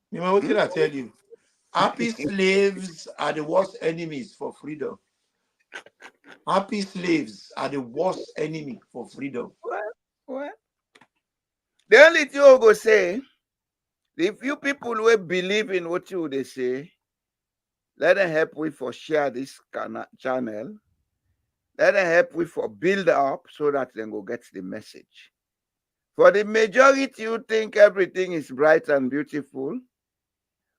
C: What did I tell you? Happy slaves are the worst enemies for freedom. Happy slaves are the worst enemy for freedom.
B: Well, the only thing I go say, the few people who believe in what you they say, let them help we for share this channel. Let them help we for build up so that they go get the message. For the majority who think everything is bright and beautiful,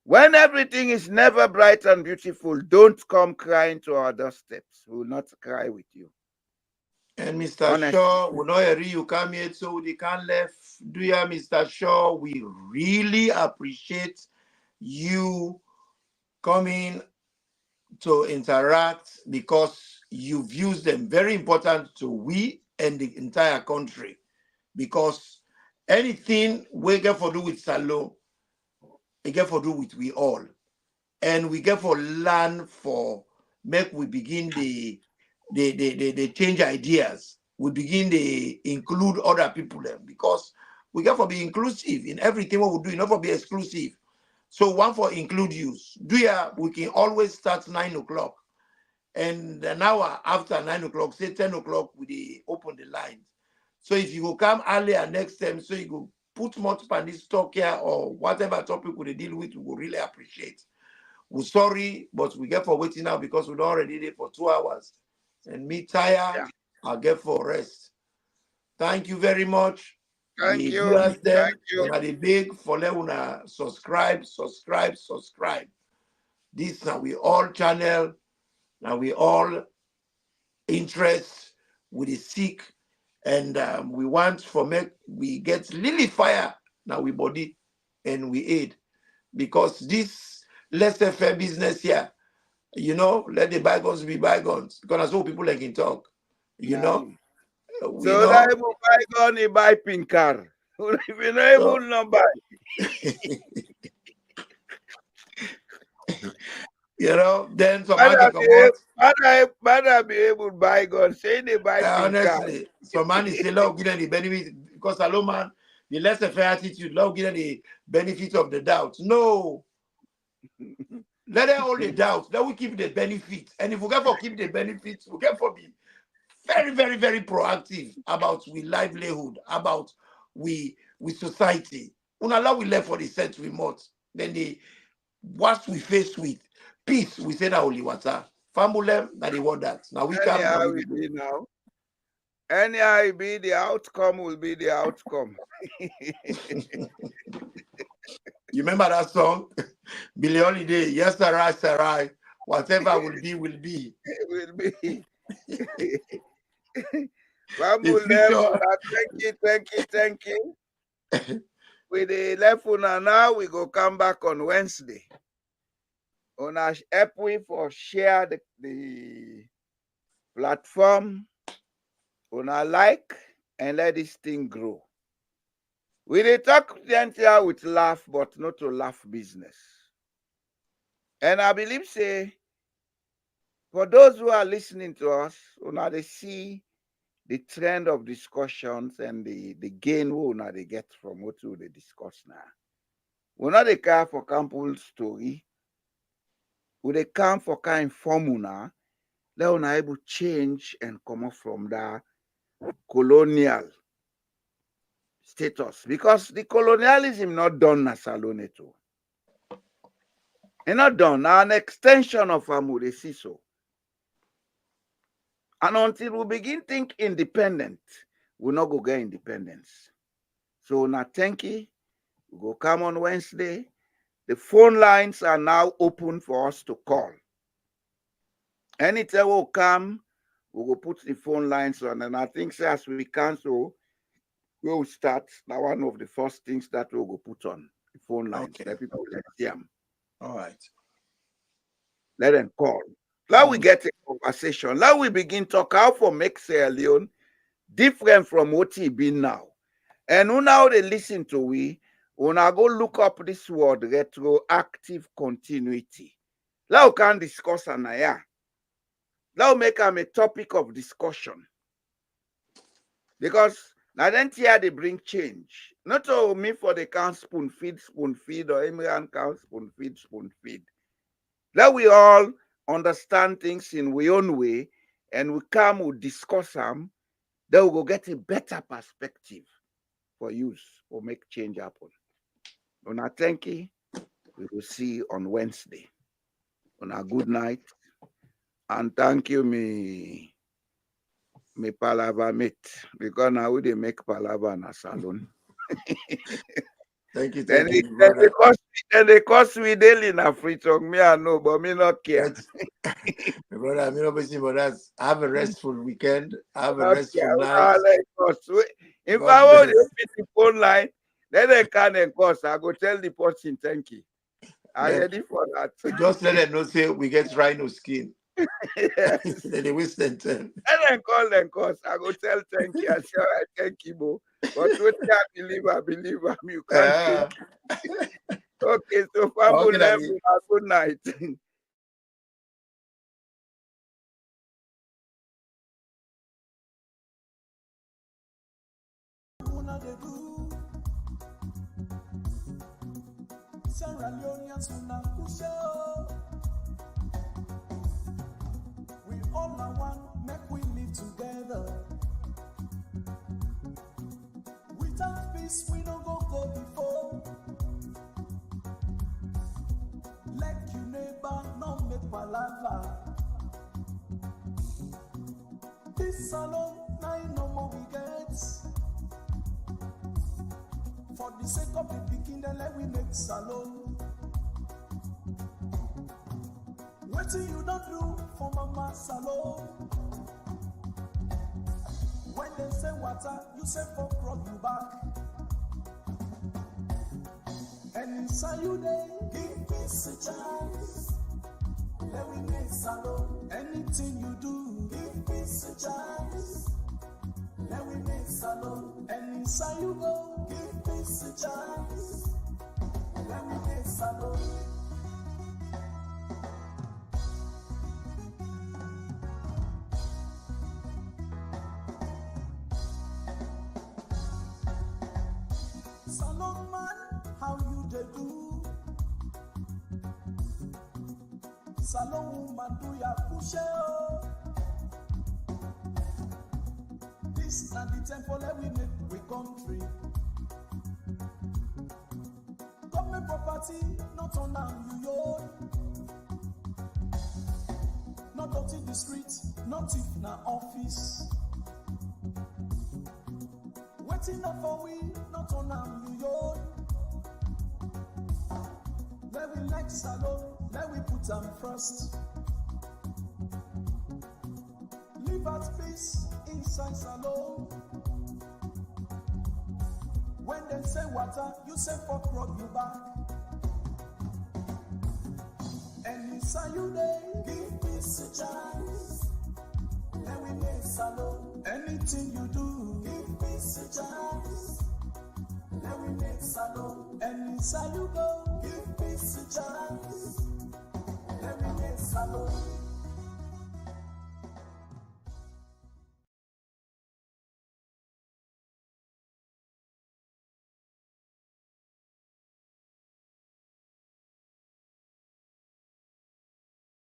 B: when everything is never bright and beautiful, don't come crying to our doorsteps. We will not cry with you.
C: And Mr. Shaw, we know you come here so they can't left. Do you, Mr. Shaw? We really appreciate you coming to interact because you views them very important to we and the entire country. Because anything we get for do with SaLone, we get for do with we all. And we get for learn for make we begin the change ideas. We begin to include other people then because we get for be inclusive in everything what we do, not for be exclusive. So one for include use. We can always start 9 o'clock. And an hour after 9 o'clock, say 10 o'clock, we open the lines. So if you go come earlier next time, so you go put multiple this talk here or whatever topic we deal with, we will really appreciate. We're sorry, but we get for waiting now because we're already there for 2 hours. And me tired, I'll get for rest. Thank you very much.
B: Thank
C: The
B: you.
C: viewers them,
B: Thank you.
C: and the big for them subscribe. This now we all channel, now we all interest with the sick, and we want for make we get lily fire now we body and we aid, because this laissez-faire business here, let the bygones be bygones, because that's what people like in talk,
B: So
C: we
B: that you buy gun, you buy pink car. If you know able not buy.
C: Then some man come out.
B: Better be able to buy gun. Say they buy pink car.
C: Honestly, some man is say, "Love, give them the benefit," because SaLone man, the laissez-faire attitude, love, give them the benefit of the doubt. No. Let them all the doubt. Let we keep the benefit. And if we get for keep the benefits, we get for be very, very, very proactive about we livelihood, about we society. Unallow we left for the set remote. Then the what we face with peace, we say that only water. Famulem, that they want that. Now we come
B: Anyhow it be now. Anyhow it be, the outcome will be the outcome.
C: You remember that song? Billy Holiday, yes, Sarai. Whatever will be, will be.
B: It will be. Thank you. With the left now, we go come back on Wednesday. On our help we for share the platform, on our like, and let this thing grow. We dey talk here with laugh, but not to laugh business. And I believe say, for those who are listening to us, una they see the trend of discussions and the gain we they get from what they discuss now. We not dey care for Campbell's story. We dey come for kind formula that una able change and come up from that colonial status, because the colonialism not done na SaLone too. It's not done. Now an extension of so. And until we begin think independent, we'll not go get independence. So now thank you. We go come on Wednesday. The phone lines are now open for us to call. Anytime we'll come, we will put the phone lines on. And I think as we cancel, we'll start. Now one of the first things that we'll go put on the phone lines.
C: Okay.
B: Let people see them.
C: All right.
B: Let them call. Now we get a conversation. Now we begin talk how for make SaLone different from what he been now. And now they listen to we, una go look up this word retroactive continuity. Now we can discuss an aya. Now make them a topic of discussion. Because now then here they bring change. Not all me for the can spoon feed, or Imran can spoon feed. Now we all understand things in we own way, and we come, we discuss them, then we go get a better perspective for use or make change happen. Una thank you. We will see you on Wednesday. Una good night. And thank you, me palava mate, because now we they make palava na SaLone.
C: Thank you,
B: Then
C: brother.
B: they cost me daily na free talk. Me I know, but me not care.
C: Brother, I mean, obviously, but that's have a restful weekend. Have a
B: Not
C: restful
B: care.
C: night.
B: If
C: God
B: I want to
C: bless.
B: pick the phone line, then they can and cost. I go tell the person thank you. I'm
C: Yeah.
B: ready for that.
C: Just let them know, say we get rhino skin.
B: Yes.
C: Then they waste their time.
B: And then call them cost. I go tell thank you. I say, all right, thank you, Bo. But what I believe you can't think. Okay, so family,
C: Okay,
B: good night.
A: Sierra Leoneans una kushe o. We all are one, make we live together. Without peace, we don't go before. Like you neighbor. SaLone, now you no more we get. For the sake of the picking, then let we make SaLone. What you don't do for Mama SaLone? When they say water, you say for crop you back. And inside you they give peace a chance. Let we make SaLone. Anything you do, give peace a chance. Let we make SaLone. And inside you go, give peace a chance. Let we make SaLone. SaLone man, how you dey do? SaLone woman, do ya push oh? This na the temple that we make we country. Government property, not on am you yo. Not dirty the street, not if na office. Waiting up for we, not on am you yo. Let we like SaLone, let we put them first. Live at peace inside SaLone. When they say water, you say for crop you back. And inside you they give peace a chance. Let we make SaLone. Anything you do, give peace a chance. Let we make SaLone. And inside you go, give peace a chance.